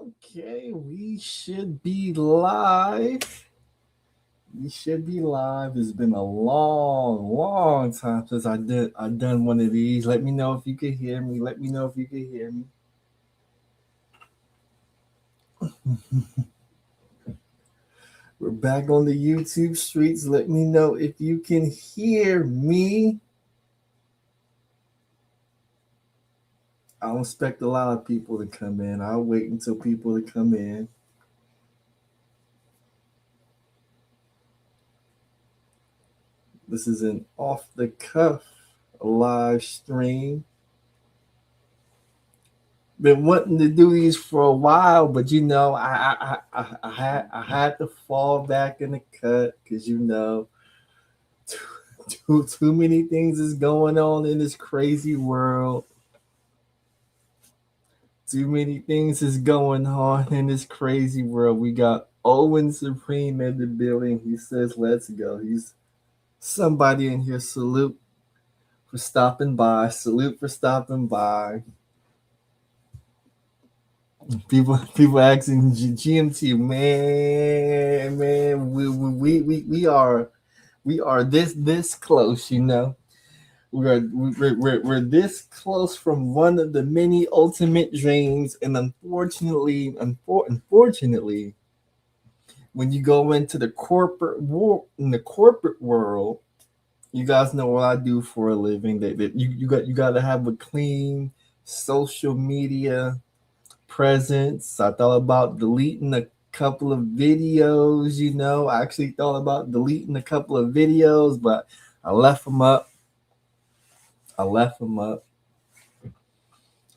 Okay, we should be live. We should be live. It's been a long time since I done one of these. Let me know if you can hear me. Let me know if you can hear me. We're back on the YouTube streets. Let me know if you can hear me. I don't expect a lot of people to come in. I'll wait until people to come in. This is an off the cuff live stream. Been wanting to do these for a while, but I had to fall back in the cut because too many things is going on in this crazy world. Too many things is going on in this crazy world. We got Owen Supreme in the building. He says, "Let's go." He's somebody in here. Salute for stopping by. Salute for stopping by. People asking GMT, man, we are this close, we're this close from one of the many ultimate dreams, and unfortunately, when you go into the corporate world, you guys know what I do for a living. That you got to have a clean social media presence. I thought about deleting a couple of videos, I actually thought about deleting a couple of videos, but I left them up. I left them up.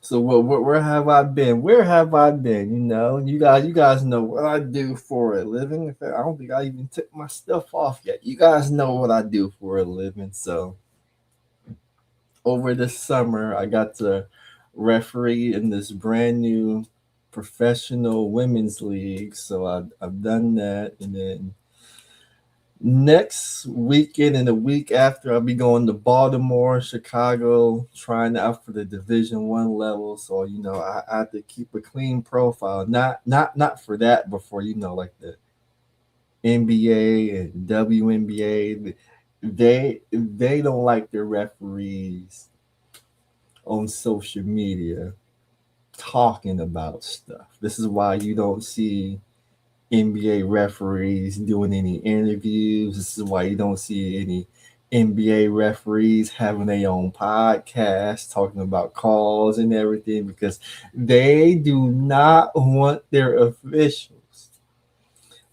So where have I been? Where have I been? You guys know what I do for a living. In fact, I don't think I even took my stuff off yet. You guys know what I do for a living. So over this summer, I got to referee in this brand new professional women's league. So I've done that. And then next weekend and the week after, I'll be going to Baltimore, Chicago, trying out for the Division 1 level. So I have to keep a clean profile. Not for that, but for like the NBA and WNBA. They don't like their referees on social media talking about stuff. This is why you don't see NBA referees doing any interviews. This is why you don't see any NBA referees having their own podcast talking about calls and everything, because they do not want their officials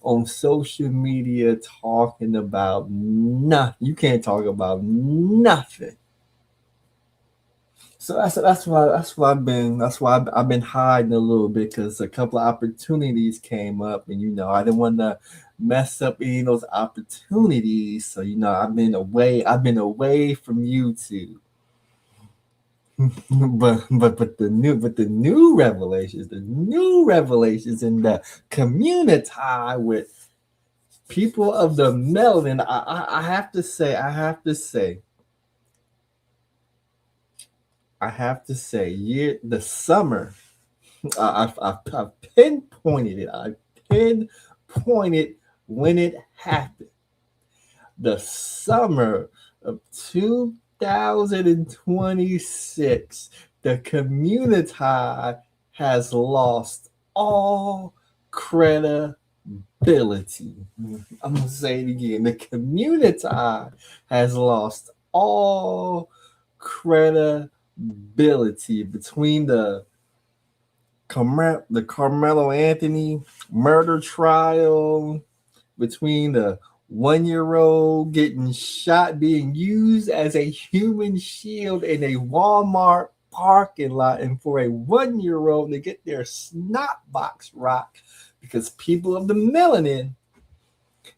on social media talking about nothing. You can't talk about nothing. So that's why I've been hiding a little bit, because a couple of opportunities came up, and I didn't want to mess up any of those opportunities. So I've been away from YouTube. but the new revelations in the community with people of the melanin. I have to say, the summer. I've pinpointed it. I pinpointed when it happened. The summer of 2026, the community has lost all credibility. I'm going to say it again. The community has lost all credibility between the Carmelo Anthony murder trial, between the 1 year old getting shot, being used as a human shield in a Walmart parking lot, and for a 1 year old to get their snot box rocked because people of the melanin,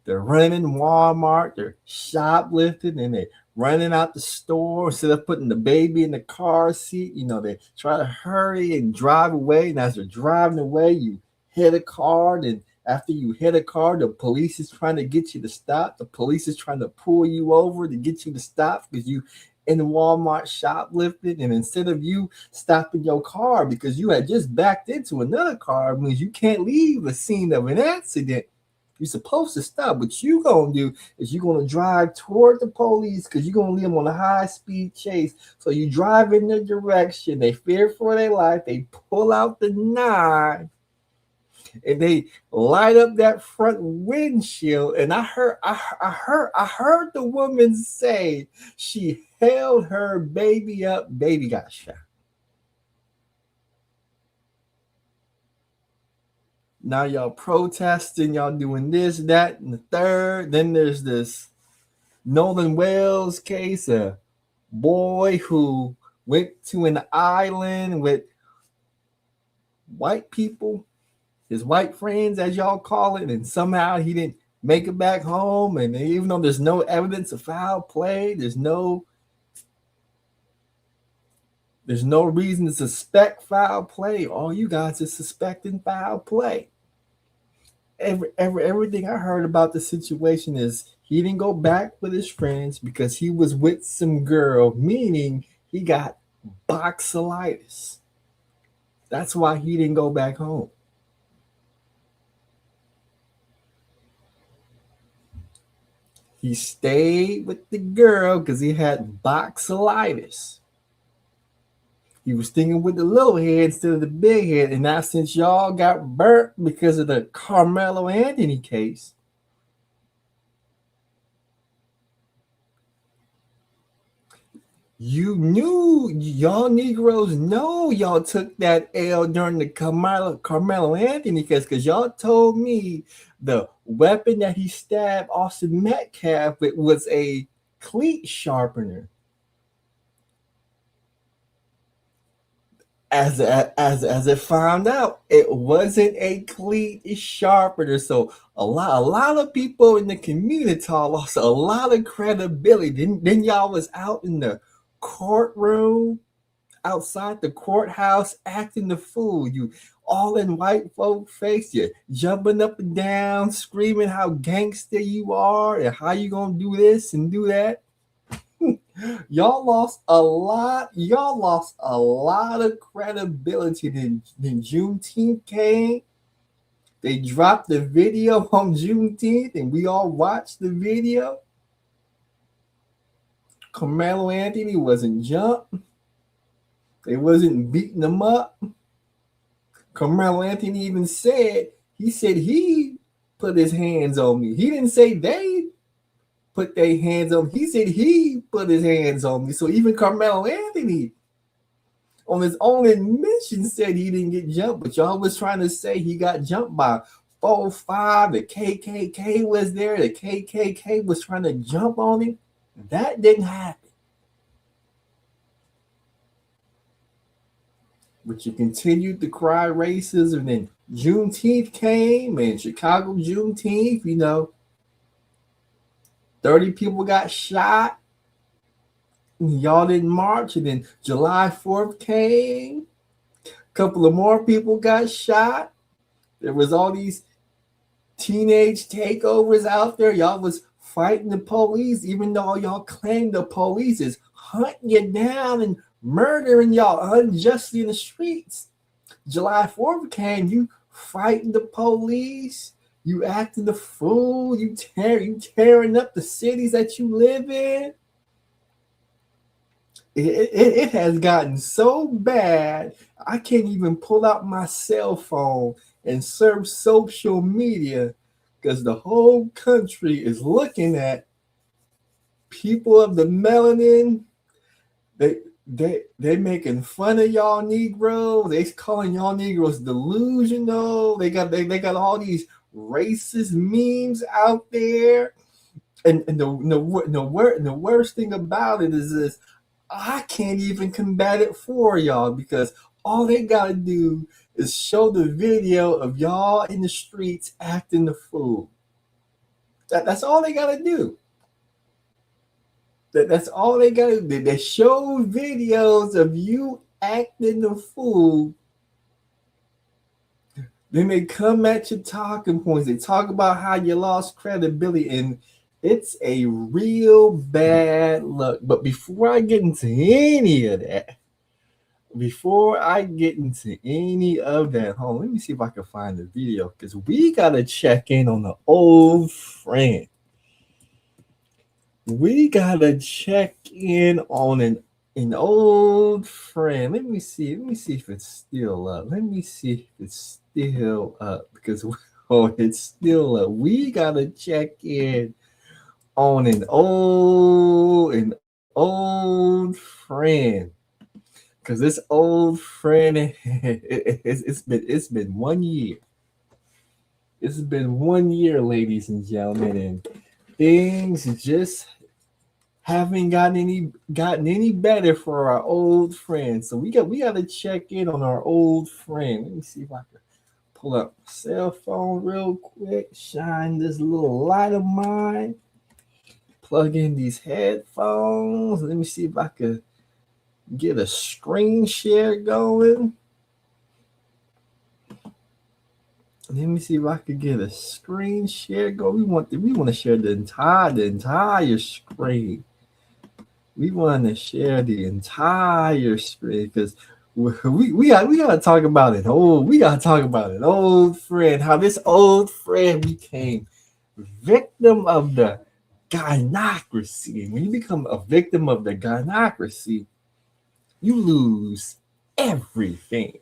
they're running Walmart, they're shoplifting, and they're running out the store instead of putting the baby in the car seat. They try to hurry and drive away. And as they're driving away, you hit a car. And after you hit a car, the police is trying to get you to stop. The police is trying to pull you over to get you to stop because you in Walmart shoplifting, and instead of you stopping your car because you had just backed into another car, means you can't leave a scene of an accident. You're supposed to stop. What you gonna do is you're gonna drive toward the police because you're gonna leave them on a high-speed chase. So you drive in their direction. They fear for their life. They pull out the knife and they light up that front windshield. And I heard the woman say she held her baby up. Baby got shot. Now y'all protesting, y'all doing this, that, and the third. Then there's this Nolan Wells case, a boy who went to an island with white people, his white friends, as y'all call it, and somehow he didn't make it back home. And even though there's no evidence of foul play, there's no reason to suspect foul play. All you guys are suspecting foul play. Everything I heard about the situation is he didn't go back with his friends because he was with some girl, meaning he got boxelitis. That's why he didn't go back home. He stayed with the girl because he had boxelitis. He was thinking with the little head instead of the big head. And now since y'all got burnt because of the Carmelo Anthony case, you knew, y'all Negroes know y'all took that L during the Carmelo Anthony case, because y'all told me the weapon that he stabbed Austin Metcalf with was a cleat sharpener. As it found out, it wasn't a cleat sharpener. So a lot of people in the community lost a lot of credibility. Then y'all was out in the courtroom, outside the courthouse, acting the fool. You all in white folk face, you jumping up and down, screaming how gangster you are and how you gonna do this and do that. Y'all lost a lot of credibility. Then Juneteenth came. They dropped the video on Juneteenth and we all watched the video. Carmelo Anthony wasn't jumped. They wasn't beating him up. Carmelo Anthony even said he put his hands on me. He didn't say they put their hands on me. He said he put his hands on me. So even Carmelo Anthony, on his own admission, said he didn't get jumped. But y'all was trying to say he got jumped by 4 or 5. The KKK was there. The KKK was trying to jump on him. That didn't happen. But you continued to cry racism. Then Juneteenth came, and Chicago Juneteenth, 30 people got shot. Y'all didn't march. And then July 4th came. A couple of more people got shot. There was all these teenage takeovers out there. Y'all was fighting the police, even though y'all claim the police is hunting you down and murdering y'all unjustly in the streets. July 4th came, you fighting the police, you acting the fool, you tearing up the cities that you live in. It has gotten so bad, I can't even pull out my cell phone and surf social media because the whole country is looking at people of the melanin. They making fun of y'all Negroes. They calling y'all Negroes delusional. They got all these racist memes out there. And the worst thing about it is this: I can't even combat it for y'all because all they gotta do is show the video of y'all in the streets acting the fool. That's all they gotta do. That's all they gotta do. They show videos of you acting the fool. Then they come at your talking points. They talk about how you lost credibility, and It's a real bad look. But before I get into any of that, hold on, let me see if I can find the video because we gotta check in on the old friend. We gotta check in on an old friend. Let me see. Let me see if it's still up. Let me see if it's still up because oh, it's still up. We gotta check in on an old friend because this old friend it's been 1 year. It's been 1 year, ladies and gentlemen, and things just haven't gotten any better for our old friend. So we got to check in on our old friend. Let me see if I can pull up my cell phone real quick, shine this little light of mine, plug in these headphones. Let me see if I could get a screen share going. Let me see if I could get a screen share going. We want to share the entire screen. We want to share the entire screen because we gotta talk about it. We gotta talk about an old friend. How this old friend became victim of the gynocracy. When you become a victim of the gynocracy, you lose everything.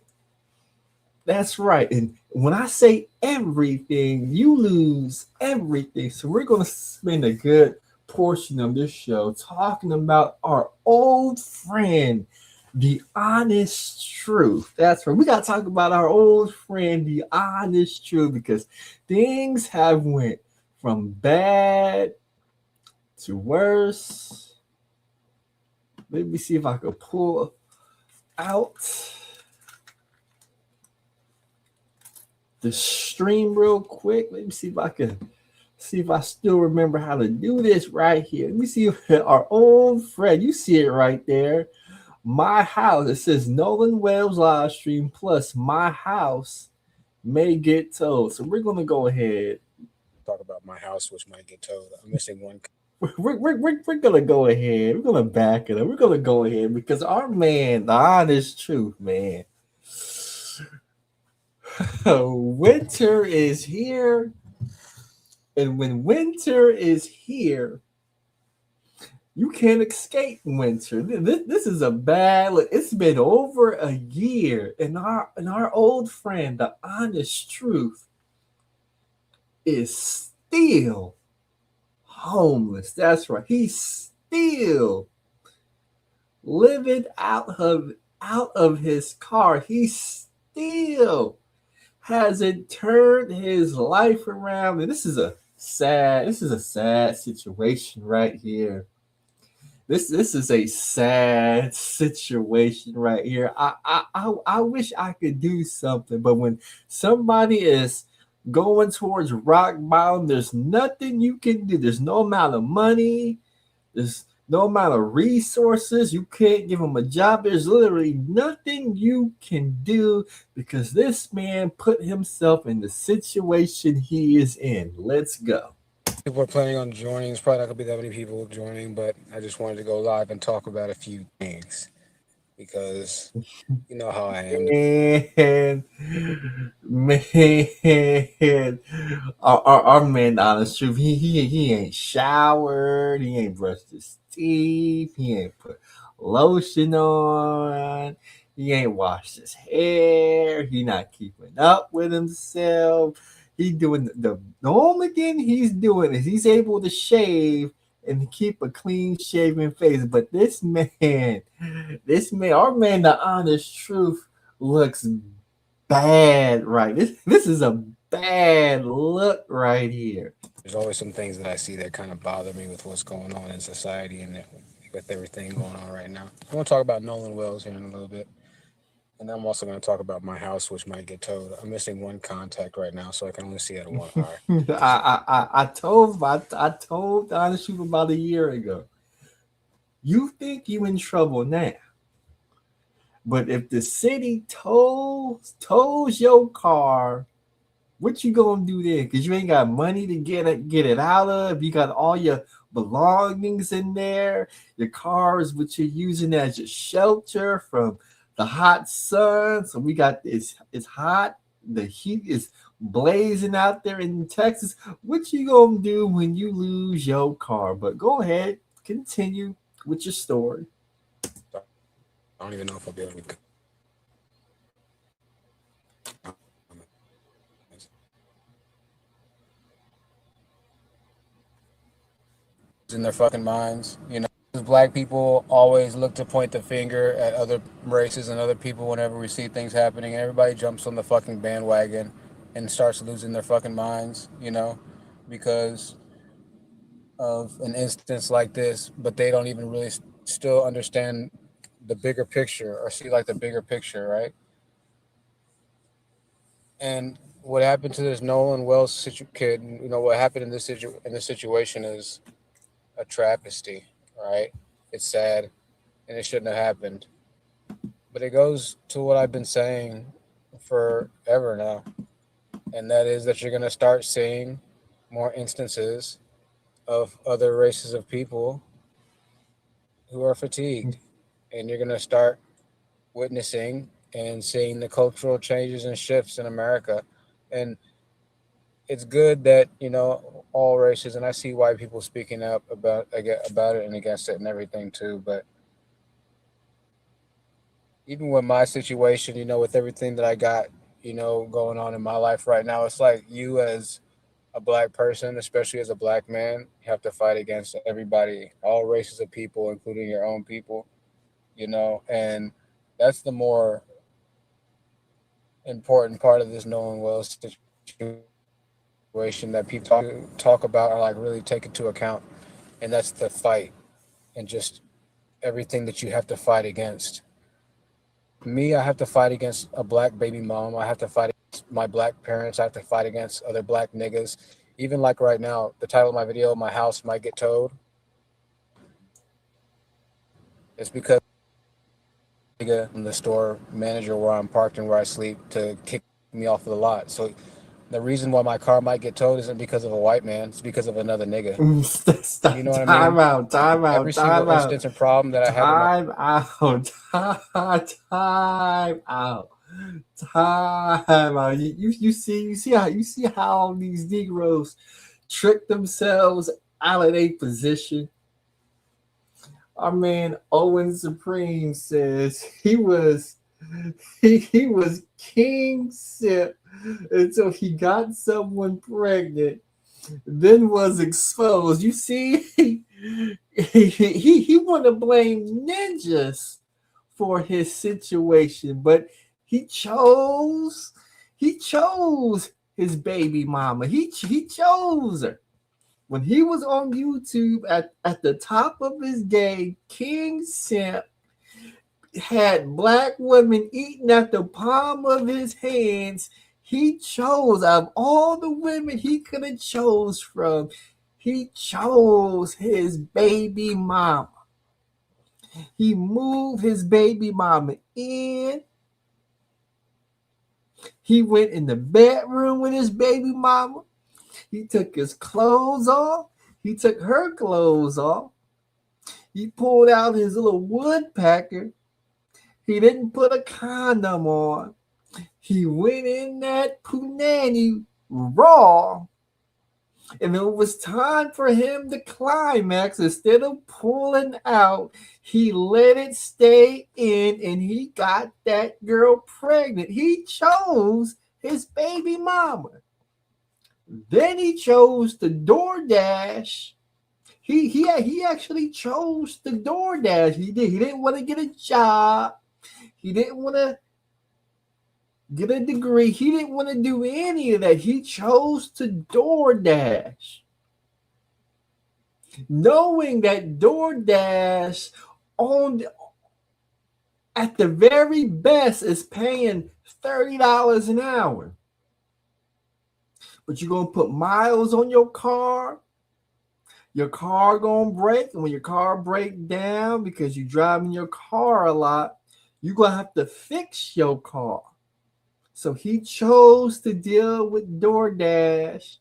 That's right. And when I say everything, you lose everything. So we're going to spend a good portion of this show talking about our old friend, the honest truth. That's right. We got to talk about our old friend, the honest truth, because things have went from bad to worse. Let me see if I can pull out the stream real quick. Let me see if I can see if I still remember how to do this right here. Let me see our old friend. You see it right there. My house. It says Nolan Wells live stream plus my house may get towed. So we're gonna go ahead. Talk about my house, which might get towed. I'm missing one. We're gonna go ahead. We're gonna back it up. We're gonna go ahead because our man, the honest truth, man. Winter is here. And when winter is here, you can't escape winter. This is a bad. It's been over a year, and our old friend, the honest truth, is still homeless. That's right. He's still living out of his car. He still hasn't turned his life around, and this is a sad situation right here. This is a sad situation right here. I wish I could do something, but when somebody is going towards rock bottom, there's nothing you can do. There's no amount of money. There's no amount of resources. You can't give them a job. There's literally nothing you can do because this man put himself in the situation he is in. Let's go. People are planning on joining. It's probably not gonna be that many people joining, but I just wanted to go live and talk about a few things because you know how I am. Man, man, our man, honest truth, he ain't showered, he ain't brushed his teeth, he ain't put lotion on, he ain't washed his hair, he not keeping up with himself. He doing the only thing he's doing is he's able to shave and keep a clean shaven face. But this man, our man, the honest truth, looks bad right. This is a bad look right here. There's always some things that I see that kind of bother me with what's going on in society and with everything going on right now. I want to talk about Nolan Wells here in a little bit. And I'm also going to talk about my house, which might get towed. I'm missing one contact right now, so I can only see out of one eye. I told the honest truth about a year ago. You think you in trouble now. But if the city tolls your car, What you gonna do then? Because you ain't got money to get it out of. You got all your belongings in there. Your car is what you're using as your shelter from the hot sun. So we got it's hot. The heat is blazing out there in Texas. What you gonna do when you lose your car? But go ahead, continue with your story. I don't even know if I'll be able to. In their fucking minds, you know. Black people always look to point the finger at other races and other people whenever we see things happening. Everybody jumps on the fucking bandwagon and starts losing their fucking minds, you know, because of an instance like this, but they don't even really still understand the bigger picture or see like the bigger picture, right? And what happened to this Nolan Wells kid, you know, what happened in this situation is a travesty, right? It's sad and it shouldn't have happened. But it goes to what I've been saying forever now, and that is that you're going to start seeing more instances of other races of people who are fatigued, and you're going to start witnessing and seeing the cultural changes and shifts in America. And it's good that, you know, all races, and I see white people speaking up about it and against it and everything too. But even with my situation, you know, with everything that I got, you know, going on in my life right now, it's like you as a black person, especially as a black man, you have to fight against everybody, all races of people, including your own people, you know, and that's the more important part of this Nolan Wells situation that people talk about or like really take into account, and that's the fight and just everything that you have to fight against. Me, I have to fight against a black baby mom. I have to fight against my black parents. I have to fight against other black niggas. Even like right now, the title of my video, "My House Might Get Towed," it's because the store manager where I'm parked and where I sleep to kick me off of the lot. So the reason why my car might get towed isn't because of a white man. It's because of another nigga. Stop. You know what I mean? Time out. Every single instance and problem that I have. Time out. You see how these Negroes trick themselves out of their position. Our man Owen Supreme says he was king simp until he got someone pregnant, then was exposed. You see, he want to blame ninjas for his situation, but he chose his baby mama. He chose her. When he was on YouTube at the top of his game, King Simp had black women eating at the palm of his hands. He chose, out of all the women he could have chose from, he chose his baby mama. He moved his baby mama in. He went in the bedroom with his baby mama. He took his clothes off. He took her clothes off. He pulled out his little woodpecker. He didn't put a condom on. He went in that punani raw. And it was time for him to climax. Instead of pulling out, he let it stay in and he got that girl pregnant. He chose his baby mama. Then he chose the DoorDash. He actually chose the DoorDash. He did. He didn't want to get a job. He didn't want to get a degree. He didn't want to do any of that. He chose to DoorDash, knowing that DoorDash owned at the very best is paying $30 an hour. But you're going to put miles on your car. Your car going to break. And when your car break down because you're driving your car a lot, you're going to have to fix your car. So he chose to deal with DoorDash.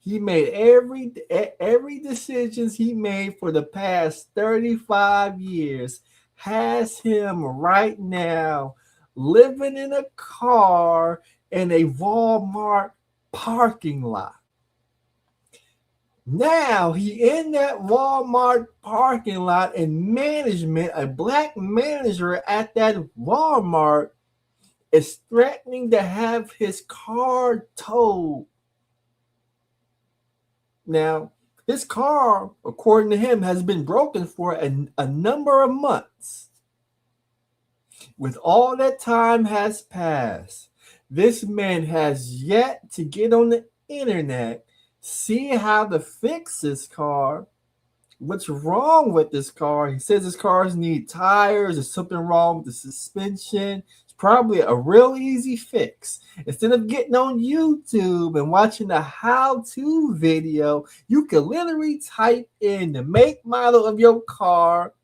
He made every decisions he made for the past 35 years has him right now living in a car in a Walmart parking lot. Now he in that Walmart parking lot, and management, a black manager at that Walmart, is threatening to have his car towed. Now, his car, according to him, has been broken for a number of months. With all that time has passed, this man has yet to get on the internet, see how to fix his car. What's wrong with this car? He says his cars need tires. There's something wrong with the suspension. It's probably a real easy fix. Instead of getting on YouTube and watching a how-to video, you can literally type in the make, model of your car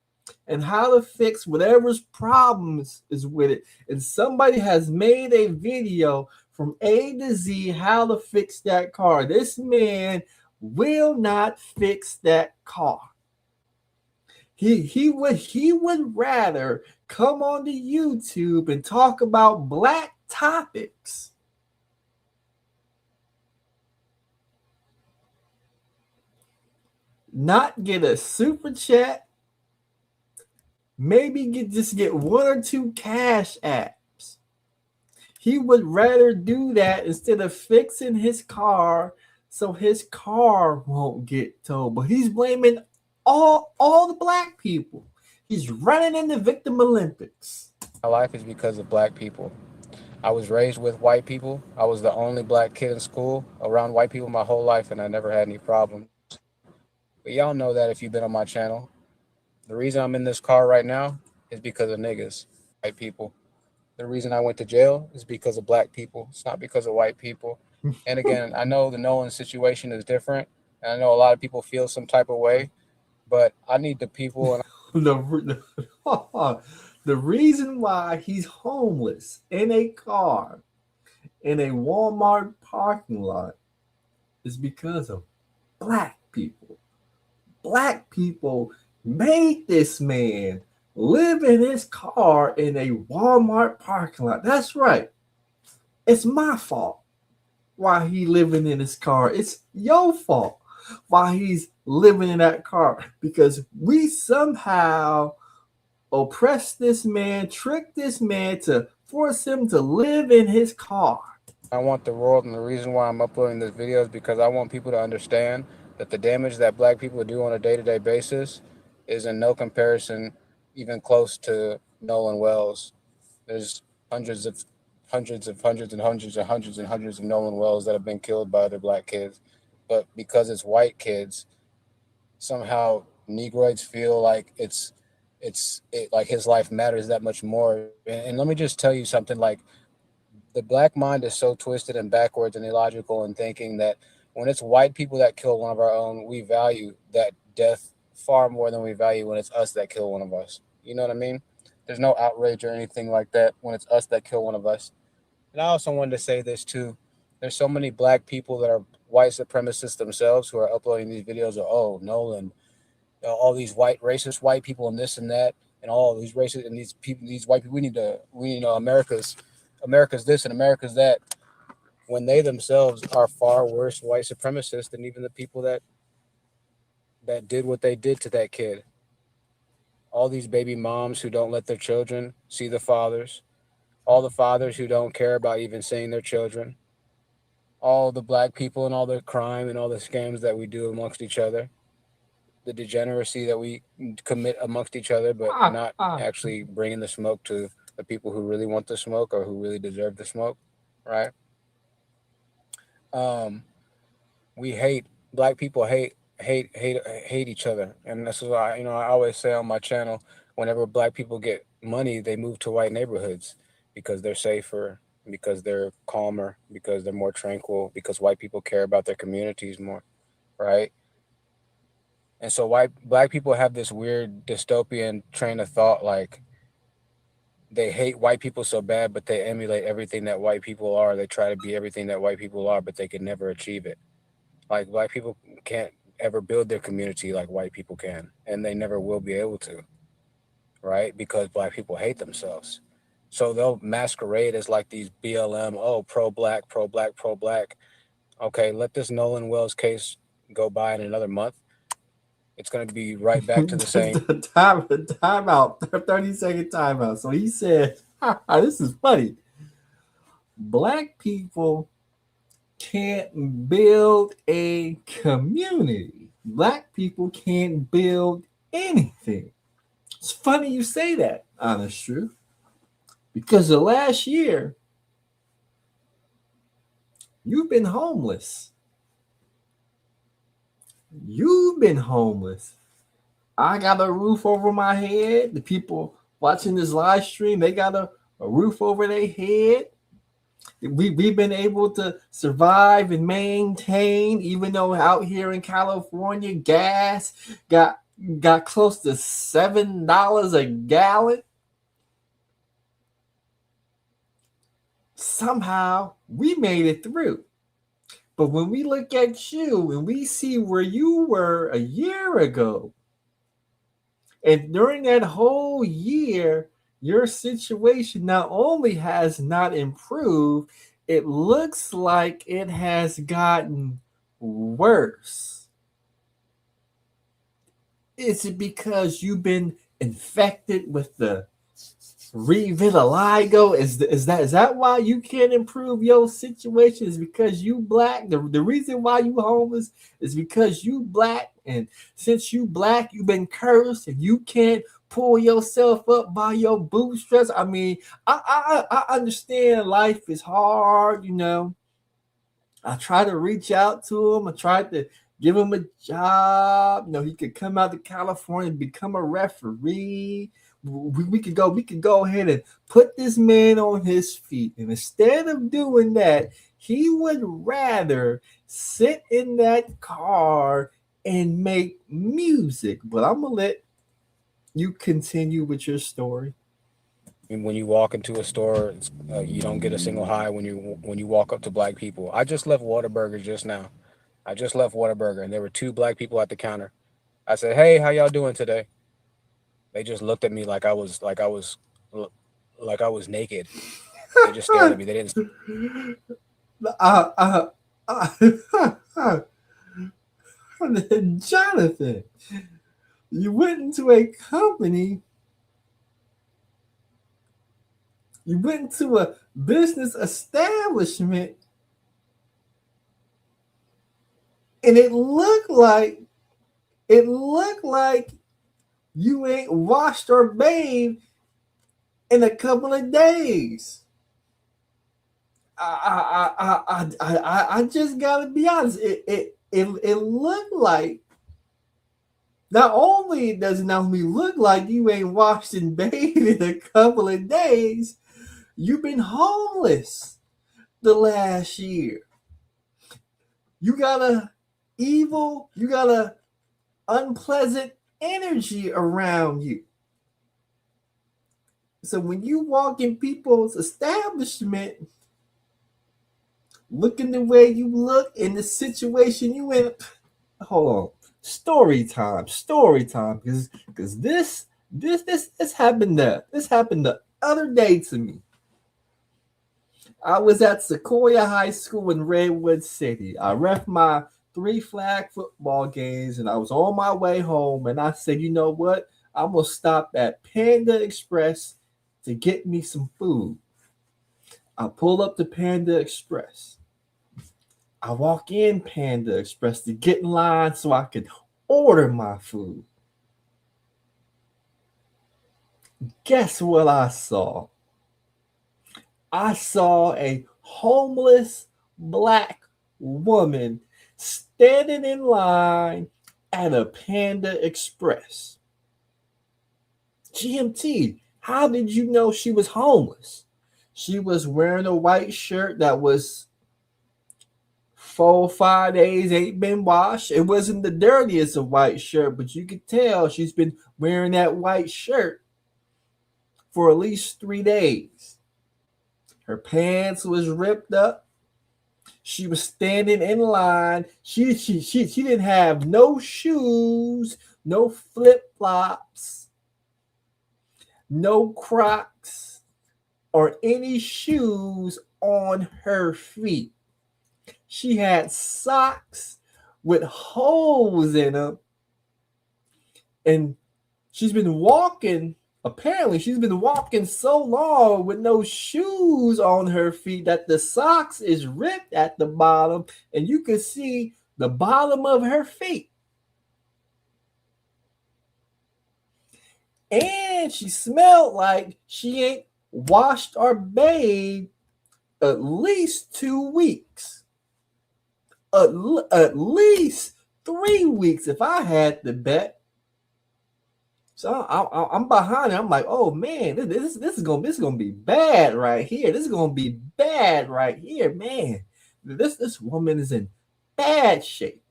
and how to fix whatever's problems is with it. And somebody has made a video from A to Z how to fix that car. This man will not fix that car. He would rather come on to YouTube and talk about black topics. Not get a super chat, maybe just get one or two cash apps. He would rather do that instead of fixing his car so his car won't get towed. But he's blaming all the black people. He's running in the victim Olympics. My life is because of black people. I was raised with white people. I was the only black kid in school around white people my whole life, and I never had any problems. But y'all know that if you've been on my channel, the reason I'm in this car right now is because of niggas, white people. The reason I went to jail is because of black people. It's not because of white people. And again, I know the Nolan situation is different, and I know a lot of people feel some type of way, but I need the people. And the reason why he's homeless in a car in a Walmart parking lot is because of black people. Black people made this man live in his car in a Walmart parking lot. That's right. It's my fault why he living in his car. It's your fault why he's living in that car, because we somehow oppressed this man, tricked this man to force him to live in his car. I want the world, and the reason why I'm uploading this video is because I want people to understand that the damage that black people do on a day-to-day basis is in no comparison even close to Nolan Wells. There's hundreds of Nolan Wells that have been killed by other black kids. But because it's white kids, somehow Negroids feel like it's like his life matters that much more. And let me just tell you something, like, the black mind is so twisted and backwards and illogical in thinking that when it's white people that kill one of our own, we value that death far more than we value when it's us that kill one of us. You know what I mean? There's no outrage or anything like that when it's us that kill one of us. And I also wanted to say this too. There's so many black people that are white supremacists themselves who are uploading these videos of, oh, Nolan, all these white racist white people and this and that, and all these racist and these people, these white people, we need America's this and America's that, when they themselves are far worse white supremacists than even the people that did what they did to that kid. All these baby moms who don't let their children see the fathers, all the fathers who don't care about even seeing their children, all the black people and all the crime and all the scams that we do amongst each other, the degeneracy that we commit amongst each other, but not actually bringing the smoke to the people who really want the smoke or who really deserve the smoke, right? We hate, black people hate each other, and this is why I always say on my channel, whenever black people get money, they move to white neighborhoods because they're safer, because they're calmer, because they're more tranquil, because white people care about their communities more, right? And so black people have this weird dystopian train of thought, like they hate white people so bad, but they emulate everything that white people are. They try to be everything that white people are, but they can never achieve it. Like black people can't ever build their community like white people can, and they never will be able to, right? Because black people hate themselves. So they'll masquerade as like these BLM, oh, pro black, pro black, pro black. Okay, let this Nolan Wells case go by in another month. It's going to be right back to the same. Time out. 30-second timeout. So he said, this is funny. Black people can't build a community. Black people can't build anything. It's funny you say that, honest truth. Because the last year, you've been homeless. You've been homeless. I got a roof over my head. The people watching this live stream, they got a roof over their head. We've been able to survive and maintain, even though out here in California, gas got close to $7 a gallon. Somehow we made it through. But when we look at you and we see where you were a year ago, and during that whole year, your situation not only has not improved, it looks like it has gotten worse. Is it because you've been infected with the vitiligo? Is that why you can't improve your situation? Is because you black? The reason why you homeless is because you black, and since you black, you've been cursed, and you can't pull yourself up by your bootstraps. I mean, I understand life is hard, you know. I try to reach out to him. I tried to give him a job. You know, he could come out to California and become a referee. We could go ahead and put this man on his feet. And instead of doing that, he would rather sit in that car and make music. But I'm gonna let you continue with your story. When you walk into a store, you don't get a single high when you walk up to black people. I just left Whataburger just now. I just left Whataburger, and there were 2 black people at the counter. I said, "Hey, how y'all doing today?" They just looked at me like I was naked. They just stared at me. They didn't. Jonathan, you went into a company. You went into a business establishment, and it looked like you ain't washed or bathed in a couple of days. I just gotta be honest. It looked like, not only does it not look like you ain't washed and bathed in a couple of days, you've been homeless the last year. You got a unpleasant energy around you. So when you walk in people's establishment, looking the way you look in the situation you in, hold on, story time, because this happened the other day to me. I was at Sequoia High School in Redwood City. I ref my 3 flag football games, and I was on my way home, and I said, you know what? I'm going to stop at Panda Express to get me some food. I pull up to Panda Express. I walk in Panda Express to get in line so I can order my food. Guess what I saw? I saw a homeless black woman standing in line at a Panda Express. GMT, how did you know she was homeless? She was wearing a white shirt that was 4 or 5 days ain't been washed. It wasn't the dirtiest of white shirt, but you could tell she's been wearing that white shirt for at least 3 days. Her pants was ripped up. She was standing in line. She didn't have no shoes, no flip-flops, no Crocs, or any shoes on her feet. She had socks with holes in them. And apparently she's been walking so long with no shoes on her feet that the socks is ripped at the bottom and you can see the bottom of her feet. And she smelled like she ain't washed or bathed at least 2 weeks. At least 3 weeks if I had to bet. So I'm behind it. I'm like, oh man, this is gonna be bad right here. This is gonna be bad right here, man. This woman is in bad shape.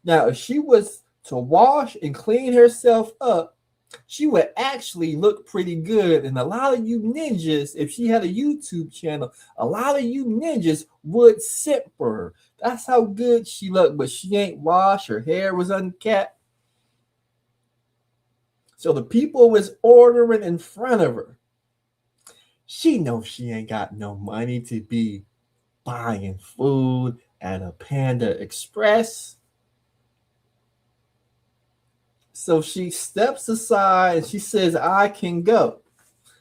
Now, if she was to wash and clean herself up, she would actually look pretty good. And a lot of you ninjas, if she had a YouTube channel, a lot of you ninjas would sit for her. That's how good she looked. But she ain't washed. Her hair was unkept. So the people was ordering in front of her. She knows she ain't got no money to be buying food at a Panda Express. So she steps aside and she says, I can go.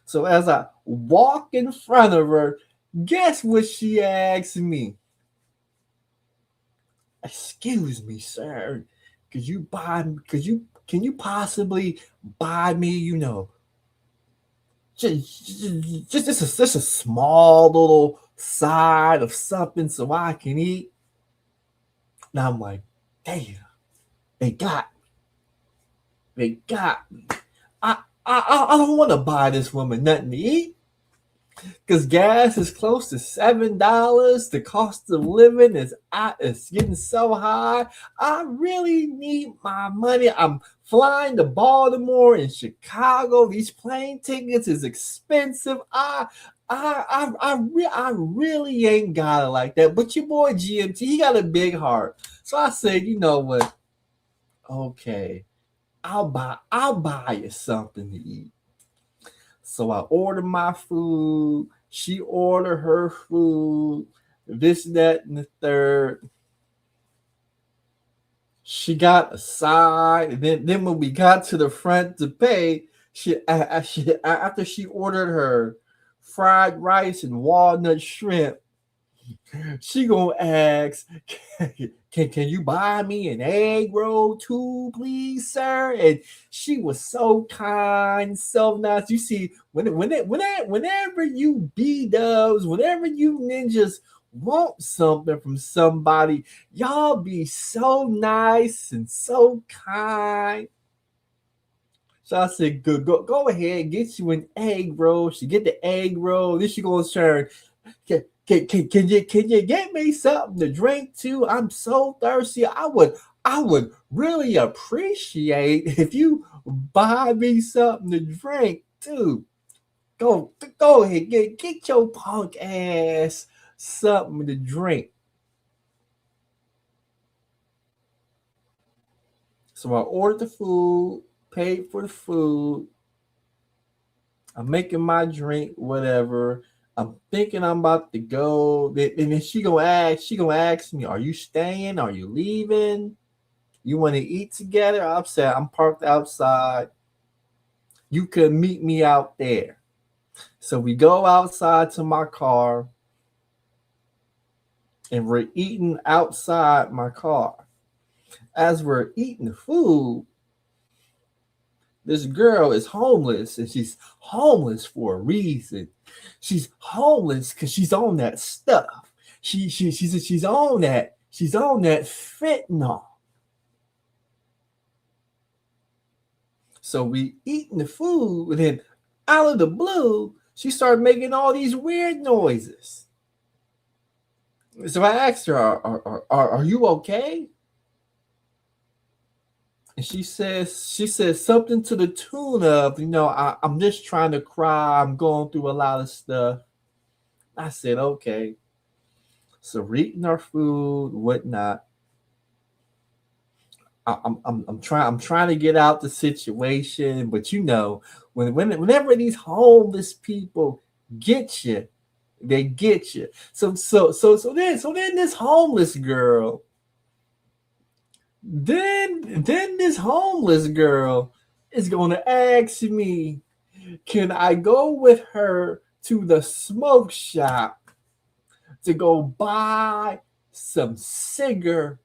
So as I walk in front of her, guess what she asks me? Excuse me, sir. Can you possibly buy me, just a small little side of something so I can eat? Now I'm like, damn, they got me. I don't want to buy this woman nothing to eat because gas is close to $7. The cost of living is getting so high. I really need my money. I'm flying to Baltimore and Chicago. These plane tickets is expensive. I really ain't got it like that. But your boy GMT, he got a big heart. So I said, you know what? Okay, I'll buy you something to eat. So I ordered my food. She ordered her food. This, that, and the third. She got a side. And then when we got to the front to pay, after she ordered her fried rice and walnut shrimp, she gonna ask, can you buy me an egg roll too, please, sir? And she was so kind, so nice. You see, whenever you B-dubs, whenever you ninjas want something from somebody, y'all be so nice and so kind. So I said, go ahead, get you an egg roll. She get the egg roll. Then she gonna turn. Can you get me something to drink too? I'm so thirsty. I would really appreciate if you buy me something to drink too. Go ahead, get your punk ass something to drink. So I ordered the food, paid for the food. I'm making my drink, whatever. I'm thinking I'm about to go. And then she gonna ask me, are you staying? Are you leaving? You want to eat together? I'm saying I'm parked outside. You could meet me out there. So we go outside to my car. And we're eating outside my car. As we're eating the food, this girl is homeless, and she's homeless for a reason. She's homeless because she's on that stuff. She's on that fentanyl. So we eating the food, and then out of the blue, she started making all these weird noises. So I asked her, "Are you okay?" And she says something to the tune of, I'm just trying to cry. I'm going through a lot of stuff. I said, okay. So we're eating our food, whatnot. I'm trying to get out the situation, but whenever these homeless people get you, they get you. So then this homeless girl, then this homeless girl is going to ask me, can I go with her to the smoke shop to go buy some cigarettes?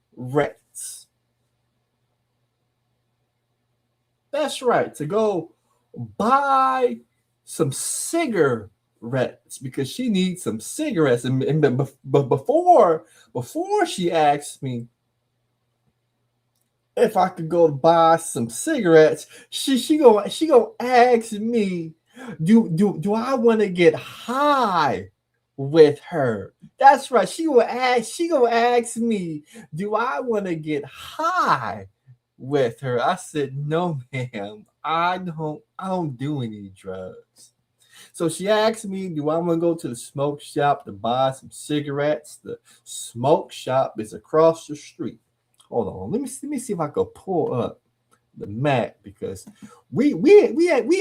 That's right, to go buy some cigarettes because she needs some cigarettes. But before she asked me if I could go buy some cigarettes, she gonna ask me, do I want to get high with her? That's right. She gonna ask me, do I want to get high with her? I said, no, ma'am. I don't do any drugs. So she asked me, do I want to go to the smoke shop to buy some cigarettes? The smoke shop is across the street. Hold on, let me see if I can pull up the map because we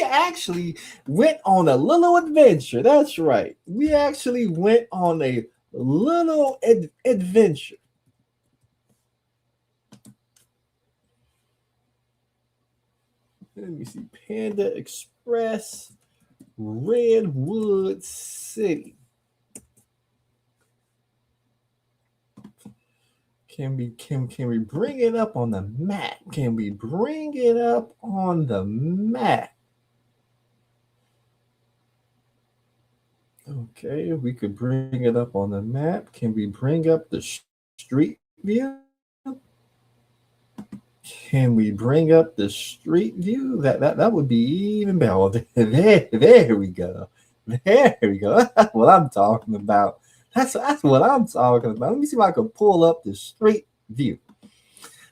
actually went on a little adventure. That's right, we actually went on a little adventure. Let me see, Panda Express, Redwood City. Can we bring it up on the map? Can we bring it up on the map? Okay, we could bring it up on the map. Can we bring up the street view? Can we bring up the street view? That would be even better. There we go. There we go. That's what I'm talking about. That's what I'm talking about. Let me see if I can pull up the street view.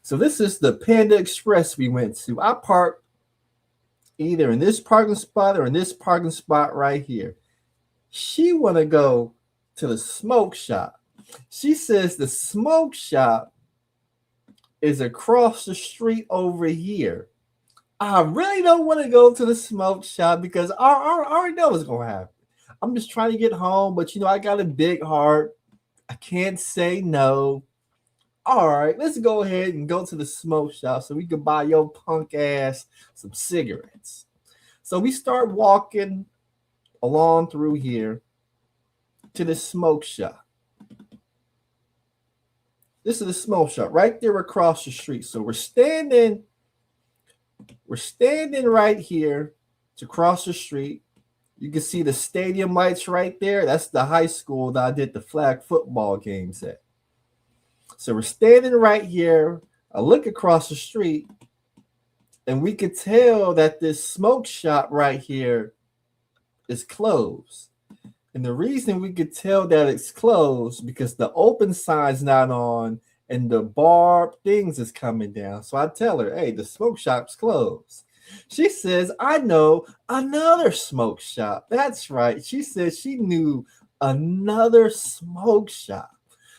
So this is the Panda Express we went to. I parked either in this parking spot or in this parking spot right here. She want to go to the smoke shop. She says the smoke shop is across the street over here. I really don't want to go to the smoke shop because I already know what's going to happen. I'm just trying to get home, but I got a big heart. I can't say no. All right, let's go ahead and go to the smoke shop so we can buy your punk ass some cigarettes. So we start walking along through here to the smoke shop. This is the smoke shop right there across the street. So we're standing right here to cross the street. You can see the stadium lights right there. That's the high school that I did the flag football games at. So we're standing right here. I look across the street, and we could tell that this smoke shop right here is closed. And the reason we could tell that it's closed because the open sign's not on and the bar things is coming down. So I tell her, hey, the smoke shop's closed. She says, I know another smoke shop. That's right. She says she knew another smoke shop.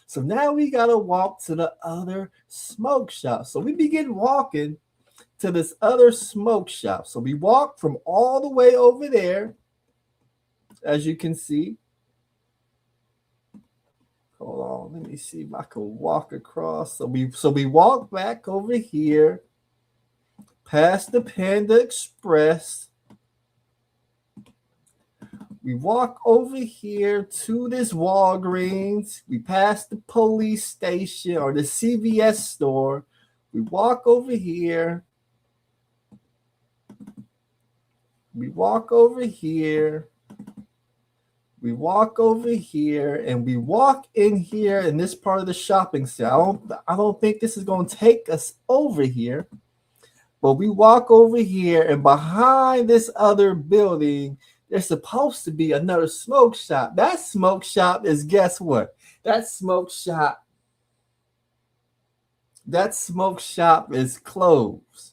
So now we got to walk to the other smoke shop. So we begin walking to this other smoke shop. So we walk from all the way over there, as you can see. Hold on, let me see if I can walk across. So we walk back over here, past the Panda Express. We walk over here to this Walgreens. We pass the police station or the CVS store. We walk over here. We walk over here. We walk over here, and we walk in here in this part of the shopping center. I don't think this is going to take us over here, but we walk over here, and behind this other building, there's supposed to be another smoke shop. That smoke shop is, guess what? That smoke shop is closed.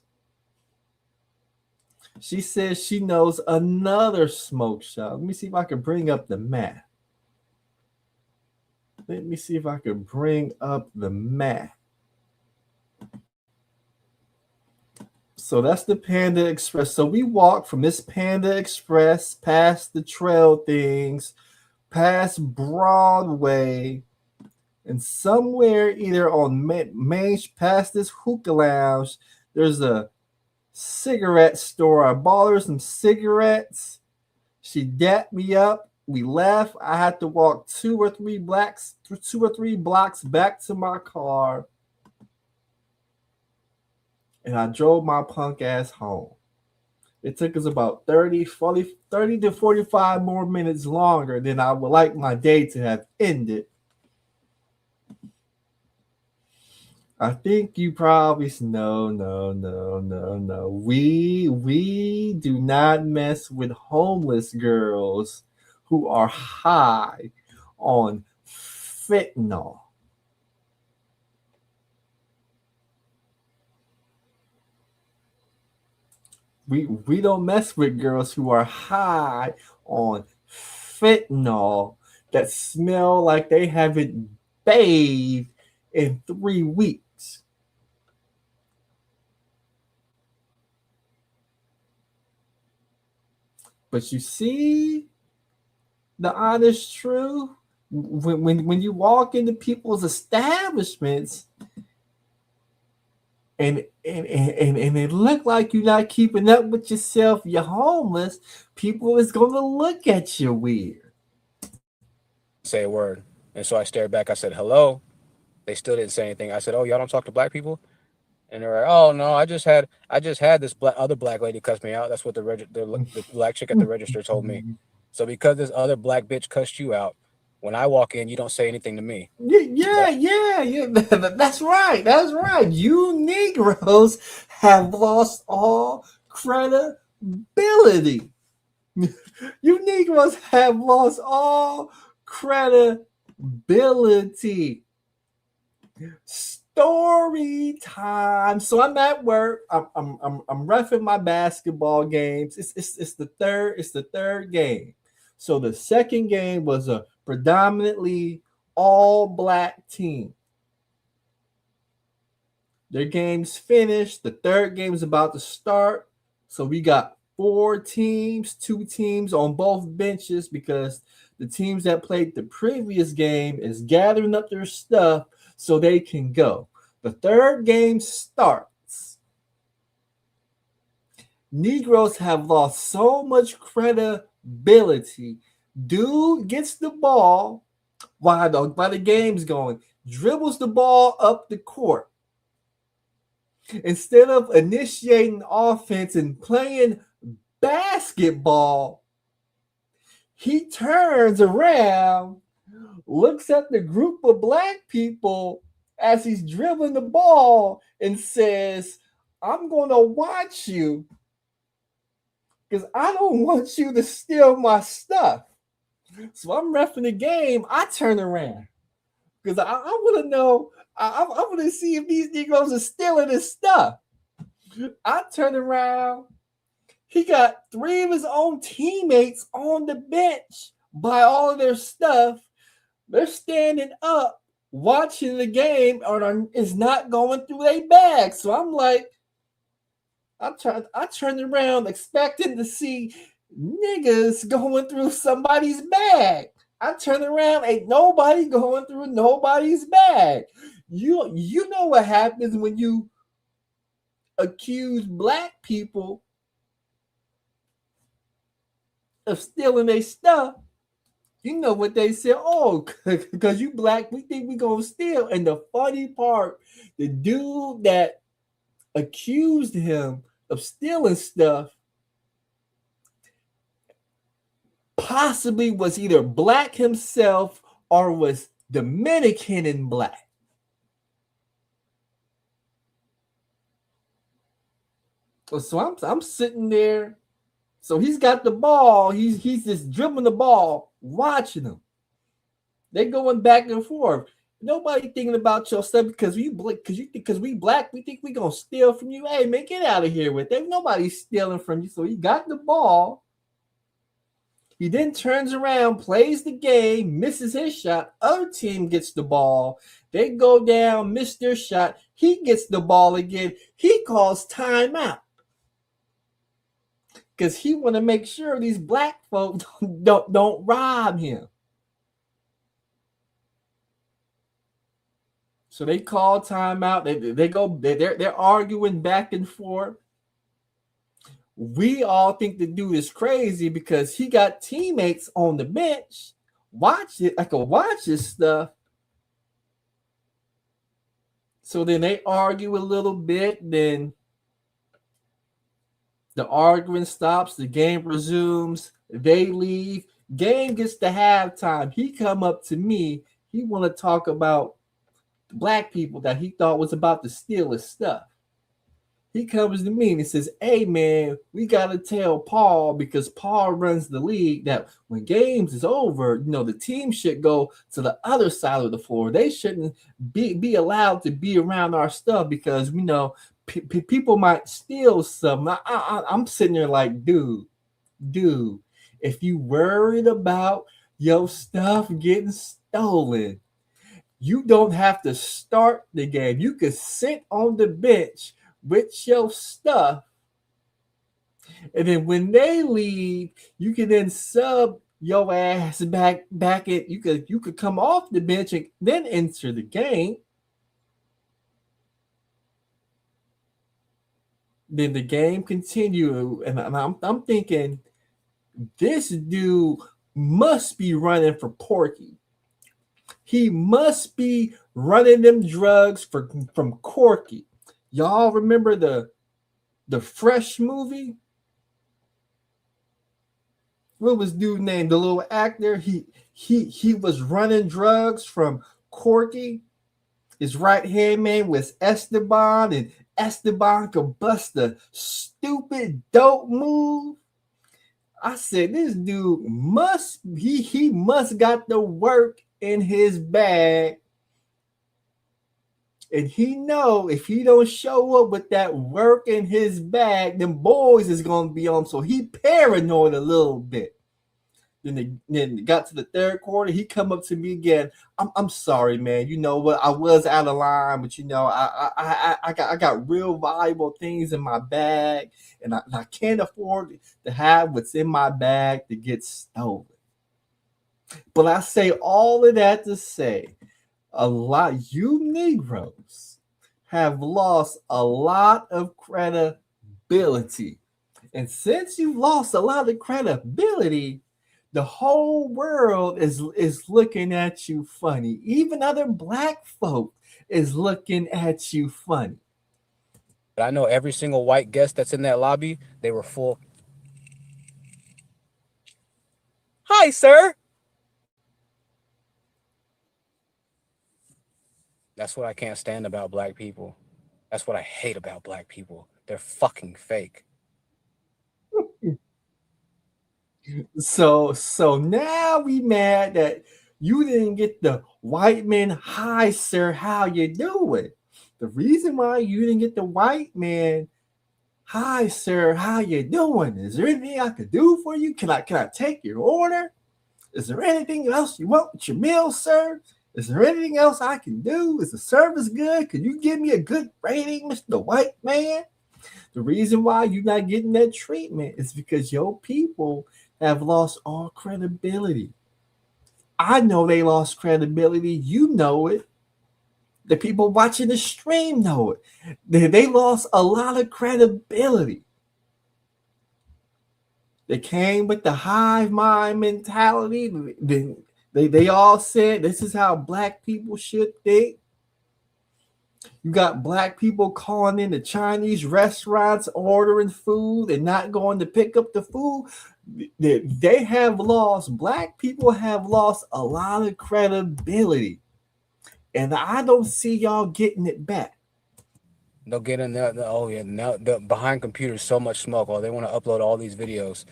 She says she knows another smoke shop. Let me see if I can bring up the map. Let me see if I can bring up the map. So that's the Panda Express. So we walk from this Panda Express past the trail things, past Broadway, and somewhere either on Main past this hookah lounge, there's a cigarette store. I bought her some cigarettes. She dapped me up. We left. I had to walk 2 or 3 blocks back to my car. And I drove my punk ass home. It took us about 30 to 45 more minutes longer than I would like my day to have ended. I think you probably no. We do not mess with homeless girls who are high on fentanyl. We don't mess with girls who are high on fentanyl that smell like they haven't bathed in 3 weeks. But you see the honest truth, when you walk into people's establishments and it look like you're not keeping up with yourself, you're homeless, people is going to look at you weird. Say a word. And so I stared back. I said, hello. They still didn't say anything. I said, oh, y'all don't talk to black people? And they're like, oh, no, I just had this other black lady cuss me out. That's what the black chick at the register told me. So because this other black bitch cussed you out, when I walk in, you don't say anything to me. Yeah. That's right. You Negroes have lost all credibility. You Negroes have lost all credibility. Story time. So I'm at work. I'm reffing my basketball games. It's the third game. So the second game was a predominantly all black team. Their game's finished. The third game's about to start. So we got 4 teams, 2 teams on both benches because the teams that played the previous game is gathering up their stuff so they can go. The third game starts. Negroes have lost so much credibility. Dude gets the ball while the game's going, dribbles the ball up the court. Instead of initiating offense and playing basketball, he turns around, looks at the group of black people as he's dribbling the ball and says, I'm going to watch you because I don't want you to steal my stuff. So I'm reffing the game. I turn around because I want to know, I want to see if these Negroes are stealing his stuff. I turn around. He got 3 of his own teammates on the bench by all of their stuff. They're standing up watching the game or is not going through their bag. So I'm like, I turned around expecting to see niggas going through somebody's bag. I turned around, ain't nobody going through nobody's bag. You know what happens when you accuse black people of stealing their stuff. You know what they say? Oh, because you black, we think we gonna steal. And the funny part, the dude that accused him of stealing stuff possibly was either black himself or was Dominican and black. So I'm sitting there. So he's got the ball. He's just dribbling the ball, watching them. They're going back and forth. Nobody thinking about your stuff because we black, we think we gonna steal from you. Hey man, get out of here with that. Nobody's stealing from you. So he got the ball. He then turns around, plays the game, misses his shot. Other team gets the ball. They go down, miss their shot. He gets the ball again. He calls timeout because he want to make sure these black folks don't rob him. So they call timeout. They're arguing back and forth. We all think the dude is crazy because he got teammates on the bench. Watch it. I can watch this stuff. So then they argue a little bit. Then the arguing stops. The game resumes. They leave. Game gets to halftime. He come up to me. He want to talk about black people that he thought was about to steal his stuff. He comes to me and he says, hey man, we got to tell Paul, because Paul runs the league, that when games is over, the team should go to the other side of the floor. They shouldn't be allowed to be around our stuff because people might steal something. I'm sitting there like, dude, if you worried about your stuff getting stolen, you don't have to start the game. You could sit on the bench with your stuff, and then when they leave, you can then sub your ass back in. You could come off the bench and then enter the game. Then the game continue, and I'm thinking this dude must be running for Porky. He must be running them drugs from Corky. Y'all remember the Fresh movie? What was dude named? The little actor. He was running drugs from Corky. His right hand man was Esteban, and Esteban could bust a stupid dope move. I said, this dude must got the work in his bag, and he know if he don't show up with that work in his bag, them boys is gonna be on. So he paranoid a little bit. Then got to the third quarter. He come up to me again. I'm sorry, man. You know what? I was out of line, but I got real valuable things in my bag, and I can't afford to have what's in my bag to get stolen. But I say all of that to say, you Negroes have lost a lot of credibility. And since you've lost a lot of credibility, the whole world is looking at you funny. Even other black folk is looking at you funny. But I know every single white guest that's in that lobby, they were full. Hi, sir. That's what I can't stand about black people. That's what I hate about black people. They're fucking fake. So now we mad that you didn't get the white man, hi sir, how you doing? The reason why you didn't get the white man, hi sir, how you doing? Is there anything I could do for you? Can I take your order? Is there anything else you want with your meal, sir? Is there anything else I can do? Is the service good? Could you give me a good rating, Mr. White Man? The reason why you're not getting that treatment is because your people have lost all credibility. I know they lost credibility. You know it. The people watching the stream know it. They lost a lot of credibility. They came with the hive mind mentality. They all said this is how black people should think. You got black people calling in the Chinese restaurants, ordering food and not going to pick up the food. They have lost, black people have lost a lot of credibility. And I don't see y'all getting it back. They'll get in there. Oh, yeah. Now, behind computers, so much smoke. Oh, they want to upload all these videos.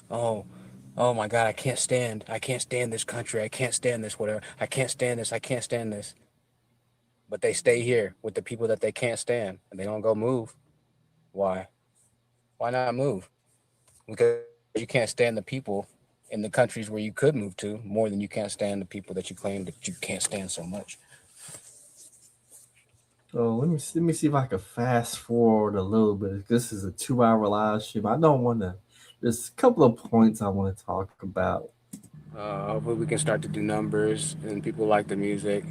Oh my God, I can't stand this country. I can't stand this, whatever. I can't stand this. but they stay here with the people that they can't stand, and they don't go move. Why? Why not move? Because you can't stand the people in the countries where you could move to more than you can't stand the people that you claim that you can't stand so much. Oh, let me see if I can fast forward a little bit. This is a 2 hour live stream. I don't want to. There's a couple of points I want to talk about. Hopefully, we can start to do numbers and people like the music.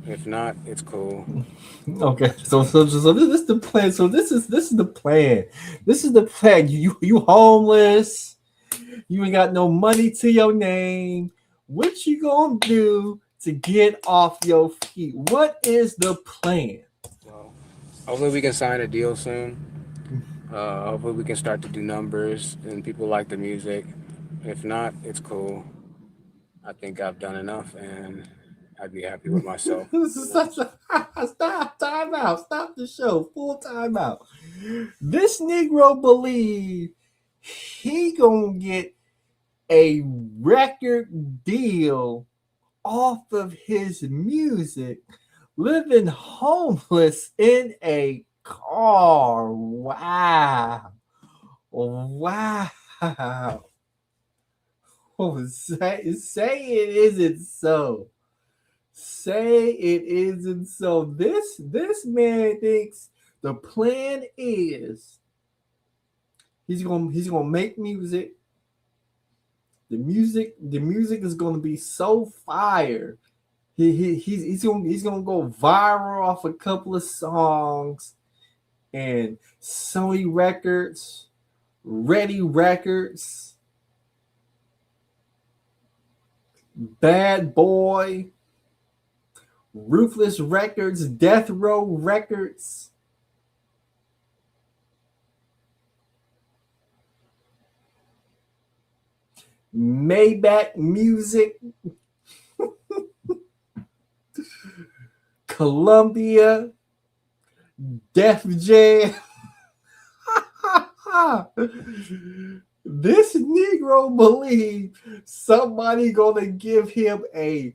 If not, it's cool. Okay, so this is the plan. So this is the plan. This is the plan. You homeless. You ain't got no money to your name. What you gonna do to get off your feet? What is the plan? Well, hopefully, we can sign a deal soon. Hopefully, we can start to do numbers and people like the music. If not, it's cool. I think I've done enough, and I'd be happy with myself. Stop, time out, stop the show, full time out. This Negro believe he gonna get a record deal off of his music, living homeless in a car. Wow. Oh, say it isn't so. Say it isn't so. This man thinks the plan is he's gonna make music. The music is gonna be so fire. He's gonna go viral off a couple of songs, and Sony Records, Ready Records, Bad Boy, Ruthless Records, Death Row Records, Maybach Music, Columbia, Def Jam. This Negro believe somebody gonna give him a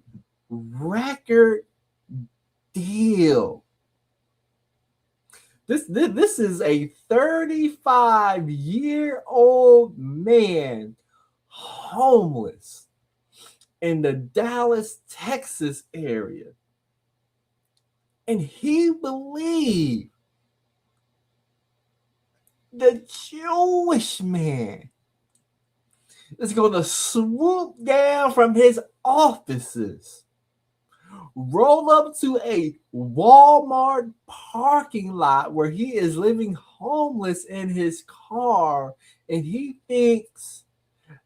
record deal. This is a 35-year-old man homeless in the Dallas, Texas area. And he believed the Jewish man is going to swoop down from his offices, roll up to a Walmart parking lot where he is living homeless in his car, and he thinks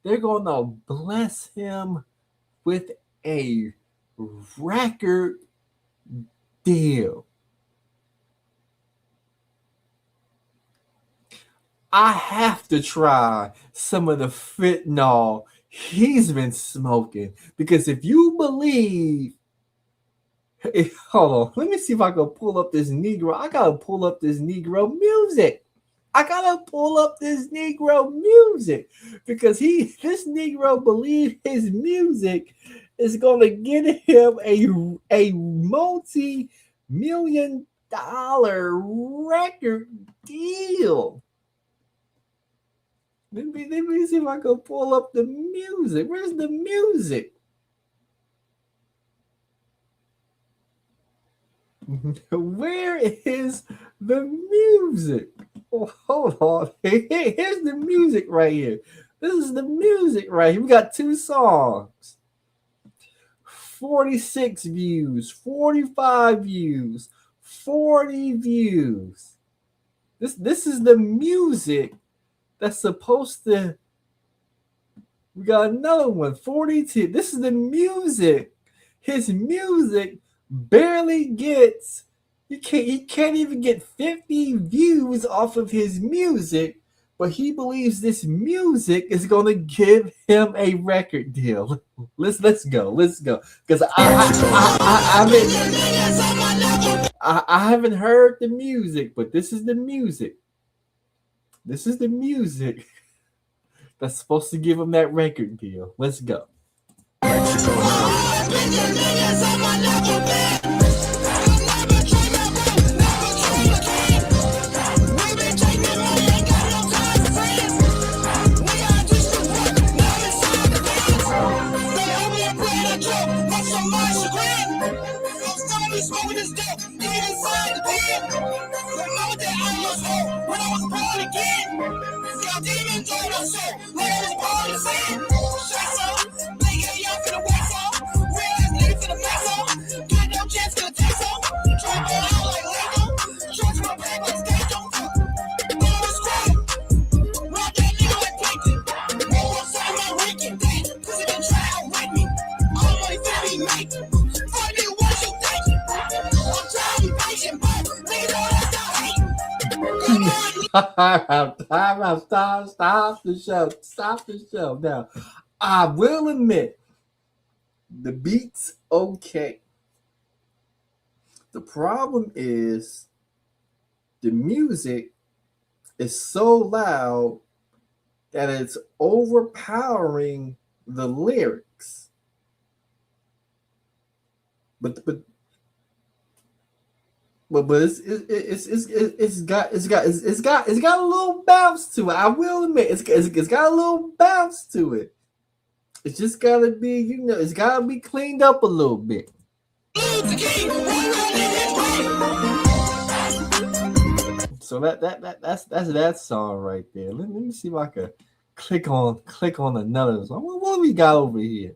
they're going to bless him with a record deal. I have to try some of the fentanyl he's been smoking, because if you believe, hold on, let me see if I can pull up this Negro. I gotta pull up this Negro music. Because this Negro believe his music is gonna get him a multi-million-dollar record deal. Let me see if I can pull up the music. Where's the music? Where is the music? Oh, hold on. Here's the music right here. This is the music right here. We got 2 songs. 46 views, 45 views, 40 views. This is the music that's supposed to. We got another one, 42. This is the music. His music barely gets. He can't even get 50 views off of his music, but he believes this music is gonna give him a record deal. Let's go. Because I haven't heard the music, but this is the music. This is the music that's supposed to give him that record deal. Let's go. smoking this dope, he inside the pen. The moment that I was home, when I was born again. Y'all demons on my soul, when I was born to sin. Stress on, they get y'all for the wax on. Real ass nigga for the max on. Got no chance for the tax on. Trap on out like Lego. Shorts my back like stage on. Go to squad. Rock that nigga like Plankton. Roll one side of my ranking. Pussy been try to outrank me. All the money finna be made. Fuck nigga, what you thinking? I'm trying to be patient, but nigga don't have to hate. Come on, Stop the show. Now, I will admit, the beat's okay. The problem is the music is so loud that it's overpowering the lyrics. But it's got a little bounce to it. I will admit it's got a little bounce to it. It's just gotta be, it's gotta be cleaned up a little bit. So that's that song right there. Let me see if I can click on another song. What do we got over here?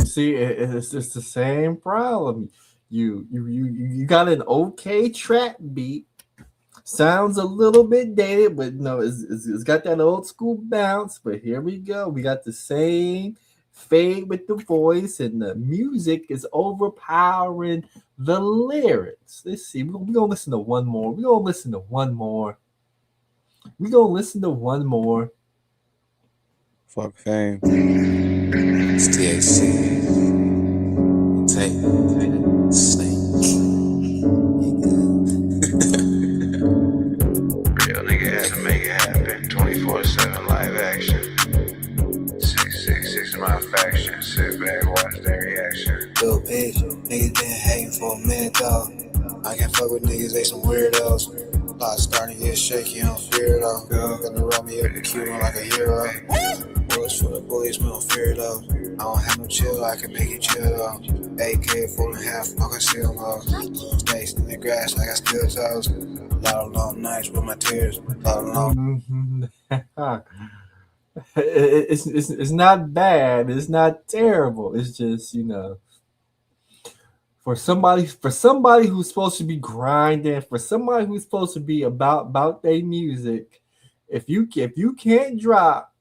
See, it's just the same problem. You got an okay trap beat, sounds a little bit dated, but no, it's got that old school bounce. But here we go, we got the same fade with the voice, and the music is overpowering the lyrics. Let's see, we're gonna listen to one more. Fuck fame. It's THC. Take snake. Real nigga had to make it happen. 24/7 live action. 666 in my faction. Sit back, watch their reaction. Little bitch, niggas been hating for a minute though. I can't fuck with niggas, they some weirdos. Lot starting to get shaky, I don't fear it though. Gonna run me up the cute one like a hero. Bullets for the bullies, we don't fear it though. I don't have no chill, I can make it chill though. AK full in half, I can see them though. Snakes in the grass, I got steel toes. A lot of long nights with my tears. A lot of long. It's not bad. It's not terrible. It's just, for somebody who's supposed to be grinding, for somebody who's supposed to be about their music, if you can't drop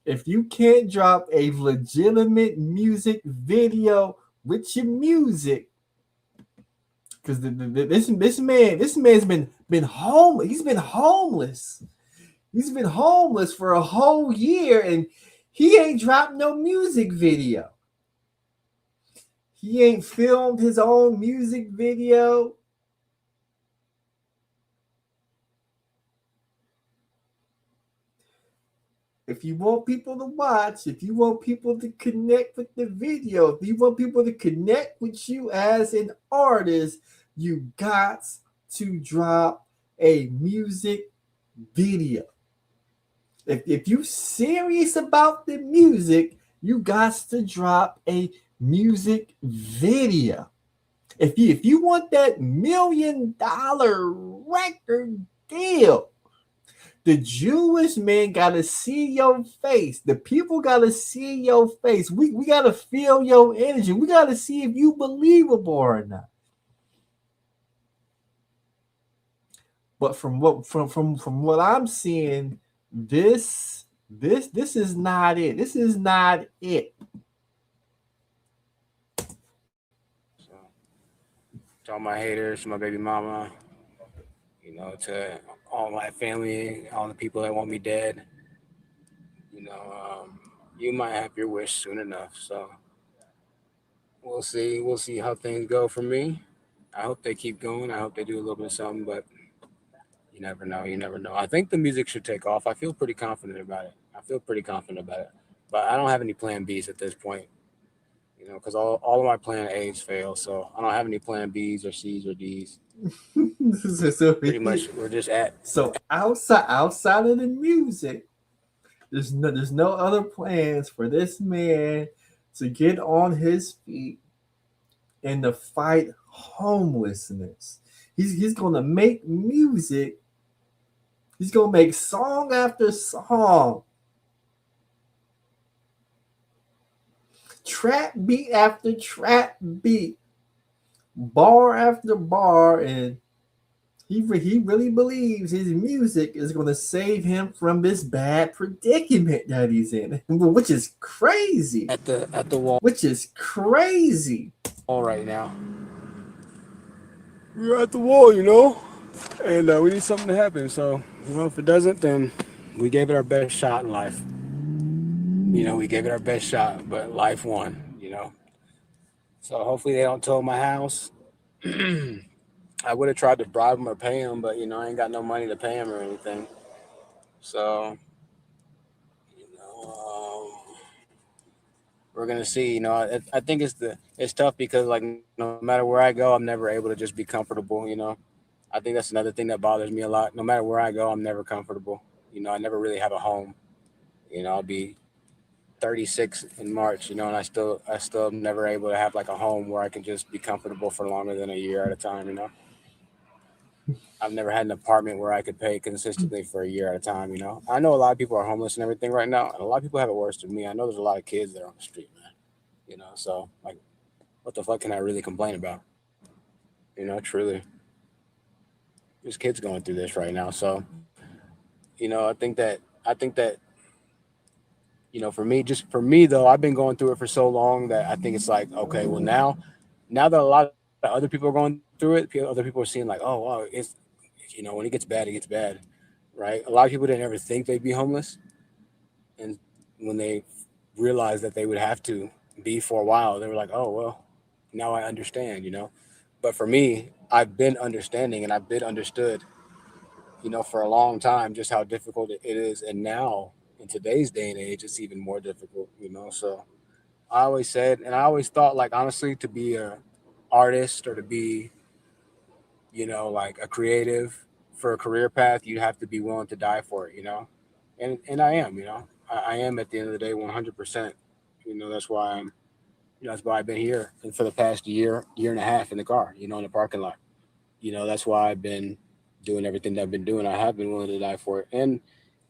a legitimate music video with your music, because this man's been homeless. He's been homeless. He's been homeless for a whole year, and he ain't dropped no music video. He ain't filmed his own music video. If you want people to watch, if you want people to connect with the video, if you want people to connect with you as an artist, you got to drop a music video. If you serious about the music, you got to drop a music video. If you want that $1 million record deal, the Jewish man gotta see your face. The people gotta see your face. We gotta feel your energy. We gotta see if you believable or not. But from what I'm seeing, this is not it. This is not it. To all my haters, my baby mama, You know, to all my family, all the people that want me dead. You know, you might have your wish soon enough. So we'll see. We'll see how things go for me. I hope they keep going. I hope they do a little bit of something, but you never know. You never know. I think the music should take off. I feel pretty confident about it. I feel pretty confident about it. But I don't have any plan Bs at this point, you know, because all of my plan A's fail. So I don't have any plan Bs or C's or D's. So, Pretty much we're just at. so outside of the music, there's no other plans for this man to get on his feet and to fight homelessness. He's gonna make music. He's gonna make song after song, trap beat after trap beat, bar after bar, and he really believes his music is going to save him from this bad predicament that he's in, which is crazy. At the wall Which is crazy. right now. We're at the wall, you know, and we need something to happen. So, you know, if it doesn't, then we gave it our best shot in life. You know, we gave it our best shot, but life won, you know. So hopefully they don't tow my house. I would have tried to bribe them or pay them, but, you know, I ain't got no money to pay them or anything. So, you know, we're gonna see. You know, I think it's tough because like no matter where I go, I'm never able to just be comfortable. You know, I think that's another thing that bothers me a lot. No matter where I go, I'm never comfortable. You know, I never really have a home. You know, I'll be 36 in March. You know, and I still am never able to have like a home where I can just be comfortable for longer than a year at a time. You know. I've never had an apartment where I could pay consistently for a year at a time. You know, I know a lot of people are homeless and everything right now, and a lot of people have it worse than me. I know there's a lot of kids that are on the street, man. You know, so like, what the fuck can I really complain about? You know, truly, there's kids going through this right now. So, you know, I think that you know, for me, just for me though, I've been going through it for so long that I think it's like, okay, well now that a lot of other people are going through it, other people are seeing like, oh wow, it's you know, when it gets bad, right? A lot of people didn't ever think they'd be homeless, and when they realized that they would have to be for a while, they were like, oh well, now I understand, you know. But for me, I've been understanding and I've been understood, you know, for a long time just how difficult it is, and now in today's day and age, it's even more difficult, you know. So I always said, and I always thought, like honestly, to be a artist or to be, you know, like a creative for a career path, you have to be willing to die for it, you know. And I am, you know, I am at the end of the day 100%. You know, that's why I'm, you know, that's why I've been here and for the past year and a half in the car, you know, in the parking lot. You know, that's why I've been doing everything that I've been doing. I have been willing to die for it, and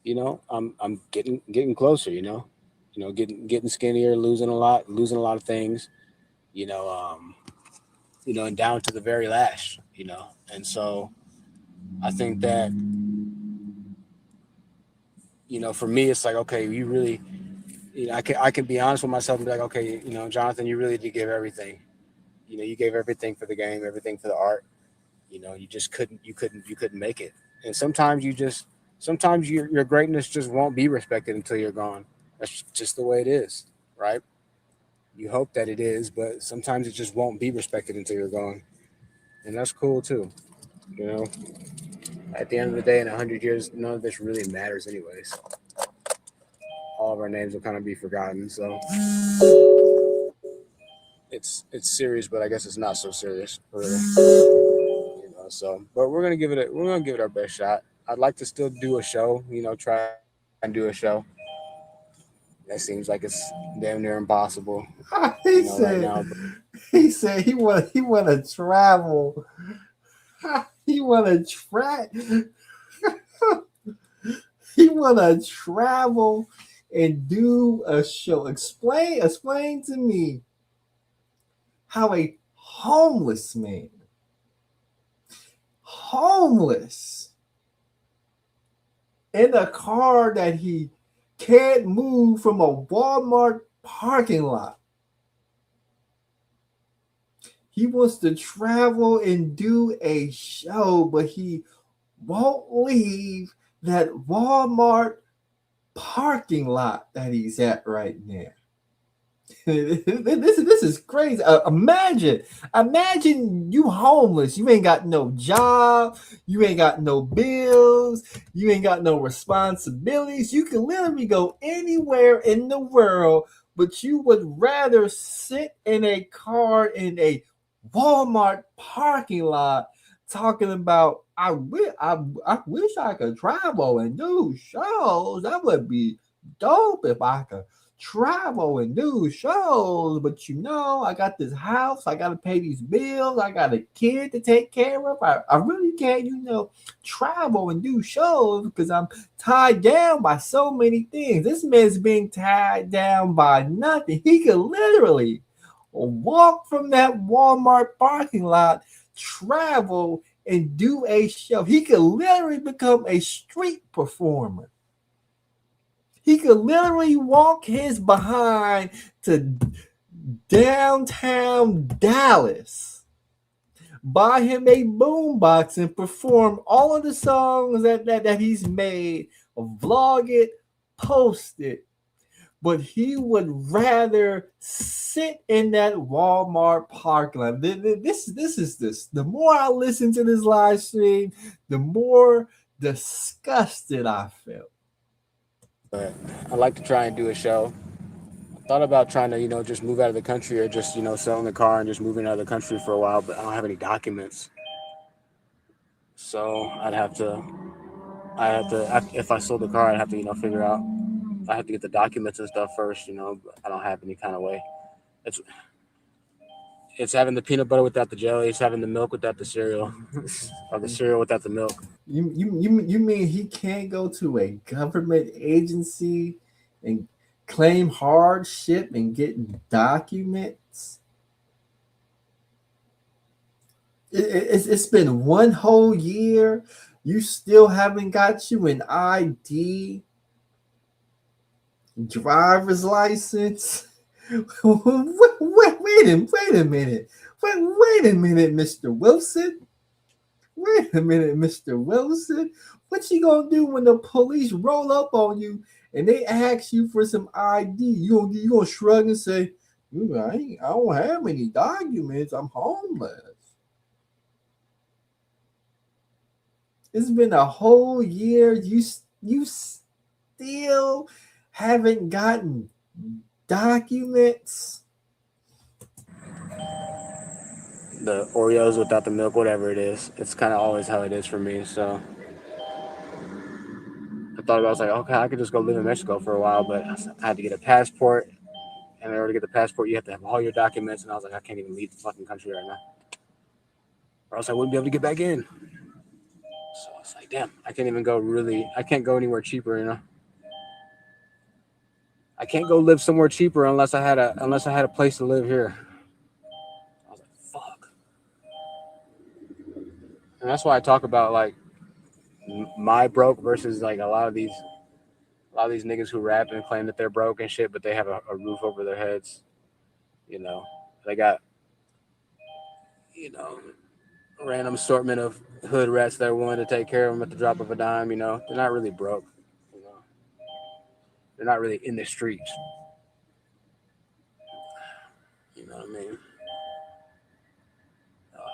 you know, I'm getting closer. You know, getting skinnier, losing a lot of things. You know, you know, and down to the very last. You know, and so I think that, you know, for me, it's like, okay, you really, you know, I can be honest with myself and be like, okay, you know, Jonathan, you really did give everything. You know, you gave everything for the game, everything for the art. You know, you just you couldn't make it. And sometimes sometimes your greatness just won't be respected until you're gone. That's just the way it is, right? You hope that it is, but sometimes it just won't be respected until you're gone. And that's cool too. You know, at the end of the day, in 100 years, none of this really matters anyways. All of our names will kind of be forgotten. So it's serious, but I guess it's not so serious. Really. You know, so but we're gonna give it our best shot. I'd like to still do a show, you know, try and do a show. That seems like it's damn near impossible, you he know, right said now. But he said he want to travel. He want to he want to travel and do a show. Explain to me how a homeless in a car that he can't move from a Walmart parking lot. He wants to travel and do a show, but he won't leave that Walmart parking lot that he's at right now. This is crazy. Imagine you homeless. You ain't got no job. You ain't got no bills. You ain't got no responsibilities. You can literally go anywhere in the world, but you would rather sit in a car in a Walmart parking lot talking about I wish I could travel and do shows. That would be dope if I could travel and do shows, but I got this house, I gotta pay these bills, I got a kid to take care of. I really can't, travel and do shows because I'm tied down by so many things. This man's being tied down by nothing. He could literally walk from that Walmart parking lot, travel, and do a show. He could literally become a street performer. He could literally walk his behind to downtown Dallas, buy him a boombox, and perform all of the songs that he's made, vlog it, post it. But he would rather sit in that Walmart parking lot. This is this. The more I listen to this live stream, the more disgusted I felt. But I like to try and do a show. I thought about trying to, just move out of the country or just, selling the car and just moving out of the country for a while, but I don't have any documents. So if I sold the car, I'd have to, figure out, I have to get the documents and stuff first, but I don't have any kind of way. It's having the peanut butter without the jelly. It's having the milk without the cereal, or the cereal without the milk. You mean he can't go to a government agency and claim hardship and get documents? It's been one whole year. You still haven't got you an ID, driver's license. Wait a minute, Mr. Wilson. Wait a minute, Mr. Wilson. What you gonna do when the police roll up on you and they ask you for some ID? You gonna shrug and say, I don't have any documents. I'm homeless. It's been a whole year. You still haven't gotten documents. The Oreos without the milk, whatever it is, it's kind of always how it is for me. So I was like, okay, I could just go live in Mexico for a while, but I had to get a passport. And in order to get the passport, you have to have all your documents. And I was like, I can't even leave the fucking country right now, or else I wouldn't be able to get back in. So I was like, damn, I can't go anywhere cheaper, I can't go live somewhere cheaper unless I had a place to live here. I was like, fuck. And that's why I talk about like my broke versus like a lot of these niggas who rap and claim that they're broke and shit, but they have a roof over their heads. They got, a random assortment of hood rats that are willing to take care of them at the drop of a dime. They're not really broke. They're not really in the streets. You know what I mean?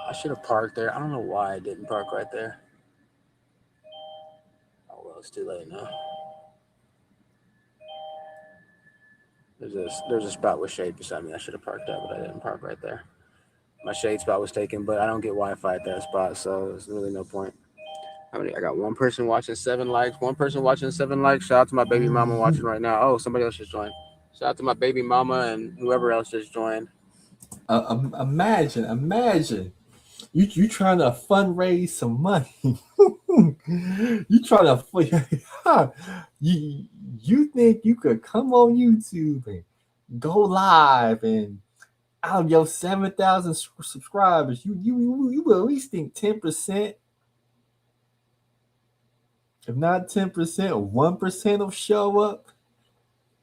I should have parked there. I don't know why I didn't park right there. Oh, well, it's too late now. There's a spot with shade beside me. I should have parked there, but I didn't park right there. My shade spot was taken, but I don't get Wi-Fi at that spot, so there's really no point. I got one person watching, 7 likes. One person watching, 7 likes. Shout out to my baby mama watching right now. Oh, somebody else just joined. Shout out to my baby mama and whoever else just joined. Imagine. You trying to fundraise some money. You trying to you think you could come on YouTube and go live and out of your 7,000 subscribers, you will at least think 10%, if not 10%, or 1% will show up.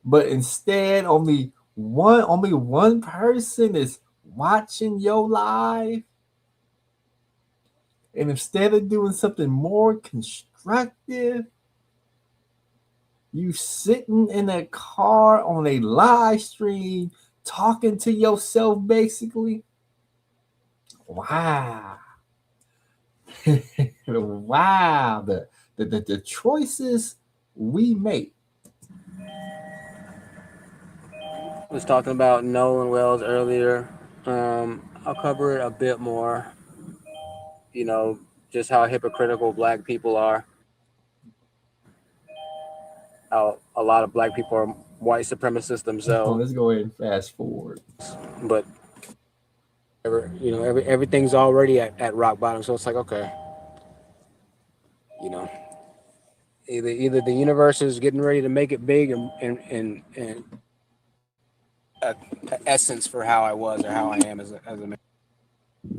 But instead, only one person is watching your live. And instead of doing something more constructive, you sitting in a car on a live stream talking to yourself basically. Wow. Wow. The choices we make. Was talking about Nolan Wells earlier. I'll cover it a bit more. You know, just how hypocritical black people are. How a lot of black people are white supremacists themselves. Let's go ahead and fast forward. But everything's already at rock bottom. So it's like, okay, you know, either the universe is getting ready to make it big and a essence for how I was or how I am as a man.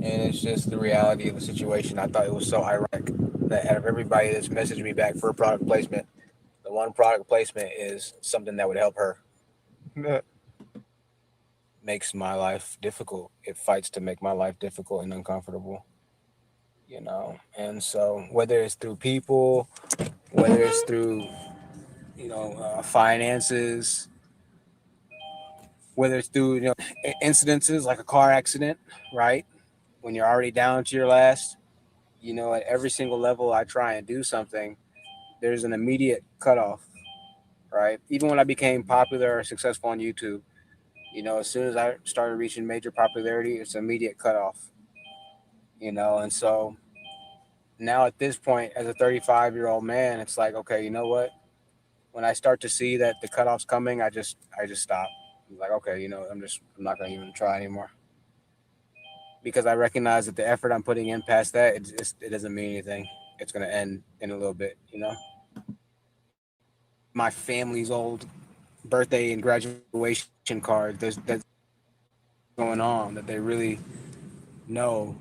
And it's just the reality of the situation. I thought it was so ironic that out of everybody that's messaged me back for a product placement, the one product placement is something that would help her. Makes my life difficult. It fights to make my life difficult and uncomfortable. You know, and so whether it's through people, whether it's through, finances, whether it's through, incidences like a car accident, right? When you're already down to your last, at every single level I try and do something, there's an immediate cutoff, right? Even when I became popular or successful on YouTube, as soon as I started reaching major popularity, it's an immediate cutoff, and so now at this point, as a 35-year-old man, it's like, okay, you know what? When I start to see that the cutoff's coming, I just stop. I'm like, okay, I'm not going to even try anymore. Because I recognize that the effort I'm putting in past that, it doesn't mean anything. It's going to end in a little bit, My family's old birthday and graduation card, that's going on, that they really know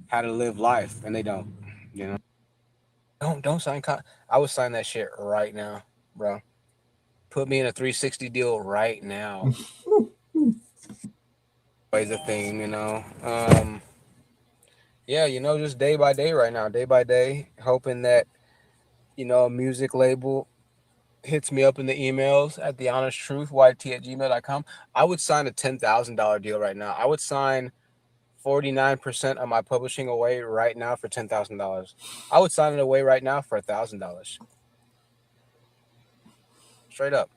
how to live life, and they don't, Don't sign I would sign that shit right now, bro. Put me in a 360 deal right now. Always a thing, yeah, just day by day right now, day by day, hoping that, a music label hits me up in the emails at thehonesttruthyt@gmail.com. I would sign a $10,000 deal right now. I would sign 49% of my publishing away right now for $10,000. I would sign it away right now for $1,000. Straight up.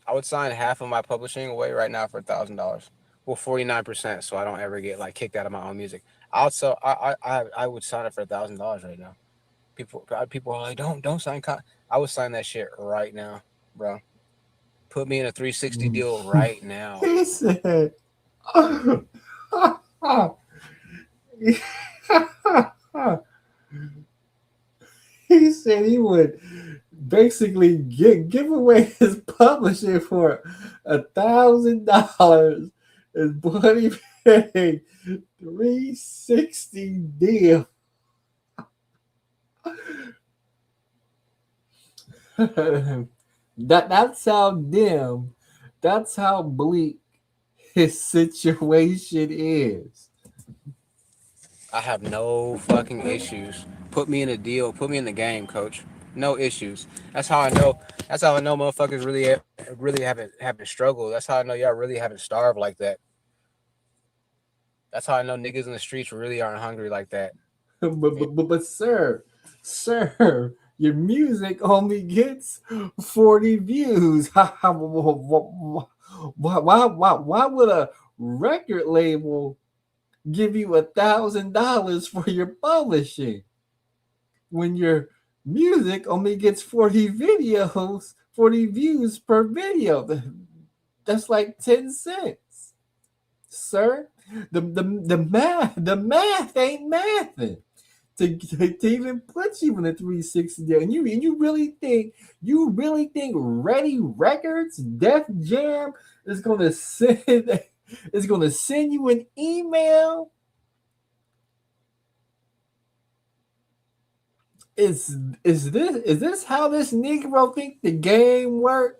I would sign half of my publishing away right now for $1,000. Well, 49%, so I don't ever get kicked out of my own music. Also, I would sign it for $1,000 right now. People are like, don't sign. I would sign that shit right now, bro. Put me in a 360 deal right now. He said, he said he would basically give away his publishing for $1,000 and Buddy paid 360 deal. That's how dim, that's how bleak his situation is. I have no fucking issues. Put me in a deal. Put me in the game, coach. No issues. That's how I know. That's how I know motherfuckers really haven't struggled. That's how I know y'all really haven't starved like that. That's how I know niggas in the streets really aren't hungry like that. But sir, your music only gets 40 views. Why would a record label give you $1,000 for your publishing when your music only gets 40 views per video? That's like 10 cents, sir. The math ain't mathing to even put you in a 360 deal. And you really think Ready Records, Def Jam is gonna send you an email? Is this how this Negro think the game works?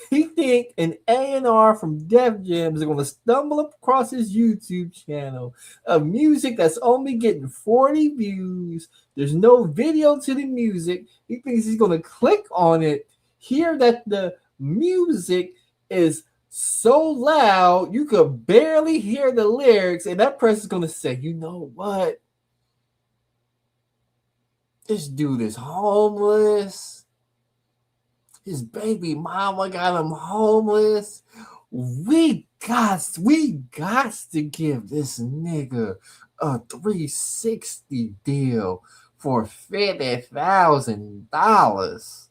He think an A&R from Def Jam is going to stumble across his YouTube channel of music that's only getting 40 views. There's no video to the music. He thinks he's going to click on it, hear that the music is so loud you could barely hear the lyrics, and that person's going to say, you know what? This dude is homeless. His baby mama got him homeless. We got to give this nigga a 360 deal for $50,000.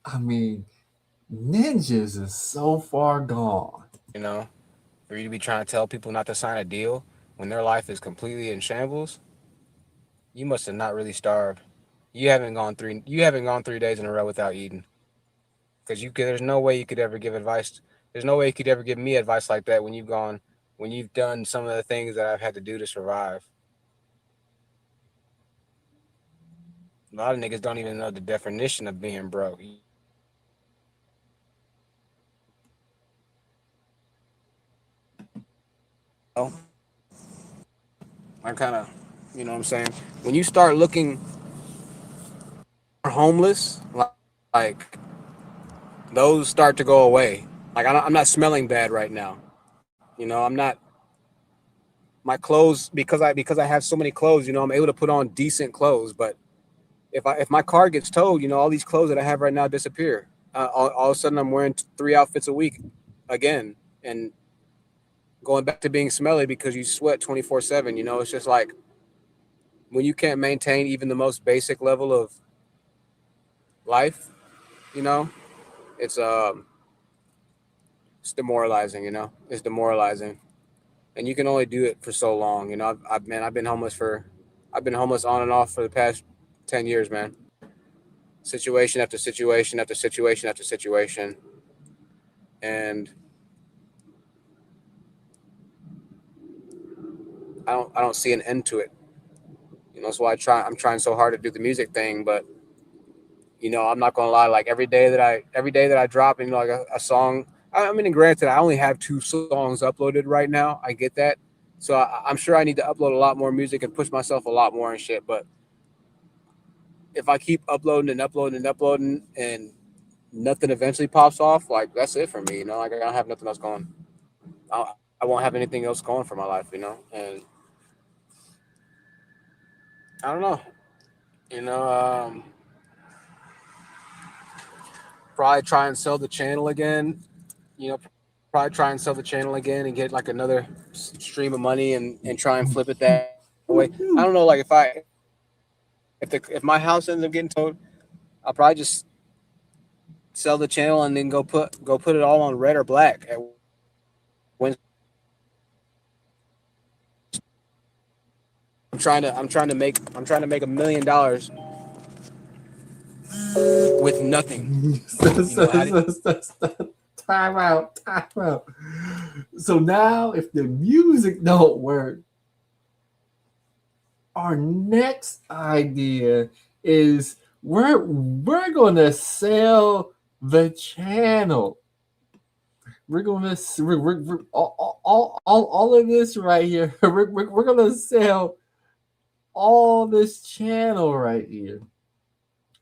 I mean, ninjas is so far gone. You know, for you to be trying to tell people not to sign a deal when their life is completely in shambles, you must have not really starved. You haven't gone 3 days in a row without eating. Because there's no way you could ever give advice. There's no way you could ever give me advice like that when you've done some of the things that I've had to do to survive. A lot of niggas don't even know the definition of being broke. I kind of, you know what I'm saying? When you start looking homeless, like those start to go away. Like I'm not smelling bad right now. You know, I'm not. My clothes, because I have so many clothes, you know, I'm able to put on decent clothes. But if my car gets towed, you know, all these clothes that I have right now disappear. All of a sudden, I'm wearing 3 outfits a week again, and going back to being smelly because you sweat 24/7. You know, it's just like when you can't maintain even the most basic level of life, you know, it's demoralizing. You know, it's demoralizing, and you can only do it for so long. You know, I've been homeless on and off for the past 10 years, man. Situation after situation after situation after situation, and I don't see an end to it. You know, that's why I'm trying so hard to do the music thing, but you know, I'm not gonna lie. Like every day that I drop, you know, like a song. I mean, granted, I only have 2 songs uploaded right now. I get that, so I'm sure I need to upload a lot more music and push myself a lot more and shit. But if I keep uploading and uploading and uploading and nothing eventually pops off, like that's it for me. You know, like I don't have nothing else going. I won't have anything else going for my life. You know, and I don't know. You know, probably try and sell the channel again. You know, probably try and sell the channel again and get like another stream of money and try and flip it that way. I don't know, like if my house ends up getting towed, I'll probably just sell the channel and then go put it all on red or black. I'm trying to make $1 million with nothing. Time out. So now, if the music don't work, our next idea is we're gonna sell the channel. We're gonna we're all of this right here. We're gonna sell all this channel right here.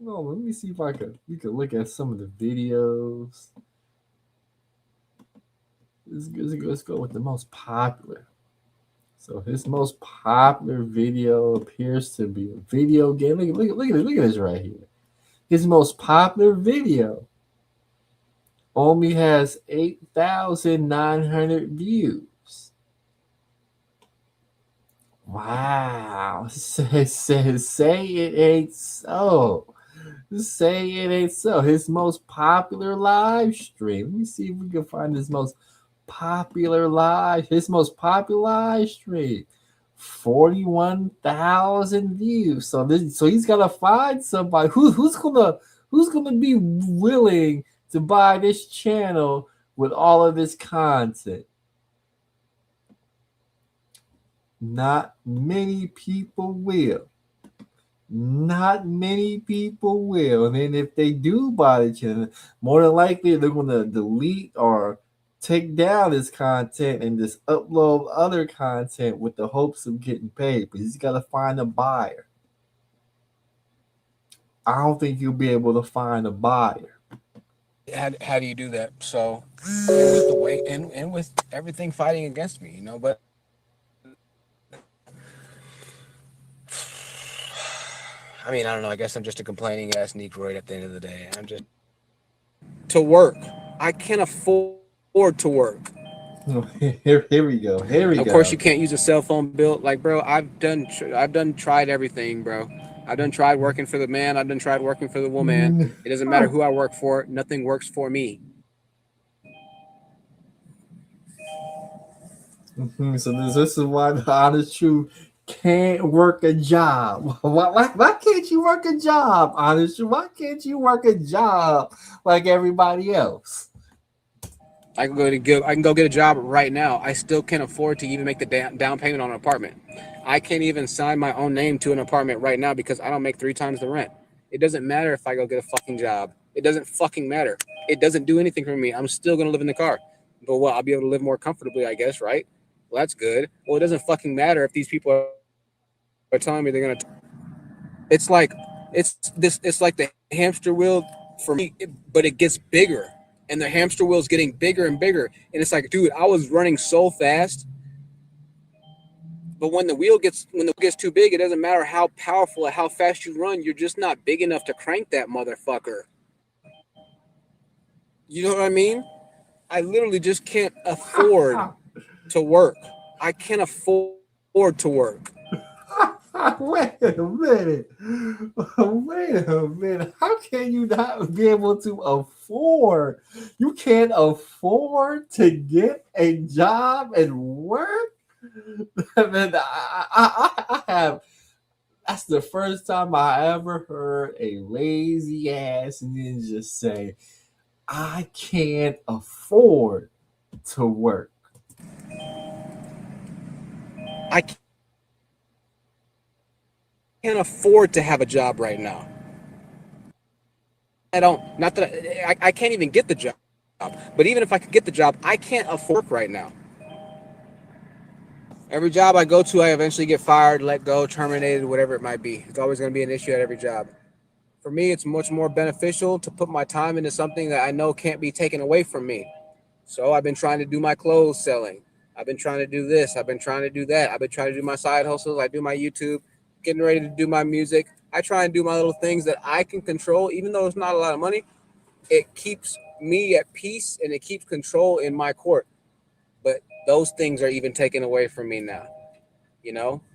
Oh, let me see if we can look at some of the videos. Let's go with the most popular. So his most popular video appears to be a video game. Look at this right here. His most popular video only has 8,900 views. Wow. Say it ain't so. Say it ain't so. His most popular live stream. Let me see if we can find his most popular live stream. 41,000 views. So he's gotta find somebody who's gonna be willing to buy this channel with all of this content. Not many people will. Not many people will. And then if they do buy the channel, more than likely they're going to delete or take down this content and just upload other content with the hopes of getting paid. But he's got to find a buyer. I don't think you'll be able to find a buyer. How do you do that? So, and with the way and with everything fighting against me, but I mean, I don't know. I guess I'm just a complaining ass Negroid at the end of the day. I'm just to work. I can't afford to work. Here we go. Here we go. Of course, you can't use a cell phone bill. Like, bro, I've tried everything, bro. I've done tried working for the man. I've done tried working for the woman. It doesn't matter who I work for. Nothing works for me. So this is why the honest truth can't work a job. Why can't you work a job, honest truth? Why can't you work a job like everybody else? I can go get a job right now. I still can't afford to even make the down payment on an apartment. I can't even sign my own name to an apartment right now because I don't make 3 times the rent. It doesn't matter if I go get a fucking job. It doesn't fucking matter. It doesn't do anything for me. I'm still going to live in the car. But what? I'll be able to live more comfortably, I guess, right? Well, that's good. Well, it doesn't fucking matter if these people are telling me they're going to... It's like the hamster wheel for me, but it gets bigger. And the hamster wheel is getting bigger and bigger. And it's like, dude, I was running so fast. But when the wheel gets too big, it doesn't matter how powerful or how fast you run. You're just not big enough to crank that motherfucker. You know what I mean? I literally just can't afford to work. I can't afford to work. Wait a minute. How can you not be able to afford? You can't afford to get a job and work? I have. That's the first time I ever heard a lazy ass ninja say, I can't afford to work. I can't afford to have a job right now. I can't even get the job. But even if I could get the job, I can't afford right now. Every job I go to, I eventually get fired, let go, terminated, whatever it might be. It's always going to be an issue at every job. For me, it's much more beneficial to put my time into something that I know can't be taken away from me. So I've been trying to do my clothes selling. I've been trying to do this. I've been trying to do that. I've been trying to do my side hustles. I do my YouTube, getting ready to do my music. I try and do my little things that I can control, even though it's not a lot of money. It keeps me at peace and it keeps control in my court. But those things are even taken away from me now.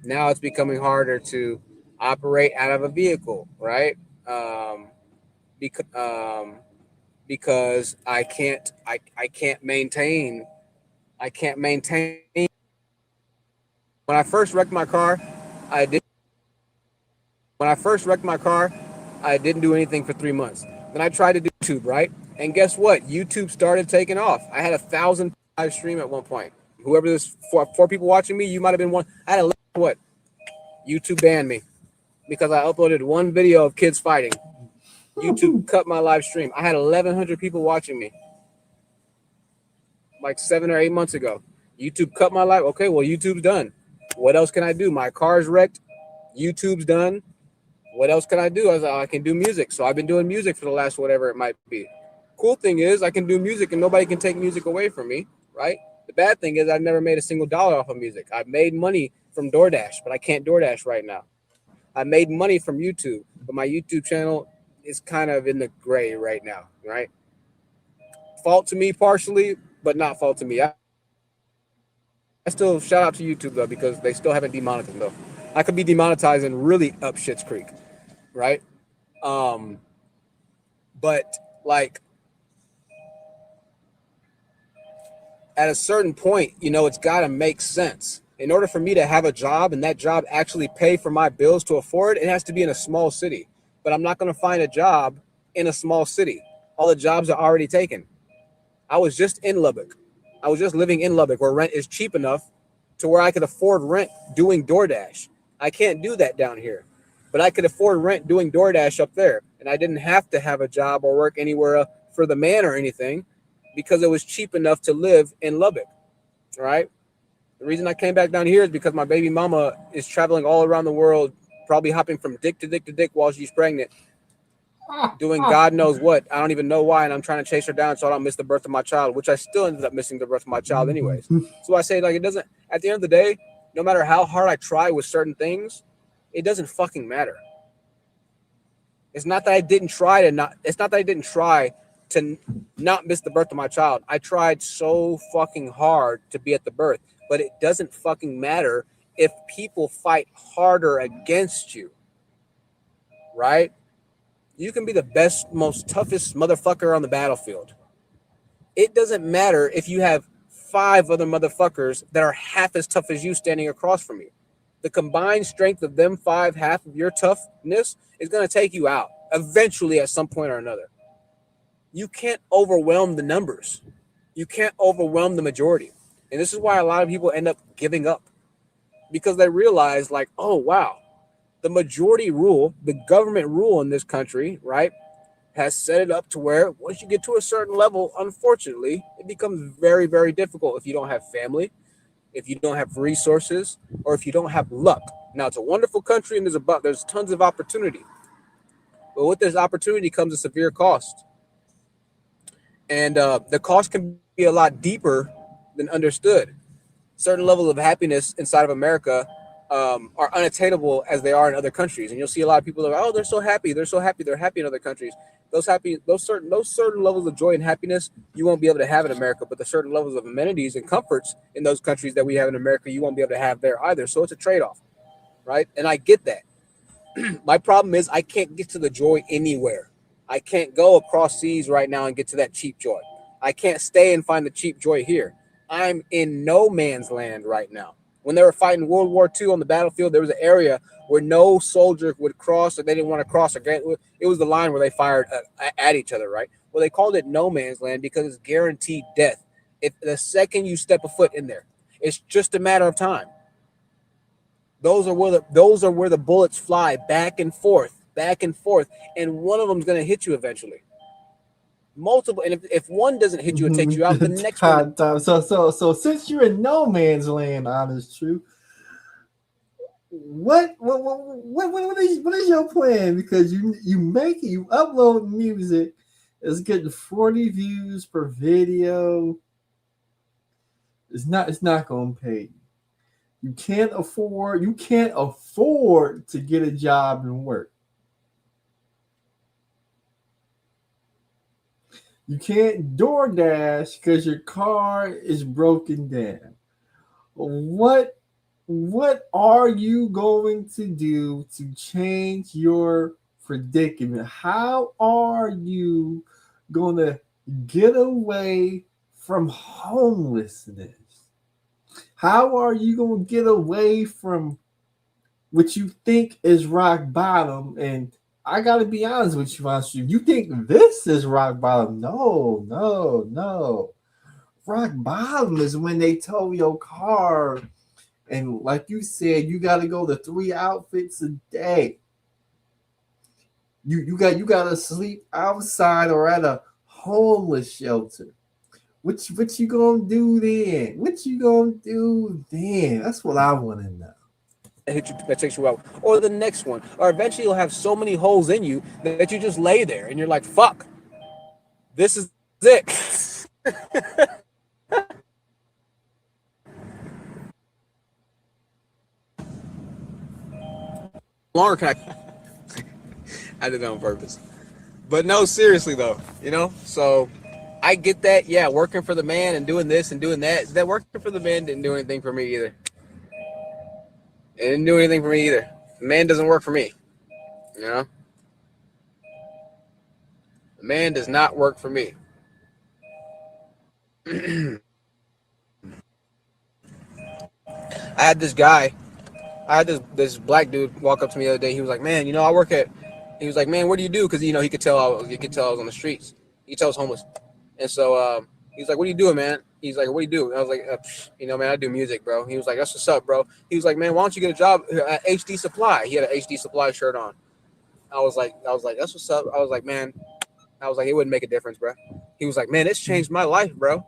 Now it's becoming harder to operate out of a vehicle, right? Because I can't maintain. When I first wrecked my car, I didn't do anything for 3 months. Then I tried to do YouTube, right? And guess what? YouTube started taking off. I had 1,000 live stream at one point. Whoever this four people watching me, you might have been one. I had what? YouTube banned me because I uploaded one video of kids fighting. YouTube cut my live stream. I had 1,100 people watching me like 7 or 8 months ago. YouTube cut my live. Okay, well, YouTube's done. What else can I do? My car's wrecked. YouTube's done. What else can I do? I was like, I can do music. So I've been doing music for the last whatever it might be. Cool thing is I can do music and nobody can take music away from me, right? The bad thing is I've never made a single dollar off of music. I've made money from DoorDash, but I can't DoorDash right now. I made money from YouTube, but my YouTube channel is kind of in the gray right now, right? Fault to me partially, but not fault to me. I still shout out to YouTube though, because they still haven't demonetized though. I could be demonetized and really up shit's creek, right? But like at a certain point, it's got to make sense. In order for me to have a job and that job actually pay for my bills to afford, it has to be in a small city. But I'm not going to find a job in a small city. All the jobs are already taken. I was just in Lubbock. I was just living in Lubbock where rent is cheap enough to where I could afford rent doing DoorDash. I can't do that down here. but I could afford rent doing DoorDash up there, and I didn't have to have a job or work anywhere for the man or anything because it was cheap enough to live in Lubbock, right? The reason I came back down here is because my baby mama is traveling all around the world, probably hopping from dick to dick to dick while she's pregnant, doing God knows what. I don't even know why, and I'm trying to chase her down so I don't miss the birth of my child, which I still ended up missing the birth of my child anyways. So I say, like, it doesn't, at the end of the day, no matter how hard I try with certain things, it doesn't fucking matter. It's not that I didn't try to not miss the birth of my child. I tried so fucking hard to be at the birth, but it doesn't fucking matter if people fight harder against you, right? You can be the best, most toughest motherfucker on the battlefield. It doesn't matter if you have 5 other motherfuckers that are half as tough as you standing across from you. The combined strength of them 5, half of your toughness, is going to take you out eventually at some point or another. You can't overwhelm the numbers. You can't overwhelm the majority. And this is why a lot of people end up giving up, because they realize, like, oh, wow, the majority rule, the government rule in this country, right, has set it up to where once you get to a certain level, unfortunately, it becomes very, very difficult if you don't have family, if you don't have resources, or if you don't have luck. Now, it's a wonderful country and there's tons of opportunity. But with this opportunity comes a severe cost. And the cost can be a lot deeper than understood. Certain levels of happiness inside of America are unattainable as they are in other countries. And you'll see a lot of people that are, oh, they're so happy. They're so happy. They're happy in other countries. Those certain levels of joy and happiness you won't be able to have in America. But the certain levels of amenities and comforts in those countries that we have in America, you won't be able to have there either. So it's a trade-off, right? And I get that. My problem is I can't get to the joy anywhere. I can't go across seas right now and get to that cheap joy. I can't stay and find the cheap joy here. I'm in no man's land right now. When they were fighting World War II on the battlefield, there was an area where no soldier would cross, or they didn't want to cross. It was the line where they fired at each other, right? Well, they called it no man's land because it's guaranteed death. If the second you step a foot in there, it's just a matter of time. Those are where the bullets fly back and forth, and one of them is going to hit you eventually. Multiple, and if one doesn't hit you and takes you out, the next one. So since you're in no man's land, honest truth, what is your plan? Because you upload music, it's getting 40 views per video. It's not gonna pay. You can't afford to get a job and work. You can't DoorDash because your car is broken down. What are you going to do to change your predicament? How are you going to get away from homelessness? How are you going to get away from what you think is rock bottom? And I got to be honest with you, Monster. You think this is rock bottom? No. Rock bottom is when they tow your car, and like you said, you got to go to 3 outfits a day. You got to sleep outside or at a homeless shelter. What you gonna do then? That's what I want to know. That takes you out, or the next one, or eventually you'll have so many holes in you that you just lay there and you're like, fuck, this is it. Longer can I did that on purpose, but no, seriously though, so I get that. Yeah, working for the man and doing this and doing that working for the man didn't do anything for me either. It didn't do anything for me either. The man doesn't work for me. The man does not work for me. I had this this black dude walk up to me the other day. He was like, man, he was like, man, what do you do? Because, he could tell I was on the streets. He could tell I was homeless. And so he was like, what are you doing, man? He's like, what do you do? And I was like, you know, man, I do music, bro. He was like, that's what's up, bro. He was like, man, why don't you get a job at HD Supply? He had an HD Supply shirt on. I was like, that's what's up. I was like, man, it wouldn't make a difference, bro. He was like, man, it's changed my life, bro.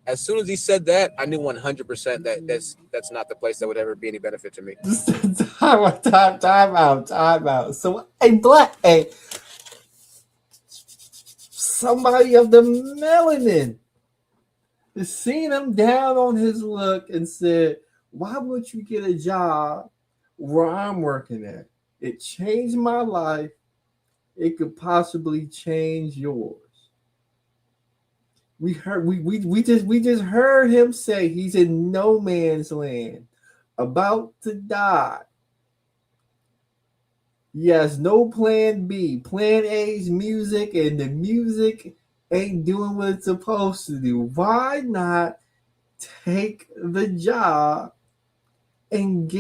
As soon as he said that, I knew 100% that that's not the place that would ever be any benefit to me. Time out. So, hey, somebody of the melanin has seen him down on his luck and said, why would you get a job where I'm working at? It changed my life. It could possibly change yours. We just heard him say he's in no man's land, about to die. He has no plan B. Plan A's music, and the music ain't doing what it's supposed to do. Why not take the job and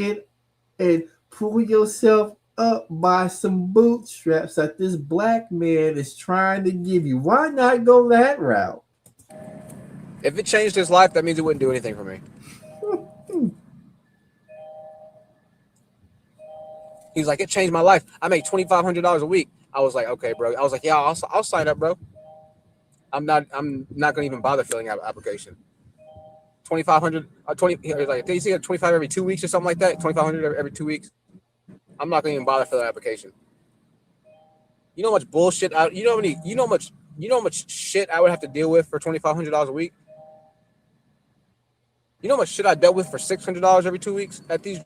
pull yourself up by some bootstraps that this black man is trying to give you? Why not go that route? If it changed his life, that means it wouldn't do anything for me. He was like, it changed my life. I make $2,500 a week. I was like, okay, bro. I was like, yeah, I'll sign up, bro. I'm not gonna even bother filling out an application. 2,500, 20. Like, did you see 25 every 2 weeks or something like that? 2,500 every 2 weeks. I'm not gonna even bother filling an application. You know how much bullshit? You know how much shit I would have to deal with for $2,500 a week. You know how much shit I dealt with for $600 every 2 weeks at these.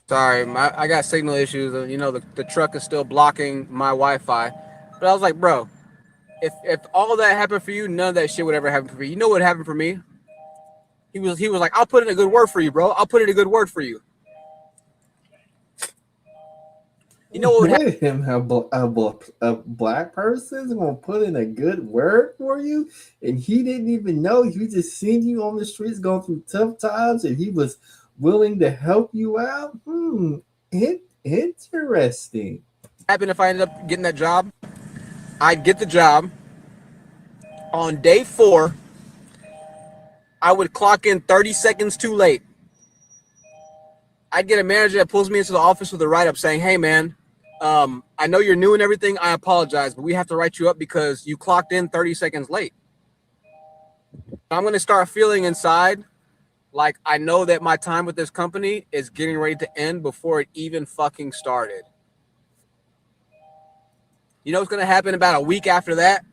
Sorry, I got signal issues. You know, the truck is still blocking my Wi-Fi. But I was like, bro, if all that happened for you, none of that shit would ever happen for you. You know what happened for me? He was like, I'll put in a good word for you, bro. I'll put in a good word for you. You know what would happen? A black person is going to put in a good word for you, and he didn't even know. He just seen you on the streets going through tough times, and he was willing to help you out. Interesting. Happen if I ended up getting that job? I'd get the job. On day 4, I would clock in 30 seconds too late. I'd get a manager that pulls me into the office with a write-up saying, hey, man, I know you're new and everything. I apologize, but we have to write you up because you clocked in 30 seconds late. I'm going to start feeling inside like I know that my time with this company is getting ready to end before it even fucking started. You know what's going to happen about a week after that?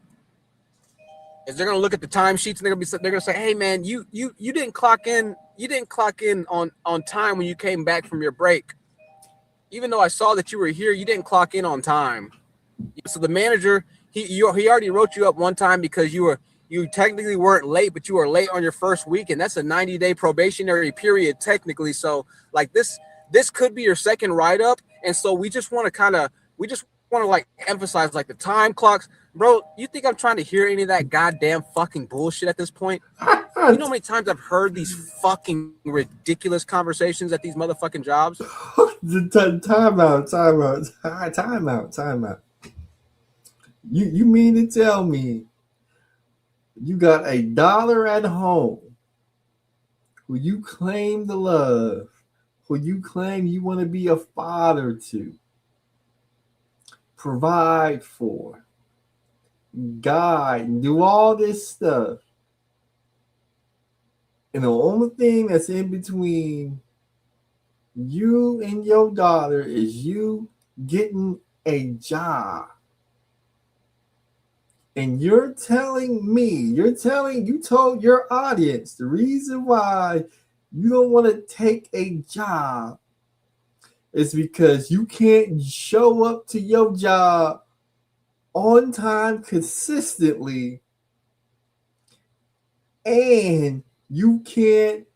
Is they're going to look at the timesheets and they're going to say, "Hey man, you didn't clock in. You didn't clock in on time when you came back from your break. Even though I saw that you were here, you didn't clock in on time." So the manager, he already wrote you up one time because you technically weren't late, but you were late on your first week, and that's a 90-day probationary period technically. So like this could be your second write-up, and so we just want to like emphasize like the time clocks. Bro, you think I'm trying to hear any of that goddamn fucking bullshit at this point? You know how many times I've heard these fucking ridiculous conversations at these motherfucking jobs? Time out. You mean to tell me you got $1 at home who you claim to love, who you claim you want to be a father to, provide for, guide, and do all this stuff, and the only thing that's in between you and your daughter is you getting a job? And you told your audience the reason why you don't want to take a job is because you can't show up to your job on time consistently, and you can't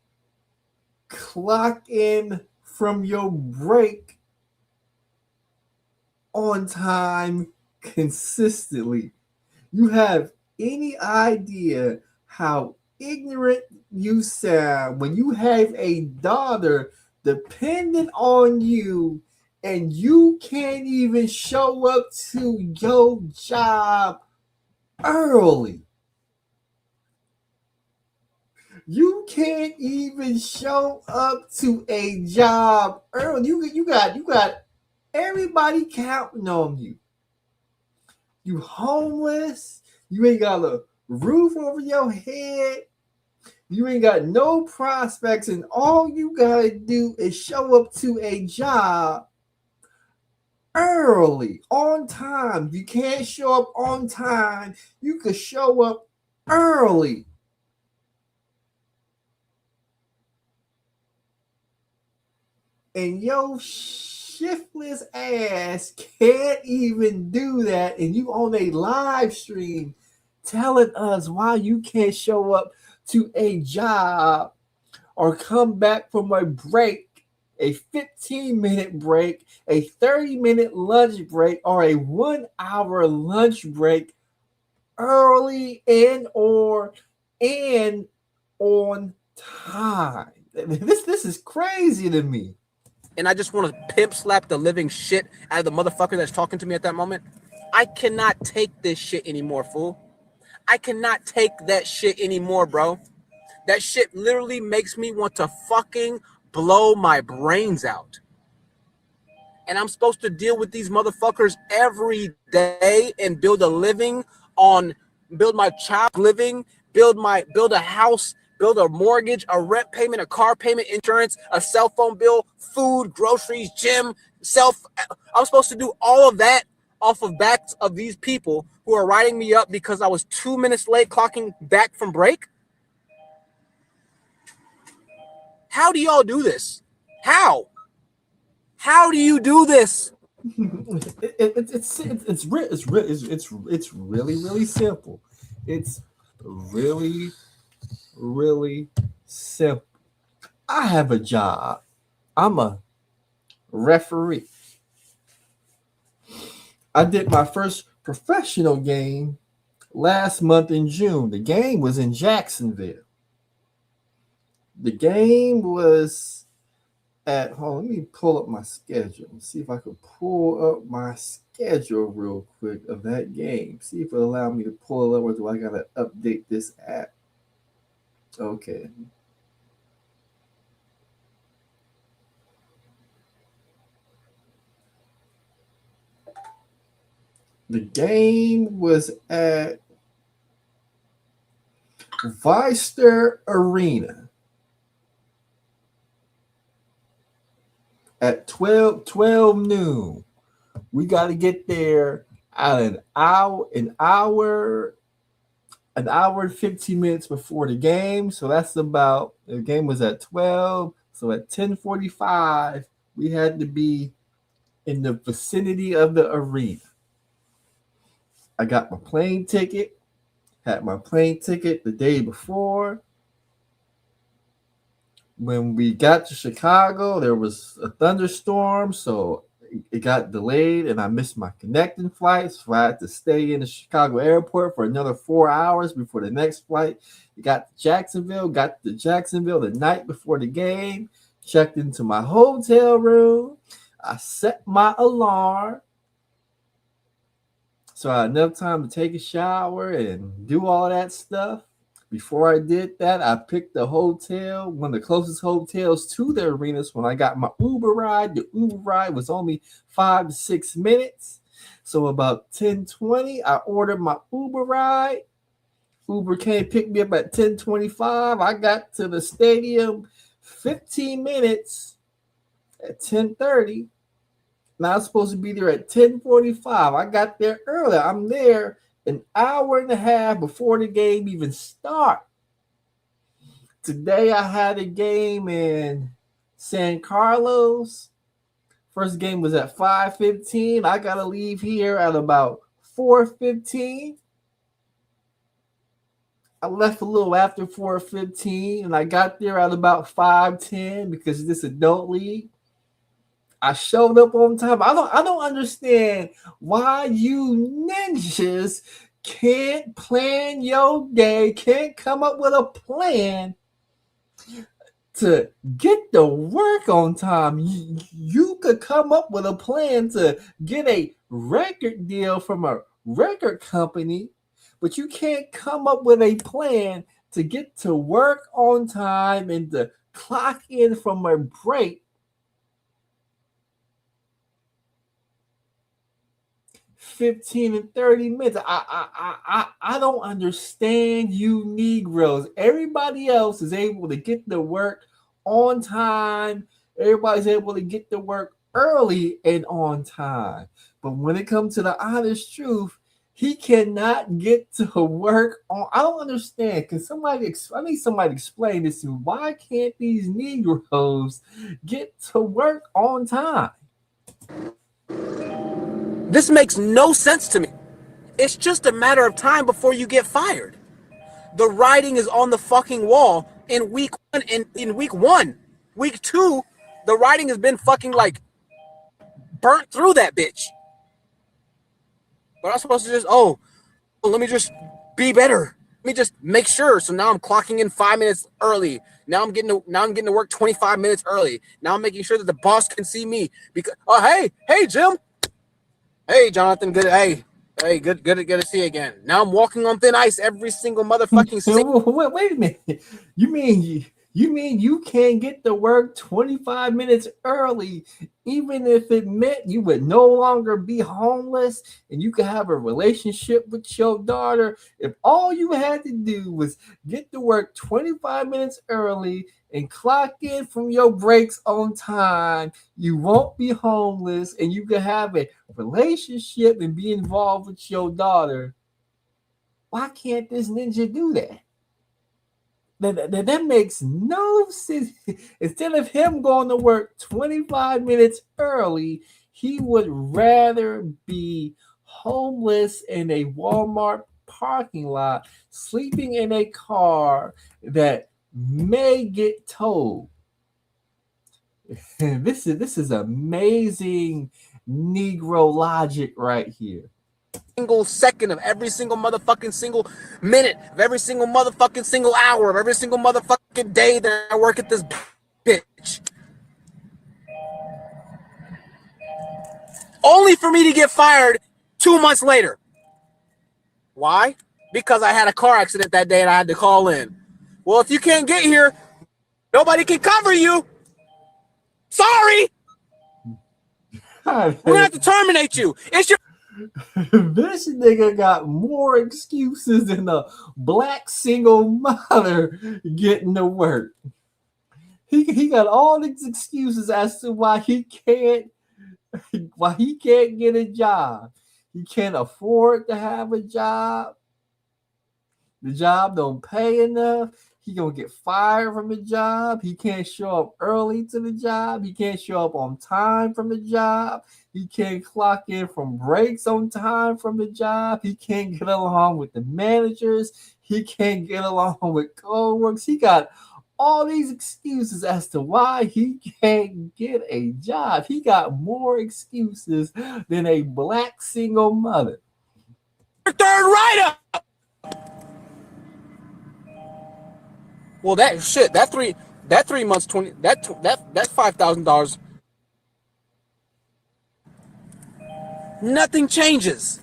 clock in from your break on time consistently. You have any idea how ignorant you sound when you have a daughter dependent on you and you can't even show up to your job early. You can't even show up to a job early. You got everybody counting on you. You homeless. You ain't got a roof over your head. You ain't got no prospects, and all you gotta do is show up to a job early, on time. You can't show up on time. You could show up early. And your shiftless ass can't even do that. And you on a live stream telling us why you can't show up to a job or come back from a break, a 15-minute break, a 30-minute lunch break, or a 1-hour lunch break early and on time. This is crazy to me. And I just want to pimp slap the living shit out of the motherfucker that's talking to me at that moment. I cannot take this shit anymore, fool. I cannot take that shit anymore, bro. That shit literally makes me want to fucking blow my brains out. And I'm supposed to deal with these motherfuckers every day and build my child living, build a house, build a mortgage, a rent payment, a car payment, insurance, a cell phone bill, food, groceries, gym, I'm supposed to do all of that off of backs of these people who are writing me up because I was 2 minutes late clocking back from break. How do y'all do this? How do you do this? It's really simple. It's really simple. I have a job. I'm a referee. I did my first professional game last month in June. The game was in Jacksonville. The game was at home. Let me pull up my schedule and see if I can pull up my schedule real quick of that game. See if it'll allow me to pull it up, or do I gotta update this app? Okay. The game was at Vicester Arena at 12 noon. We got to get there at an hour and 15 minutes before the game. So that's about, the game was at 12. So at 10:45, we had to be in the vicinity of the arena. I got my plane ticket, had my plane ticket the day before. When we got to Chicago, there was a thunderstorm, so it got delayed and I missed my connecting flights. So I had to stay in the Chicago airport for another 4 hours before the next flight. Got to Jacksonville the night before the game, checked into my hotel room. I set my alarm, so I had enough time to take a shower and do all that stuff. Before I did that, I picked the hotel, one of the closest hotels to the arenas. When I got my Uber ride, the Uber ride was only 5 to 6 minutes. So about 10:20, I ordered my Uber ride. Uber came pick me up at 10:25. I got to the stadium 15 minutes at 10:30. Now I'm supposed to be there at 10:45. I got there early. I'm there an hour and a half before the game even starts. Today I had a game in San Carlos. First game was at 5:15. I gotta leave here at about 4:15. I left a little after 4:15, and I got there at about 5:10 because this adult league. I showed up on time. I don't understand why you ninjas can't plan your day, can't come up with a plan to get to work on time. You could come up with a plan to get a record deal from a record company, but you can't come up with a plan to get to work on time and to clock in from a break 15 and 30 minutes. I don't understand you Negroes. Everybody else is able to get to work on time. Everybody's able to get to work early and on time. But when it comes to the honest truth, he cannot get to work on. I don't understand. Can somebody? I need somebody to explain this to me. Why can't these Negroes get to work on time? This makes no sense to me. It's just a matter of time before you get fired. The writing is on the fucking wall in week one. In week one, week two, the writing has been fucking like burnt through that bitch. But I'm supposed to just, let me just be better. Let me just make sure. So now I'm clocking in 5 minutes early. Now I'm getting to work 25 minutes early. Now I'm making sure that the boss can see me because hey Jim. Hey Jonathan, good to see you again. Now I'm walking on thin ice every single motherfucking Wait a minute. You mean you can't get to work 25 minutes early, even if it meant you would no longer be homeless and you could have a relationship with your daughter? If all you had to do was get to work 25 minutes early and clock in from your breaks on time, you won't be homeless and you can have a relationship and be involved with your daughter. Why can't this ninja do that? That makes no sense. Instead of him going to work 25 minutes early, he would rather be homeless in a Walmart parking lot, sleeping in a car that may get towed. This is amazing Negro logic right here. Single second of every single motherfucking single minute of every single motherfucking single hour of every single motherfucking day that I work at this bitch. Only for me to get fired 2 months later. Why? Because I had a car accident that day and I had to call in. Well, if you can't get here, nobody can cover you. Sorry. We're gonna have to terminate you. It's your This nigga got more excuses than a black single mother getting to work. He got all these excuses as to why he can't get a job. He can't afford to have a job. The job don't pay enough. He gonna get fired from the job. He can't show up early to the job. He can't show up on time from the job. He can't clock in from breaks on time from the job. He can't get along with the managers. He can't get along with co-workers. He got all these excuses as to why he can't get a job. He got more excuses than a black single mother. third write-up. Well, that 3 months, that's $5,000. Nothing changes.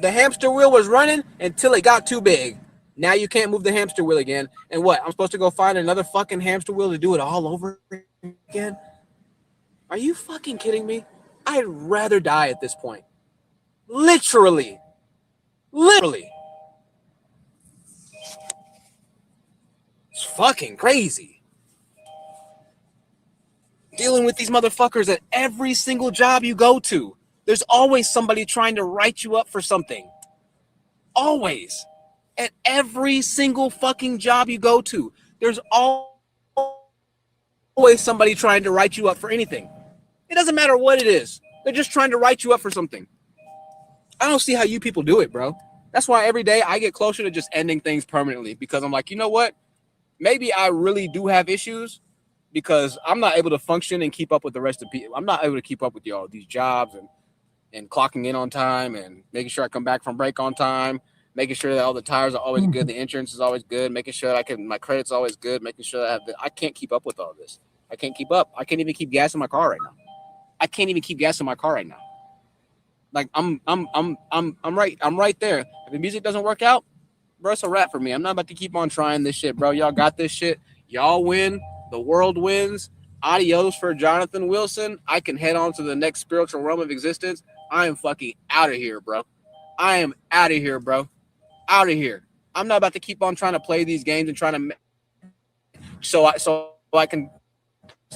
The hamster wheel was running until it got too big. Now you can't move the hamster wheel again. And what? I'm supposed to go find another fucking hamster wheel to do it all over again? Are you fucking kidding me? I'd rather die at this point. Literally. It's fucking crazy. Dealing with these motherfuckers at every single job you go to. There's always somebody trying to write you up for something. Always. At every single fucking job you go to, there's always somebody trying to write you up for anything. It doesn't matter what it is. They're just trying to write you up for something. I don't see how you people do it, bro. That's why every day I get closer to just ending things permanently because I'm like, you know what? Maybe I really do have issues because I'm not able to function and keep up with the rest of people. I'm not able to keep up with y'all, these jobs and clocking in on time and making sure I come back from break on time, making sure that all the tires are always good, the insurance is always good, making sure that my credit's always good, making sure that I can't keep up with all this. I can't keep up. I can't even keep gas in my car right now. Like I'm right there. If the music doesn't work out, bro, it's a wrap for me. I'm not about to keep on trying this shit, bro. Y'all got this shit. Y'all win. The world wins. Adios for Jonathan Wilson. I can head on to the next spiritual realm of existence. I am fucking out of here, bro. I am out of here, bro. Out of here. I'm not about to keep on trying to play these games and trying to so I can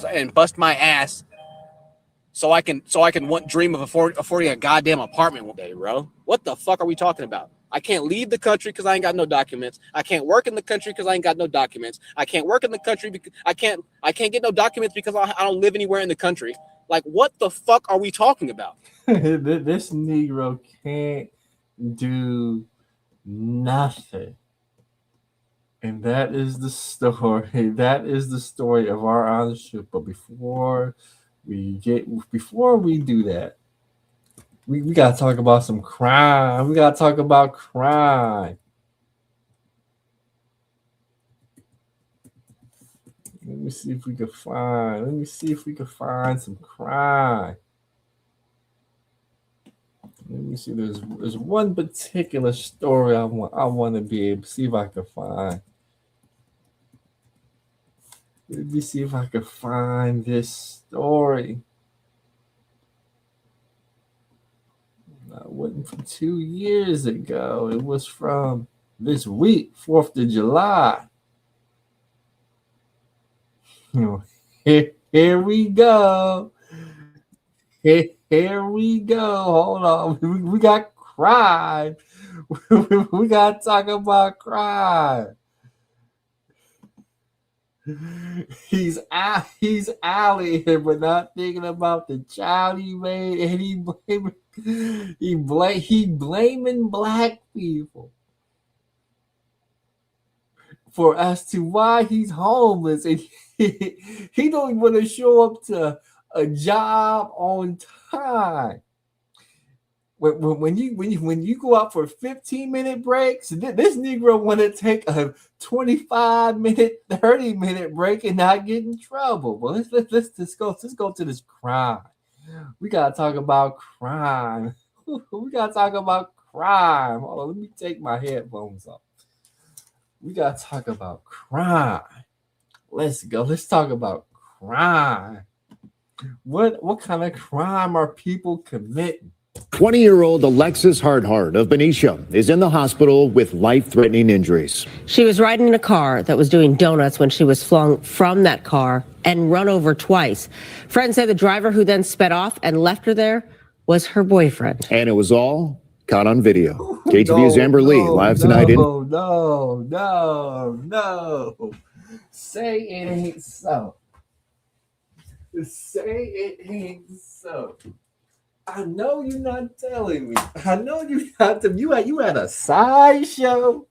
and bust my ass so I can dream of affording a goddamn apartment one day, bro. What the fuck are we talking about? I can't leave the country because I ain't got no documents. I can't work in the country because I ain't got no documents. I can't work in the country because I can't get no documents because I don't live anywhere in the country. Like, what the fuck are we talking about? This Negro can't do nothing. And that is the story. That is the story of our honest truth. But before we do that, we gotta talk about some crime. We gotta talk about crime. Let me see if we can find some crime. Let me see. There's one particular story I want to be able to see if I can find. Let me see if I can find this story. It wasn't from 2 years ago. It was from this week, 4th of July. Here we go. Here we go. Hold on. We got crime. We got to talk about crime. He's out of here, but not thinking about the child he made, and he blaming black people for as to why he's homeless, and he don't even want to show up to a job on time. When you go out for 15-minute breaks, this Negro want to take a 25-minute, 30-minute break and not get in trouble. Well, let's go to this crime. We gotta talk about crime. We gotta talk about crime. Hold on, let me take my headphones off. We gotta talk about crime. Let's go. Let's talk about crime. What kind of crime are people committing? 20-year-old Alexis Harthart of Benicia is in the hospital with life-threatening injuries. She was riding in a car that was doing donuts when she was flung from that car and run over twice. Friends say the driver who then sped off and left her there was her boyfriend. And it was all caught on video. KTVU's Amber Lee, live tonight No. Say it ain't so. Say it ain't so. I know you're not telling me. I know you're not. You had a sideshow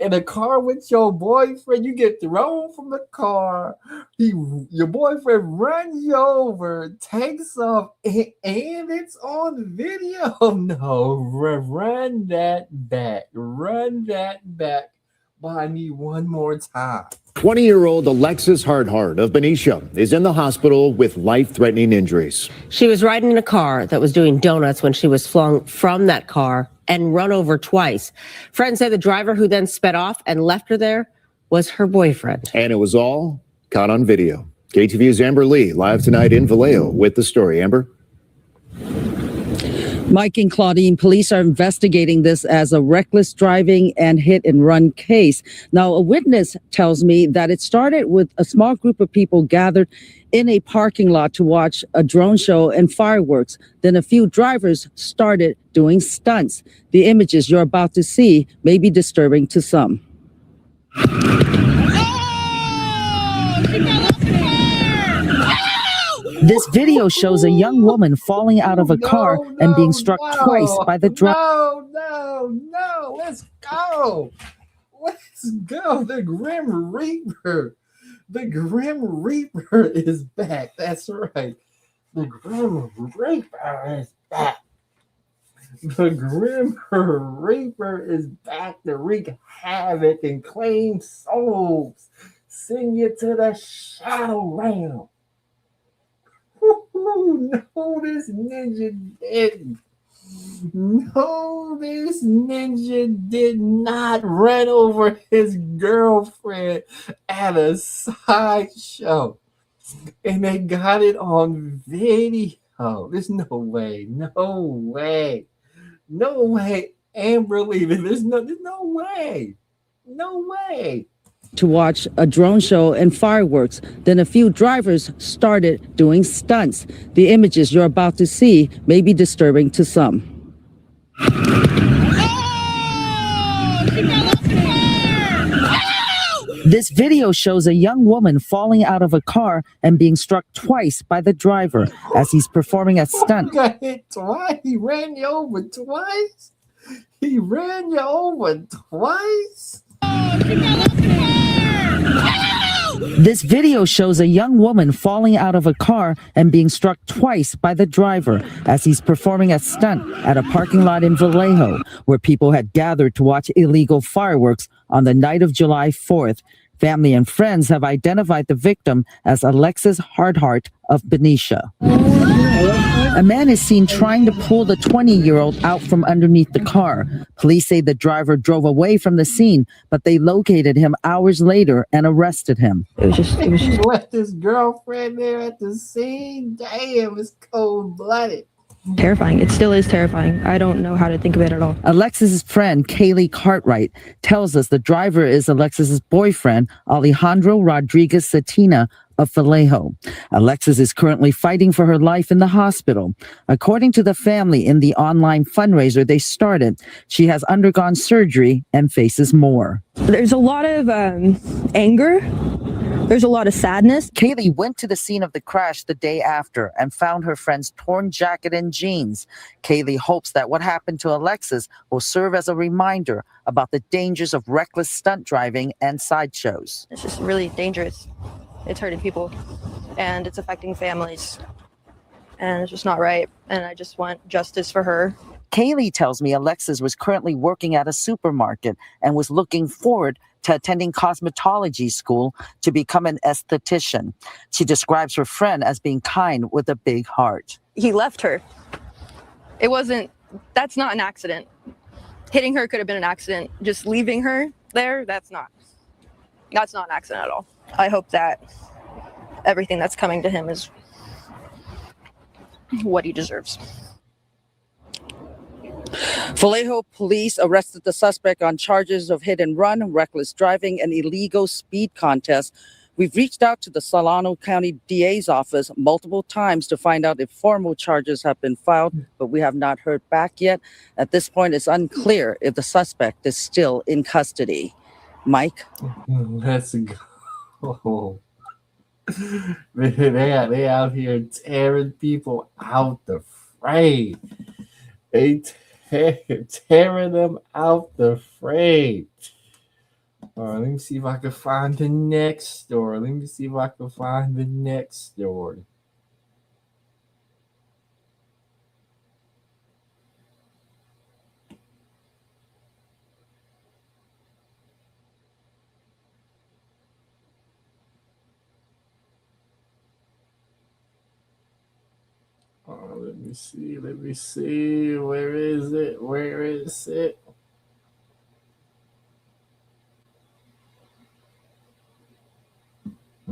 in a car with your boyfriend. You get thrown from the car. Your boyfriend runs you over, takes off, and it's on video. No, run that back. Run that back by me one more time. 20-year-old Alexis Harthart of Benicia is in the hospital with life-threatening injuries. She was riding in a car that was doing donuts when she was flung from that car and run over twice. Friends say the driver who then sped off and left her there was her boyfriend. And it was all caught on video. KTVU's Amber Lee, live tonight in Vallejo with the story. Amber? Mike and Claudine, police are investigating this as a reckless driving and hit and run case. Now, a witness tells me that it started with a small group of people gathered in a parking lot to watch a drone show and fireworks. Then a few drivers started doing stunts. The images you're about to see may be disturbing to some. This video shows a young woman falling out of a car and being struck twice by the driver. No. Let's go. The Grim Reaper. The Grim Reaper is back. That's right. The Grim Reaper is back. The Grim Reaper is back to wreak havoc and claim souls. Send you to the shadow realm. No, this ninja didn't. No, this ninja did not run over his girlfriend at a sideshow. And they got it on video. There's no way. No way. No way. Amber Lee. There's no way. No way. To watch a drone show and fireworks. Then a few drivers started doing stunts. The images you're about to see may be disturbing to some. This video shows a young woman falling out of a car and being struck twice by the driver as he's performing a stunt. Got hit twice. He ran you over twice. He ran you over twice. This video shows a young woman falling out of a car and being struck twice by the driver as he's performing a stunt at a parking lot in Vallejo, where people had gathered to watch illegal fireworks on the night of July 4th. Family and friends have identified the victim as Alexis Hardhart of Benicia. A man is seen trying to pull the 20-year-old out from underneath the car. Police say the driver drove away from the scene, but they located him hours later and arrested him. He left his girlfriend there at the scene. Damn, it's cold-blooded. Terrifying. It still is terrifying. I don't know how to think of it at all. Alexis's friend, Kaylee Cartwright, tells us the driver is Alexis's boyfriend, Alejandro Rodriguez Satina of Vallejo. Alexis is currently fighting for her life in the hospital. According to the family in the online fundraiser they started, she has undergone surgery and faces more. There's a lot of anger. There's a lot of sadness. Kaylee went to the scene of the crash the day after and found her friend's torn jacket and jeans. Kaylee hopes that what happened to Alexis will serve as a reminder about the dangers of reckless stunt driving and sideshows. It's just really dangerous. It's hurting people and it's affecting families. And it's just not right. And I just want justice for her. Kaylee tells me Alexis was currently working at a supermarket and was looking forward to attending cosmetology school to become an esthetician. She describes her friend as being kind with a big heart. He left her. That's not an accident. Hitting her could have been an accident. Just leaving her there, that's not an accident at all. I hope that everything that's coming to him is what he deserves. Vallejo police arrested the suspect on charges of hit and run, reckless driving, and illegal speed contest. We've reached out to the Solano County DA's office multiple times to find out if formal charges have been filed, but we have not heard back yet. At this point, it's unclear if the suspect is still in custody. Mike? Let's go. They out here tearing people out the frame. They tearing them out the frame. All right, let me see if I can find the next story. Let me see. Where is it?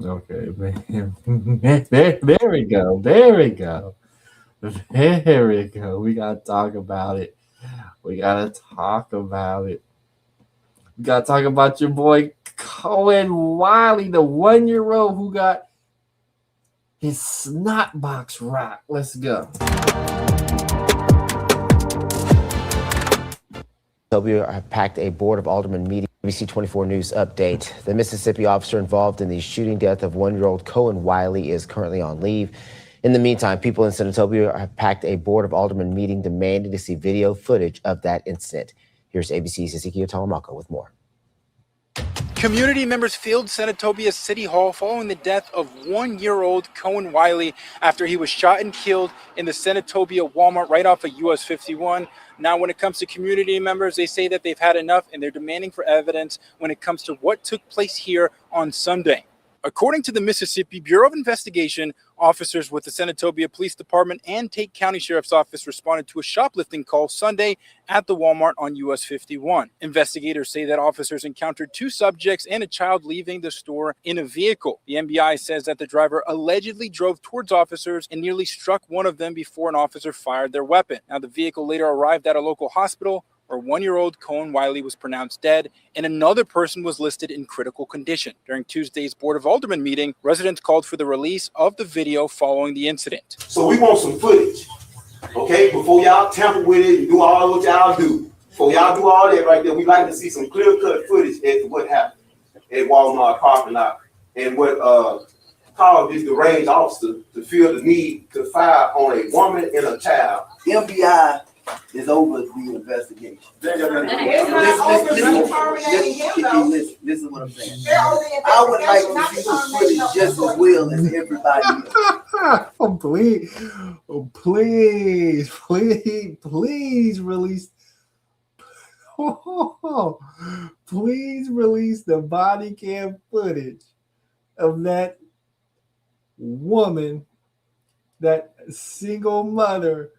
Okay, there we go. We gotta talk about it. We gotta talk about your boy Cohen Wiley, the 1-year-old who got his snot box rocked. Let's go. Senatobia have packed a Board of Aldermen meeting. ABC 24 News update. The Mississippi officer involved in the shooting death of 1-year-old Cohen Wiley is currently on leave. In the meantime, people in Senatobia have packed a Board of Aldermen meeting demanding to see video footage of that incident. Here's ABC's Ezekiel Talamaka with more. Community members filled Senatobia City Hall following the death of 1-year-old Cohen Wiley after he was shot and killed in the Senatobia Walmart right off of US 51. Now, when it comes to community members, they say that they've had enough and they're demanding for evidence when it comes to what took place here on Sunday. According to the Mississippi Bureau of Investigation, officers with the Senatobia Police Department and Tate County Sheriff's Office responded to a shoplifting call Sunday at the Walmart on US 51. Investigators say that officers encountered 2 subjects and a child leaving the store in a vehicle. The MBI says that the driver allegedly drove towards officers and nearly struck one of them before an officer fired their weapon. Now, the vehicle later arrived at a local hospital where 1-year-old Cohen Wiley was pronounced dead and another person was listed in critical condition. During Tuesday's Board of Aldermen meeting, residents called for the release of the video following the incident. So we want some footage, okay? Before y'all tamper with it and do all what y'all do, before y'all do all that right there, we like to see some clear-cut footage as to what happened at Walmart parking lot and what caused this deranged officer to feel the need to fire on a woman and a child. MBI is over the investigation. Listen to what I'm saying. I would like to see the footage just as well as everybody else. Please release. Please release the body cam footage of that woman, that single mother,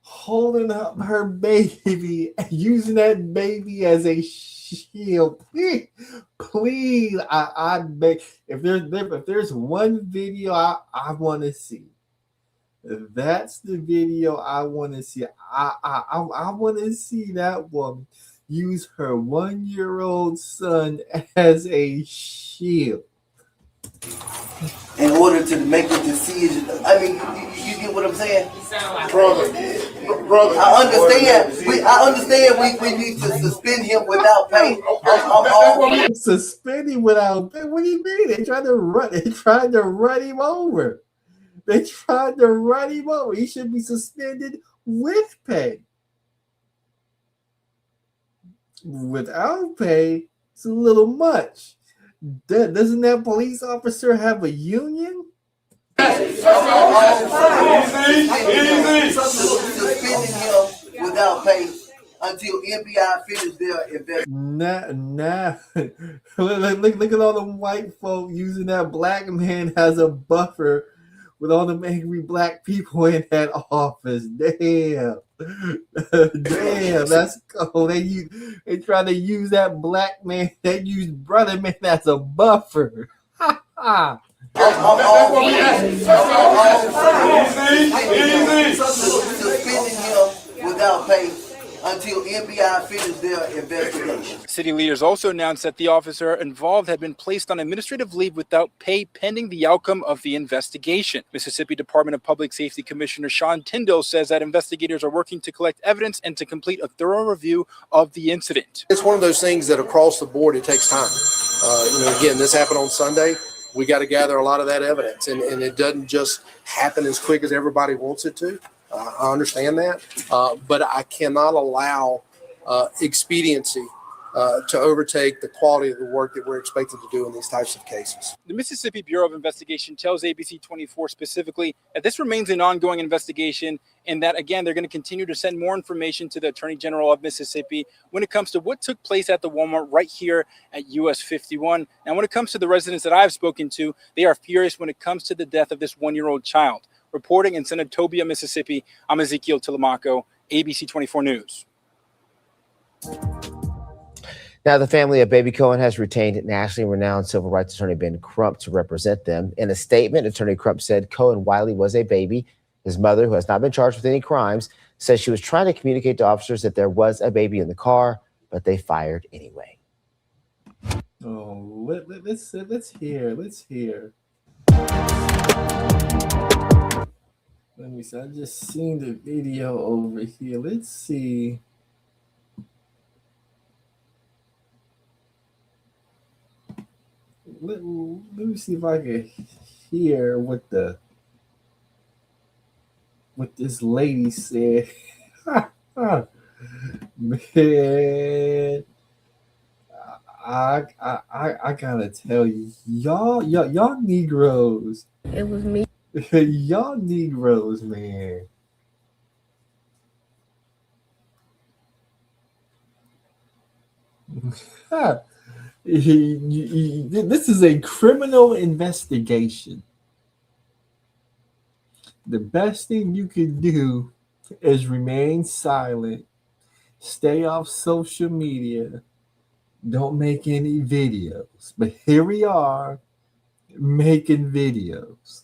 holding up her baby, using that baby as a shield. Please, I beg. If there's one video I want to see, that's the video I want to see. I want to see that woman use her 1-year-old son as a shield. In order to make a decision, I mean, you get what I'm saying, brother. I understand. We need to suspend him without pay. Suspend him without pay? What do you mean? They tried to run him over. He should be suspended with pay. Without pay, it's a little much. Doesn't that police officer have a union? Suspending him without pay until FBI finishes their investigation. Nah. Look at all them white folk using that black man as a buffer with all them angry black people in that office. Damn, that's cool. They try to use that black man. They use brother man as a buffer. Suspending him without pay until FBI finishes their investigation. City leaders also announced that the officer involved had been placed on administrative leave without pay pending the outcome of the investigation. Mississippi Department of Public Safety Commissioner Sean Tyndall says that investigators are working to collect evidence and to complete a thorough review of the incident. It's one of those things that across the board, it takes time. Again, this happened on Sunday. We got to gather a lot of that evidence, and it doesn't just happen as quick as everybody wants it to. I understand that, but I cannot allow expediency to overtake the quality of the work that we're expected to do in these types of cases. The Mississippi Bureau of Investigation tells ABC 24 specifically that this remains an ongoing investigation and that, again, they're going to continue to send more information to the Attorney General of Mississippi when it comes to what took place at the Walmart right here at US 51. Now, when it comes to the residents that I've spoken to, they are furious when it comes to the death of this 1-year-old child. Reporting in Senatobia, Mississippi, I'm Ezekiel Telemaco, ABC 24 News. Now, the family of baby Cohen has retained nationally renowned civil rights attorney Ben Crump to represent them. In a statement, Attorney Crump said Cohen Wiley was a baby. His mother, who has not been charged with any crimes, says she was trying to communicate to officers that there was a baby in the car, but they fired anyway. Oh, let's hear. Let me see. I just seen the video over here. Let's see. Let me see if I can hear what this lady said. Man, I gotta tell you, y'all Negroes. It was me. Y'all Negroes, man. This is a criminal investigation. The best thing you can do is remain silent, stay off social media, don't make any videos. But here we are making videos.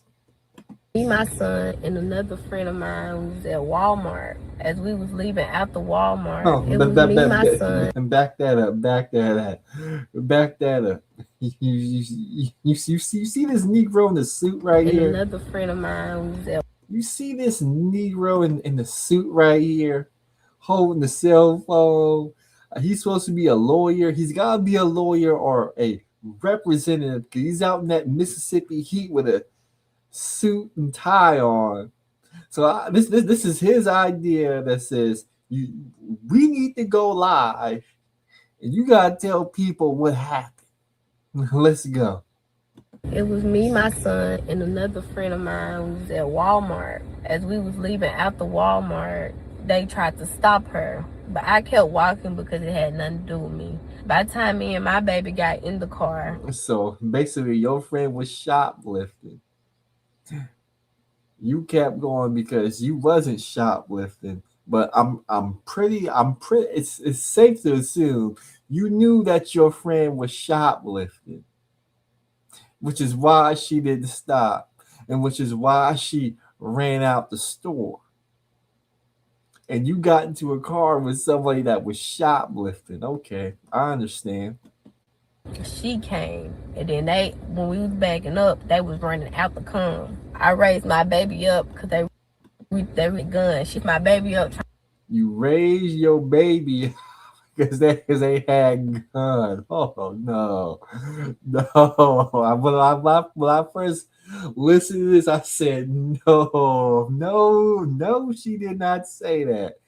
Me, my son, and another friend of mine was at Walmart. As we was leaving out the Walmart, it was me, my son. And back that up. You see this Negro in the suit right And here? another friend of mine was at You see this Negro in the suit right here, holding the cell phone. He's supposed to be a lawyer. He's got to be a lawyer or a representative because he's out in that Mississippi heat with a suit and tie on. So this is his idea that says we need to go live, and you gotta tell people what happened. Let's go. It was me, my son, and another friend of mine was at Walmart. As we was leaving out the Walmart, they tried to stop her, but I kept walking because it had nothing to do with me. By the time me and my baby got in the car, So basically, your friend was shoplifting. You kept going because you wasn't shoplifting, but I'm pretty. It's safe to assume you knew that your friend was shoplifting, which is why she didn't stop, and which is why she ran out the store. And you got into a car with somebody that was shoplifting. Okay, I understand. she came, and then when we was backing up, they was running out the come. I raised my baby up because they with guns. She my baby up. You raised your baby because they had guns. Oh no. When I first listened to this, I said no, she did not say that.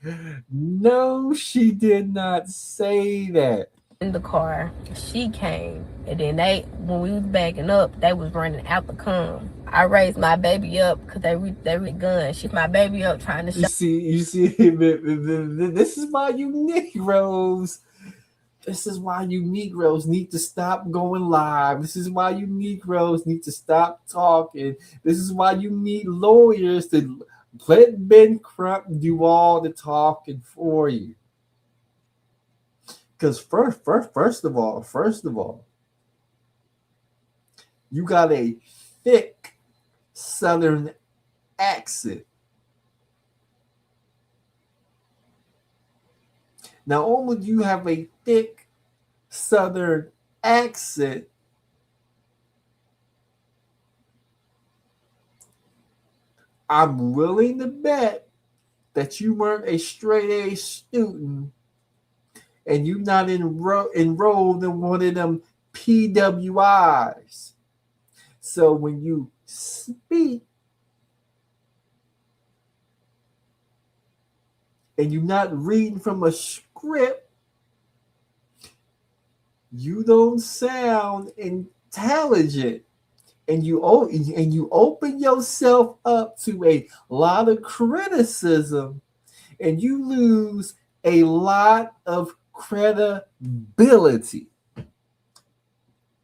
No, she did not say that. In the car, she came, and then when we was backing up, they was running out the come. I raised my baby up because they with guns. She my baby up trying to You see, this is why you Negroes. This is why you Negroes need to stop going live. This is why you Negroes need to stop talking. This is why you need lawyers to let Ben Crump do all the talking for you. Because first of all, you got a thick Southern accent. Not only do you have a thick Southern accent, I'm willing to bet that you weren't a straight A student and you're not enrolled in one of them PWIs. So when you speak and you're not reading from a script, you don't sound intelligent. And you open yourself up to a lot of criticism, and you lose a lot of credibility.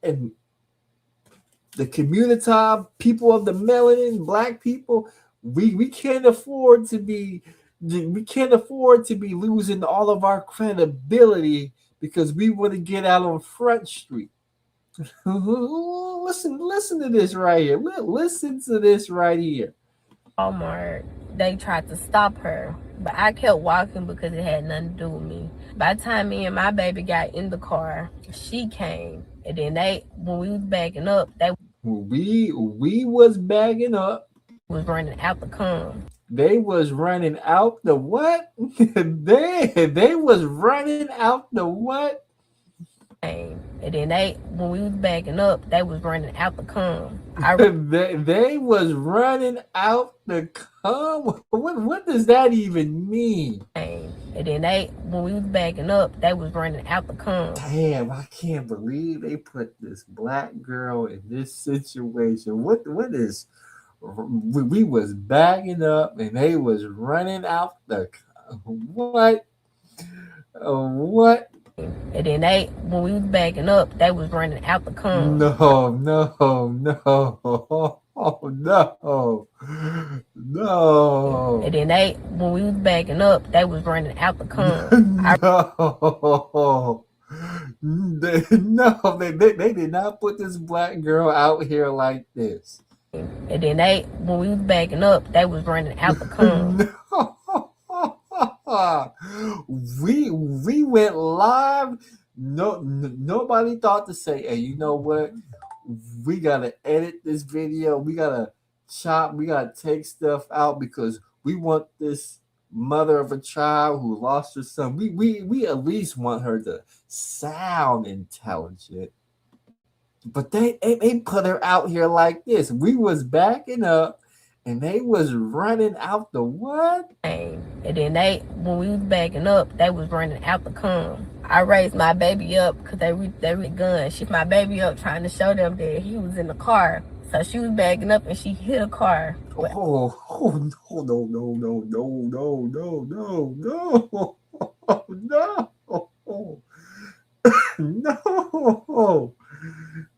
And the community, people of the melanin, black people, we can't afford to be losing all of our credibility because we want to get out on Front Street. Listen to this right here. Listen to this right here. Walmart, they tried to stop her, but I kept walking because it had nothing to do with me. By the time me and my baby got in the car, she came, and then when we was backing up, we was backing up, was running out the come. They was running out the what? they was running out the what? And then when we was backing up, they was running out the cum. They was running out the cum. What does that even mean? And then when we was backing up, they was running out the cum. Damn, I can't believe they put this black girl in this situation. What is? We was backing up and they was running out the what? What? And then when we was backing up, they was running out the cone. No. Oh, no. No. And then when we was backing up, they was running out the cone. No. They did not put this black girl out here like this. And then when we was backing up, they was running out the cone. We went live. Nobody thought to say, hey, you know what? We gotta edit this video. We gotta chop. We gotta take stuff out because we want this mother of a child who lost her son. We at least want her to sound intelligent. But they put her out here like this. We was backing up and they was running out the what? And then when we was backing up, they was running out the cone. I raised my baby up because they with guns. She my baby up trying to show them that he was in the car. So she was backing up and she hit a car. No.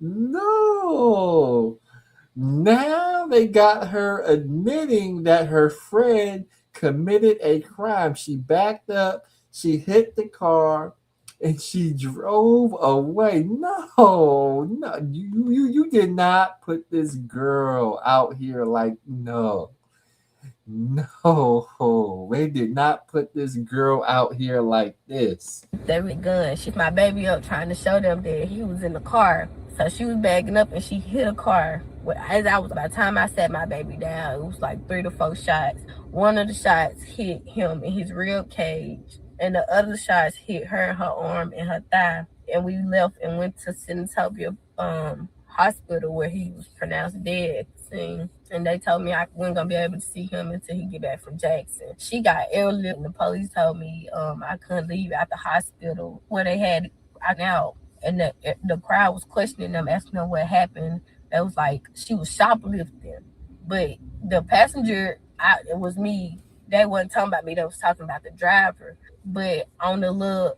No. Now they got her admitting that her friend committed a crime. She backed up, she hit the car, and she drove away. No, you did not put this girl out here like no. They did not put this girl out here like this. They with guns. She my baby up trying to show them that he was in the car. So she was backing up and she hit a car. By the time I sat my baby down, it was like 3 to 4 shots. One of the shots hit him in his rib cage, and the other shots hit her in her arm and her thigh. And we left and went to Senatobia hospital where he was pronounced dead. And they told me I wasn't gonna be able to see him until he get back from Jackson. She got airlift and the police told me I couldn't leave out the hospital where they had out. And the crowd was questioning them, asking them what happened. It was like she was shoplifting. But the passenger, it was me. They wasn't talking about me. They was talking about the driver. But on the little,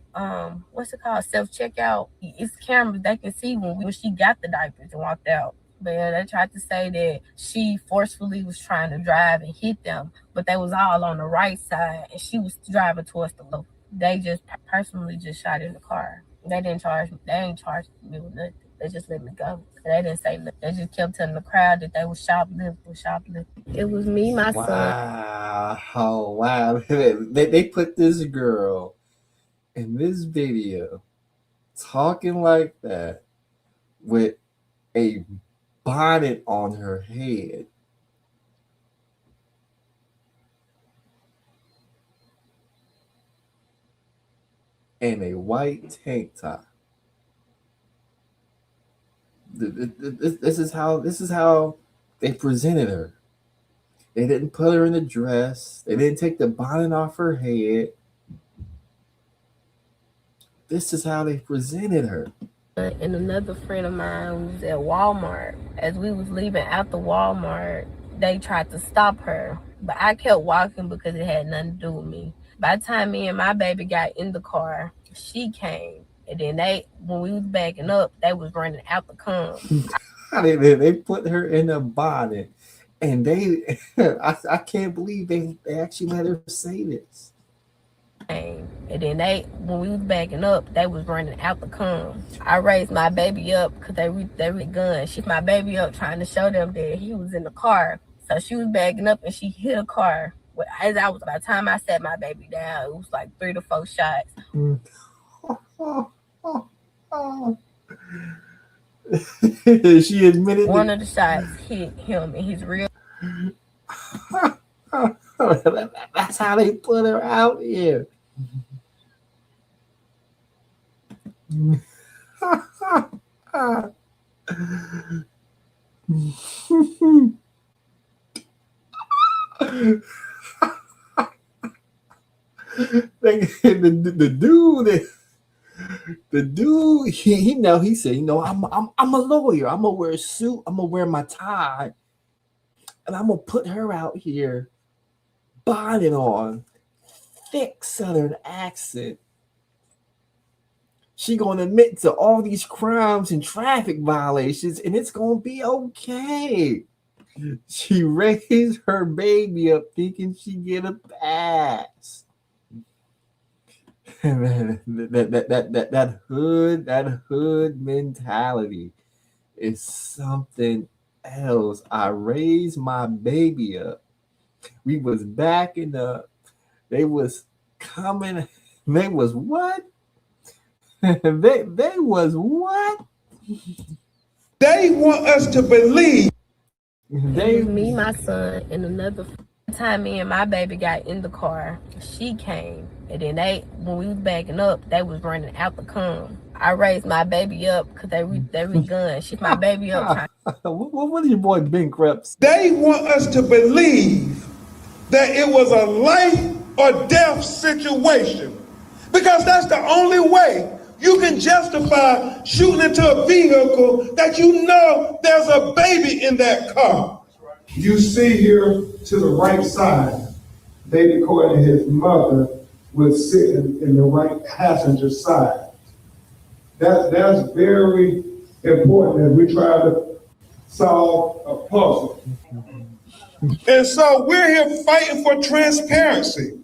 what's it called, self-checkout, it's cameras. They can see when she got the diapers and walked out. But yeah, they tried to say that she forcefully was trying to drive and hit them. But they was all on the right side, and she was driving towards the left. They just personally just shot in the car. They didn't charge me. They ain't charged me with nothing. They just let me go. They didn't say nothing. They just kept telling the crowd that they were shoplifting. It was me, my son. Wow. They put this girl in this video talking like that with a bonnet on her head. And a white tank top. This is how they presented her. They didn't put her in a dress. They didn't take the bonnet off her head. This is how they presented her. And another friend of mine was at Walmart. As we was leaving out the Walmart, they tried to stop her. But I kept walking because it had nothing to do with me. By the time me and my baby got in the car, she came. And then when we was backing up, they was running out the cone. They put her in a bonnet. And I can't believe they actually let her say this. And then when we was backing up, they was running out the cone. I raised my baby up because they with guns. She my baby up trying to show them that he was in the car. So she was backing up and she hit a car. By the time I sat my baby down, it was like 3 to 4 shots. She admitted one of the shots hit him in his real. That's how they put her out here. The dude, he said, I'm a lawyer. I'm gonna wear a suit. I'm gonna wear my tie, and I'm gonna put her out here, bonnet on, thick Southern accent, She gonna admit to all these crimes and traffic violations, and it's gonna be okay. She raised her baby up thinking she get a pass. that hood mentality is something else. I raised my baby up. We was backing up. They was coming. They was what? they was what? They want us to believe. It was me, my son, and another time me and my baby got in the car, she came. And then when we was backing up, they was running out the come. I raised my baby up because they was guns. She's my baby up. What is your boy Ben Krebs? They want us to believe that it was a life or death situation, because that's the only way you can justify shooting into a vehicle that you know there's a baby in that car. You see here to the right side, baby Coy and his mother was sitting in the right passenger side. That's very important as we try to solve a puzzle. And so we're here fighting for transparency.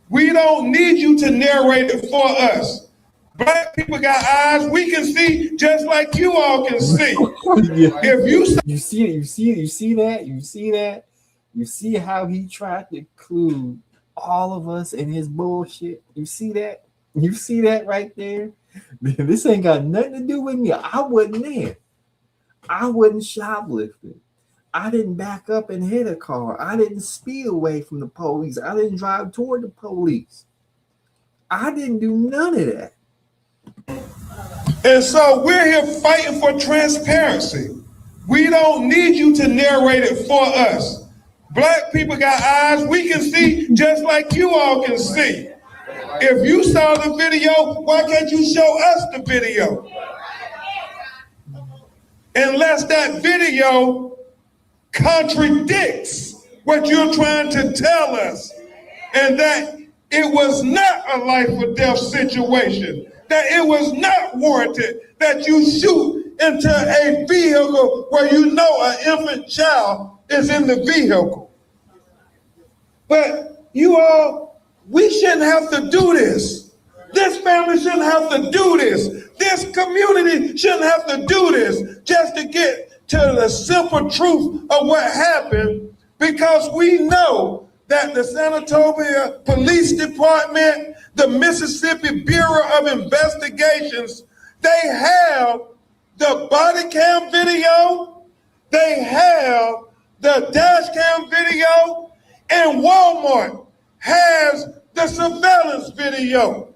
We don't need you to narrate it for us. Black people got eyes, we can see just like you all can see. If you see that, you see how he tried to include all of us in his bullshit. You see that right there. This ain't got nothing to do with me. I wasn't there. I wasn't shoplifting. I didn't back up and hit a car. I didn't speed away from the police. I didn't drive toward the police. I didn't do none of that. And so we're here fighting for transparency. We don't need you to narrate it for us. Black people got eyes, we can see just like you all can see. If you saw the video, why can't you show us the video? Unless that video contradicts what you're trying to tell us, and that it was not a life or death situation, that it was not warranted that you shoot into a vehicle where you know an infant child is in the vehicle. But you all, we shouldn't have to do this. This family shouldn't have to do this. This community shouldn't have to do this just to get to the simple truth of what happened, because we know that the Senatobia Police Department, the Mississippi Bureau of Investigations, they have the body cam video, they have the dash cam video, and Walmart has the surveillance video.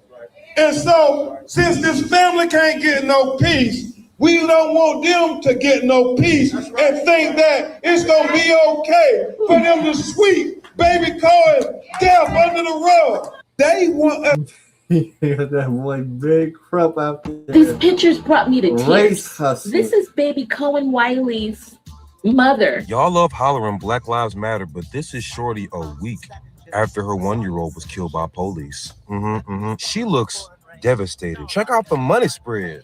And so, since this family can't get no peace, we don't want them to get no peace and think that it's gonna be okay for them to sweep baby Cohen's death under the rug. They want us. That boy big crap out there. These pictures brought me to Race tears. hustle. This is baby Cohen Wiley's mother. Y'all love hollering Black Lives Matter, but this is Shorty a week after her 1-year-old was killed by police. She looks devastated. Check out the money spread.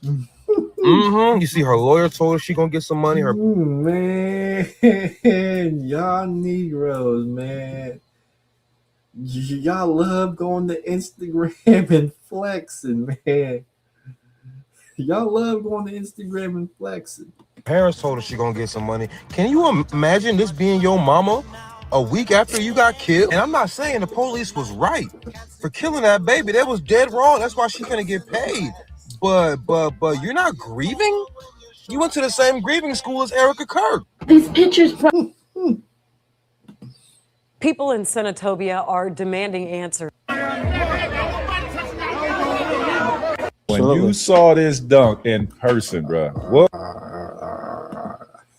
You see, her lawyer told her she gonna get some money. Man, y'all Negroes, man. Y'all love going to Instagram and flexing, man. Y'all love going to Instagram and flexing. Parents told her she gonna get some money. Can you imagine this being your mama a week after you got killed? And I'm not saying the police was right for killing that baby. That was dead wrong. That's why she couldn't get paid. But you're not grieving? You went to the same grieving school as Erica Kirk. These pictures. People in Senatobia are demanding answers. When you saw this dunk in person, bro, what?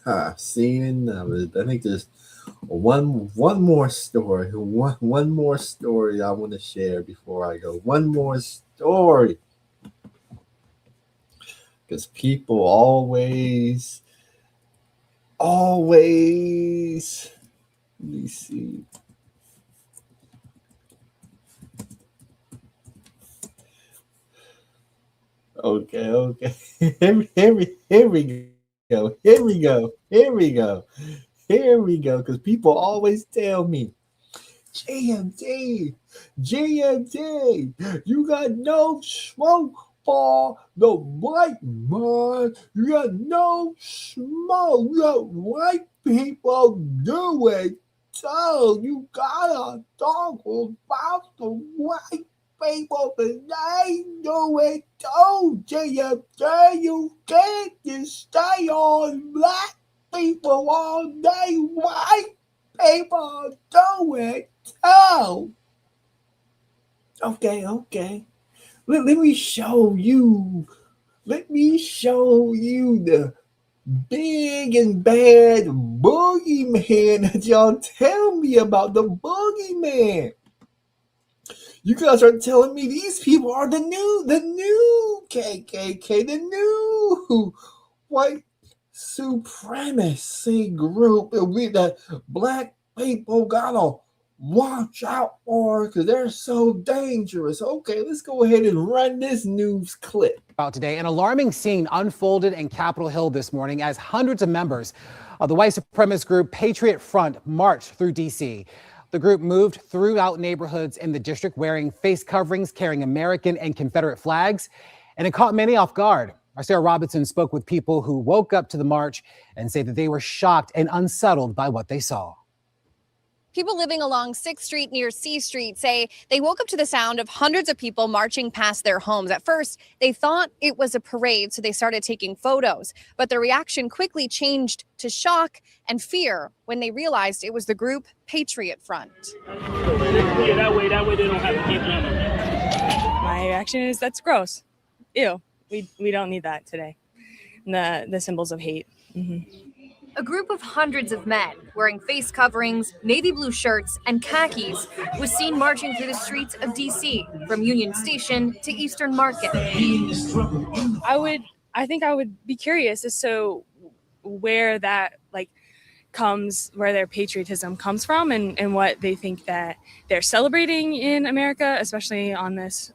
I've seen enough of it. I think there's one more story. One more story I want to share before I go. One more story. Because people always, let me see. Okay. Here we go. Because people always tell me, JMD, you got no smoke for the white man. You got no smoke. The white people do it. So you gotta talk about the white people, but they do it too. JMD, you can't just stay on black people all day. White people do it too. Okay. Let me show you. Let me show you the big and bad boogeyman that y'all tell me about. The boogeyman. You guys are telling me these people are the new KKK, the new white supremacy group that black people gotta watch out for because they're so dangerous. Okay, let's go ahead and run this news clip. About today, an alarming scene unfolded in Capitol Hill this morning as hundreds of members of the white supremacist group Patriot Front marched through D.C. The group moved throughout neighborhoods in the district wearing face coverings, carrying American and Confederate flags, and it caught many off guard. Our Sarah Robinson spoke with people who woke up to the march and say that they were shocked and unsettled by what they saw. People living along 6th Street near C Street say they woke up to the sound of hundreds of people marching past their homes. At first, they thought it was a parade, so they started taking photos. But their reaction quickly changed to shock and fear when they realized it was the group Patriot Front. That way they don't have to keep them. My reaction is that's gross. Ew. We don't need that today. The symbols of hate. Mm-hmm. A group of hundreds of men wearing face coverings, navy blue shirts, and khakis was seen marching through the streets of D.C. from Union Station to Eastern Market. I think I would be curious as to where that where their patriotism comes from and what they think that they're celebrating in America, especially on this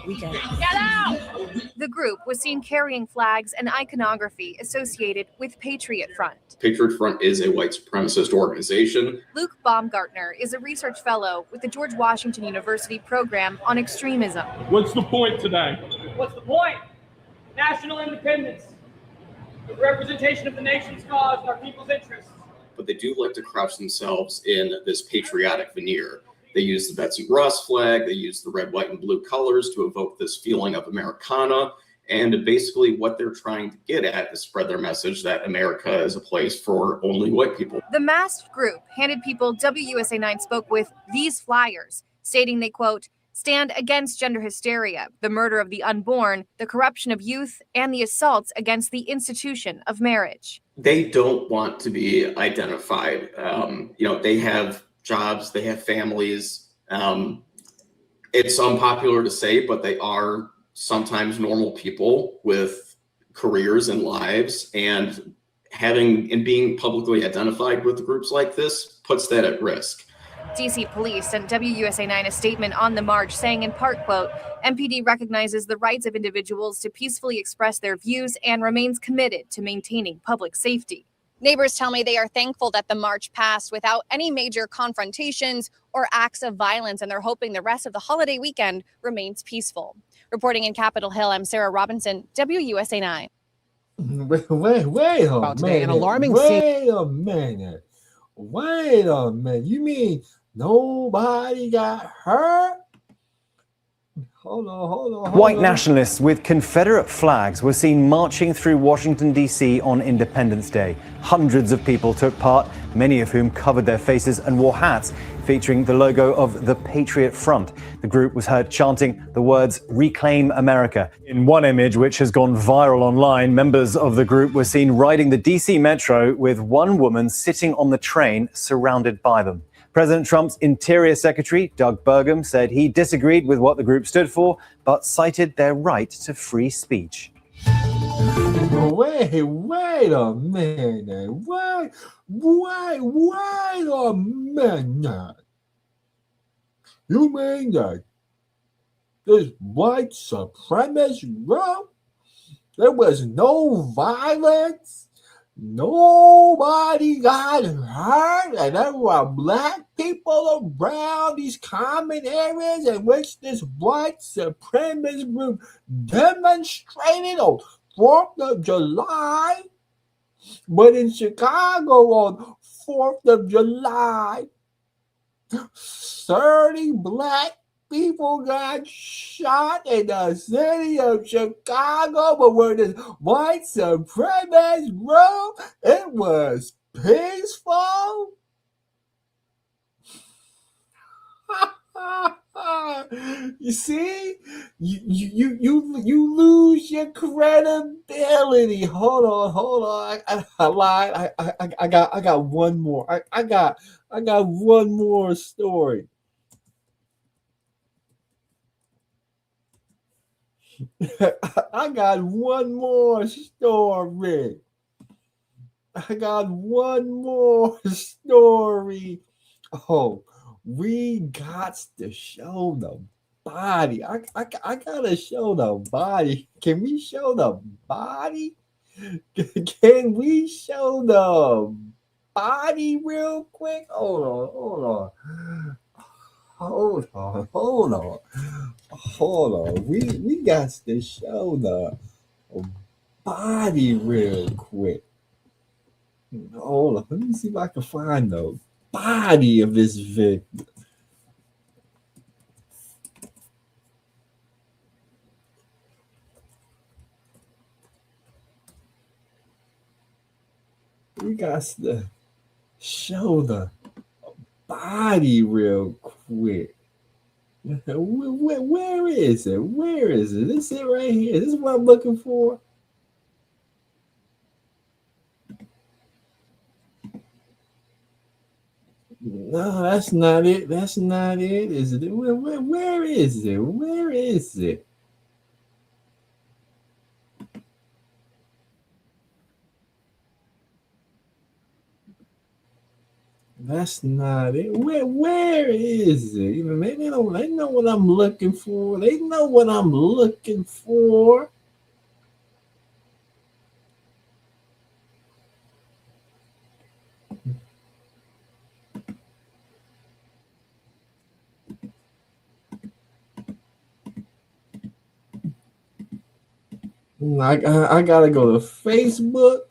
weekend. Get out! The group was seen carrying flags and iconography associated with Patriot Front. Patriot Front is a white supremacist organization. Luke Baumgartner is a research fellow with the George Washington University program on extremism. What's the point today? What's the point? National independence, the representation of the nation's cause and our people's interests. But they do like to crouch themselves in this patriotic veneer. They use the Betsy Ross flag, they use the red, white, and blue colors to evoke this feeling of Americana. And basically what they're trying to get at is spread their message that America is a place for only white people. The masked group handed people WUSA 9 spoke with these flyers, stating they, quote, stand against gender hysteria, the murder of the unborn, the corruption of youth, and the assaults against the institution of marriage. They don't want to be identified. They have jobs, they have families. It's unpopular to say, but they are sometimes normal people with careers and lives, and being publicly identified with groups like this puts that at risk. DC police sent WUSA 9 a statement on the march saying in part, quote, MPD recognizes the rights of individuals to peacefully express their views and remains committed to maintaining public safety. Neighbors tell me they are thankful that the march passed without any major confrontations or acts of violence, and they're hoping the rest of the holiday weekend remains peaceful. Reporting in Capitol Hill, I'm Sarah Robinson, WUSA 9. Wait a minute. Wait a minute. You mean nobody got hurt? Hold on. White nationalists with Confederate flags were seen marching through Washington, D.C. on Independence Day. Hundreds of people took part, many of whom covered their faces and wore hats featuring the logo of the Patriot Front. The group was heard chanting the words, "Reclaim America." In one image, which has gone viral online, members of the group were seen riding the D.C. Metro with one woman sitting on the train surrounded by them. President Trump's Interior Secretary, Doug Burgum, said he disagreed with what the group stood for, but cited their right to free speech. Wait a minute. Wait a minute. You mean that this white supremacist group There was no violence. Nobody got hurt, and there were black people around these common areas in which this white supremacist group demonstrated on 4th of July. But in Chicago on 4th of July, 30 black people got shot in the city of Chicago, but with this white supremacist group, it was peaceful. You see, you lose your credibility. Hold on. I lied. I got one more. I got one more story. I got one more story. Oh, we got to show the body. I gotta show the body. Can we show the body? Can we show the body real quick? Hold on. We got to show the body real quick. Hold on. Let me see if I can find the body of this victim. We got to show the body real quick. Where is it? Is this it right here? Is this what I'm looking for? No, that's not it. Is it? Where is it? That's not it. Where is it? You know, they know what I'm looking for. I gotta go to Facebook.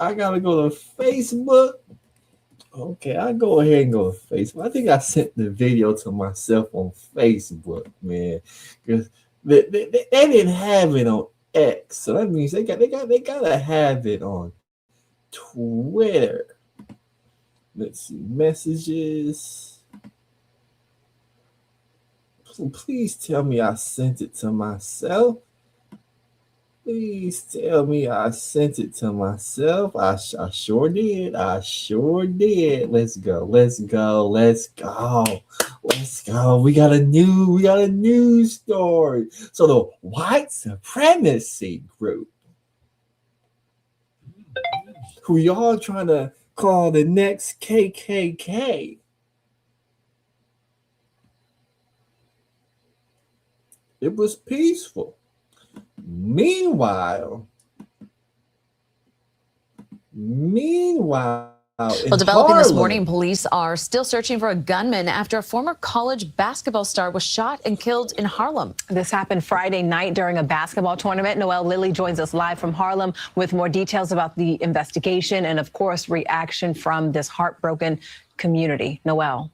Okay, I'll go ahead and go to Facebook. I think I sent the video to myself on Facebook, man, because they didn't have it on X, so that means they gotta have it on Twitter. Let's see, messages. Please tell me I sent it to myself. Please tell me I sent it to myself. I sure did. Let's go. We got a news story. So the white supremacy group, who y'all trying to call the next KKK, it was peaceful. Meanwhile, Well, developing this morning, police are still searching for a gunman after a former college basketball star was shot and killed in Harlem. This happened Friday night during a basketball tournament. Noelle Lilly joins us live from Harlem with more details about the investigation and, of course, reaction from this heartbroken community. Noelle.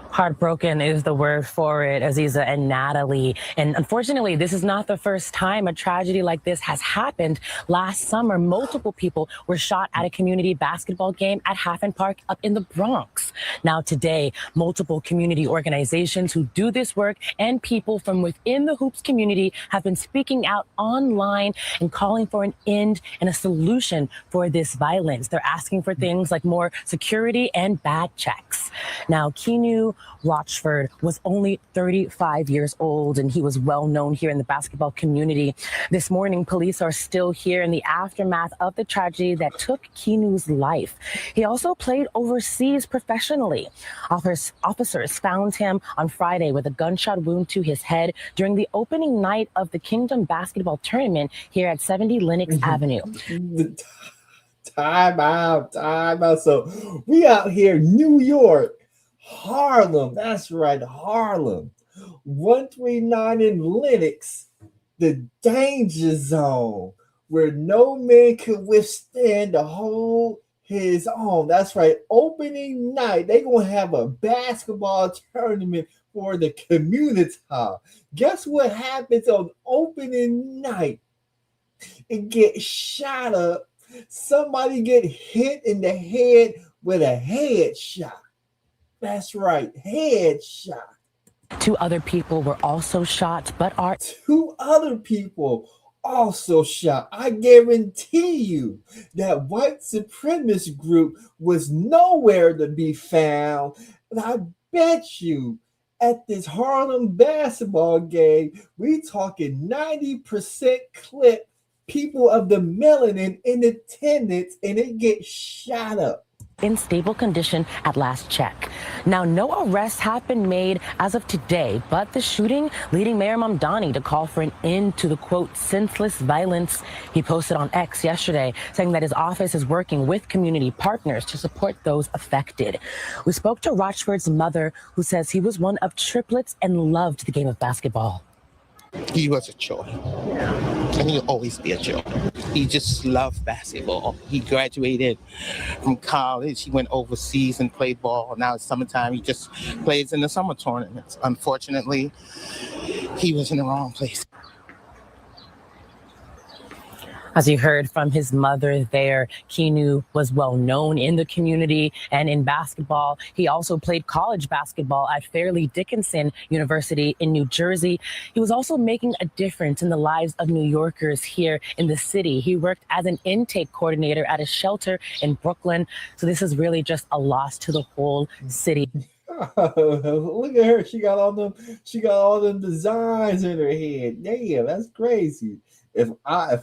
Heartbroken is the word for it, Aziza and Natalie. And unfortunately, this is not the first time a tragedy like this has happened. Last summer, multiple people were shot at a community basketball game at Haffen Park up in the Bronx. Now today, multiple community organizations who do this work and people from within the Hoops community have been speaking out online and calling for an end and a solution for this violence. They're asking for things like more security and bad checks. Now, Keanu Rochford was only 35 years old, and he was well known here in the basketball community. This morning, police are still here in the aftermath of the tragedy that took Keanu's life. He also played overseas professionally. Officers found him on Friday with a gunshot wound to his head during the opening night of the Kingdom basketball tournament here at 70 Lenox Avenue. Time out. So we out here, New York, Harlem. That's right, Harlem. 139 in Lenox, the danger zone, where no man can withstand to hold his own. That's right, opening night. They're going to have a basketball tournament for the community. Guess what happens on opening night? It gets shot up. Somebody get hit in the head with a headshot. That's right, headshot. 2 other people were also shot, but are 2 other people also shot. I guarantee you that white supremacist group was nowhere to be found. And I bet you at this Harlem basketball game, we talking 90% clip, people of the melanin in attendance, and it gets shot up. in stable condition at last check. Now, no arrests have been made as of today, but the shooting leading Mayor Mamdani to call for an end to the, quote, senseless violence. He posted on X yesterday saying that his office is working with community partners to support those affected. We spoke to Rochford's mother, who says he was one of triplets and loved the game of basketball. He was a joy, and he'll always be a joy. He just loved basketball. He graduated from college. He went overseas and played ball. Now it's summertime. He just plays in the summer tournaments. Unfortunately, he was in the wrong place. As you heard from his mother there, Keanu was well known in the community and in basketball. He also played college basketball at Fairleigh Dickinson University in New Jersey. He was also making a difference in the lives of New Yorkers here in the city. He worked as an intake coordinator at a shelter in Brooklyn. So this is really just a loss to the whole city. Look at her. She got all them designs in her head. Damn, that's crazy. If I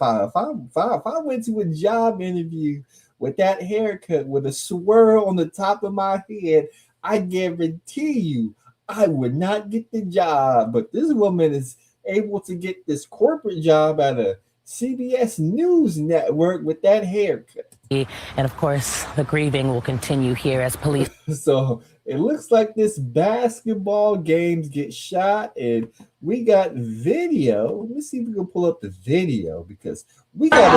went to a job interview with that haircut with a swirl on the top of my head, I guarantee you I would not get the job. But this woman is able to get this corporate job at a CBS News network with that haircut. And of course, the grieving will continue here as police. So it looks like this basketball games get shot, and we got video. Let me see if we can pull up the video because we got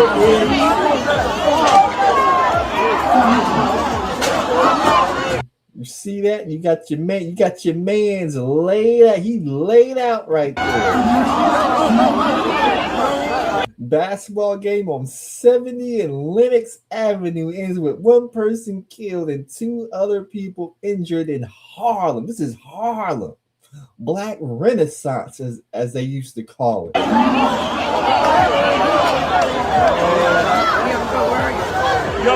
it. You see that? You got your man. You got your man's laid out. He laid out right there. Basketball game on 70 and Lenox Avenue ends with one person killed and 2 other people injured in Harlem. This is Harlem. Black Renaissance, as they used to call it. Yo,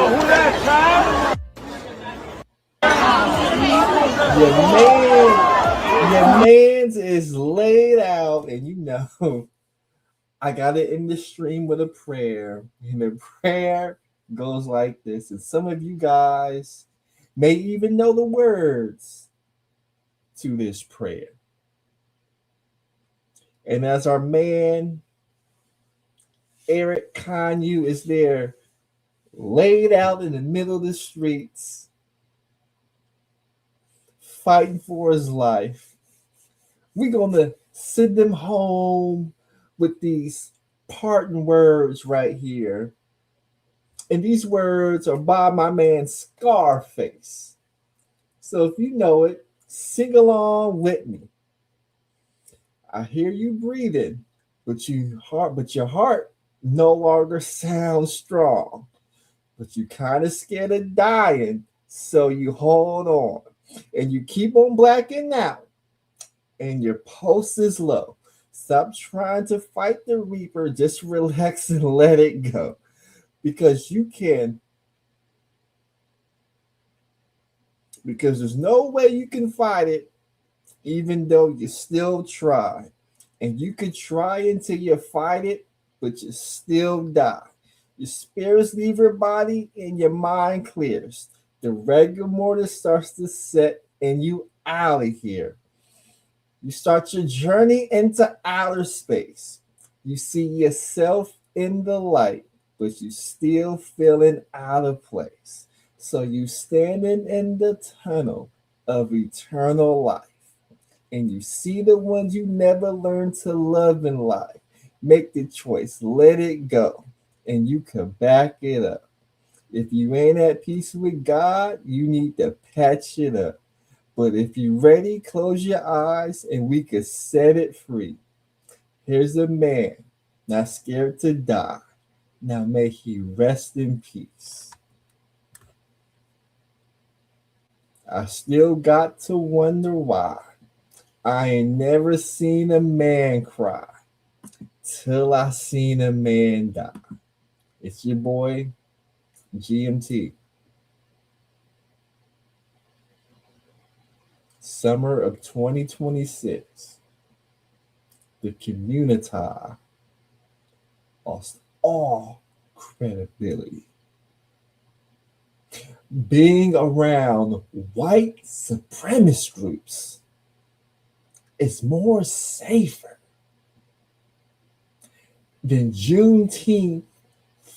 who that, child? Your man's is laid out, and you know, I got it in the stream with a prayer, and the prayer goes like this. And some of you guys may even know the words to this prayer. And as our man Eric Kanu is there, laid out in the middle of the streets, fighting for his life, we're gonna send him home with these parting words right here. And these words are by my man Scarface. So if you know it, sing along with me. I hear you breathing, but your heart no longer sounds strong. But you kind of scared of dying, so you hold on. And you keep on blacking out. And your pulse is low. Stop trying to fight the reaper. Just relax and let it go. Because you can because there's no way you can fight it, even though you still try. And you could try until you fight it, but you still die. Your spirits leave your body and your mind clears. The rigor mortis starts to set and you out of here. You start your journey into outer space. You see yourself in the light, but you still feeling out of place. So you standing in the tunnel of eternal life. And you see the ones you never learned to love in life. Make the choice, let it go, and you can back it up. If you ain't at peace with God, you need to patch it up. But if you're ready, close your eyes and we can set it free. Here's a man not scared to die. Now may he rest in peace. I still got to wonder why I ain't never seen a man cry till I seen a man die. It's your boy, GMT. Summer of 2026. The community lost all credibility. Being around white supremacist groups is more safer than Juneteenth,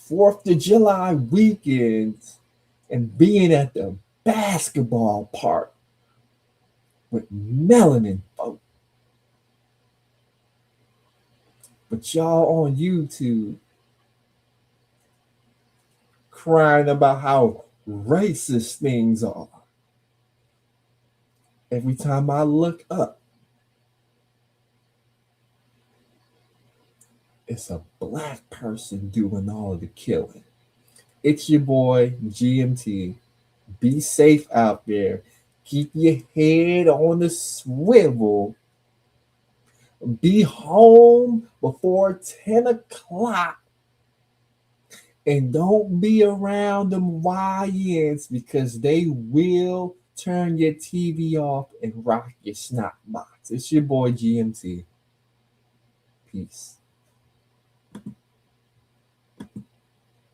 4th of July weekends, and being at the basketball park with melanin folk. But y'all on YouTube crying about how racist things are. Every time I look up, it's a black person doing all of the killing. It's your boy, GMT. Be safe out there. Keep your head on the swivel. Be home before 10 o'clock. And don't be around them YNs because they will turn your TV off and rock your snot box. It's your boy, GMT. Peace.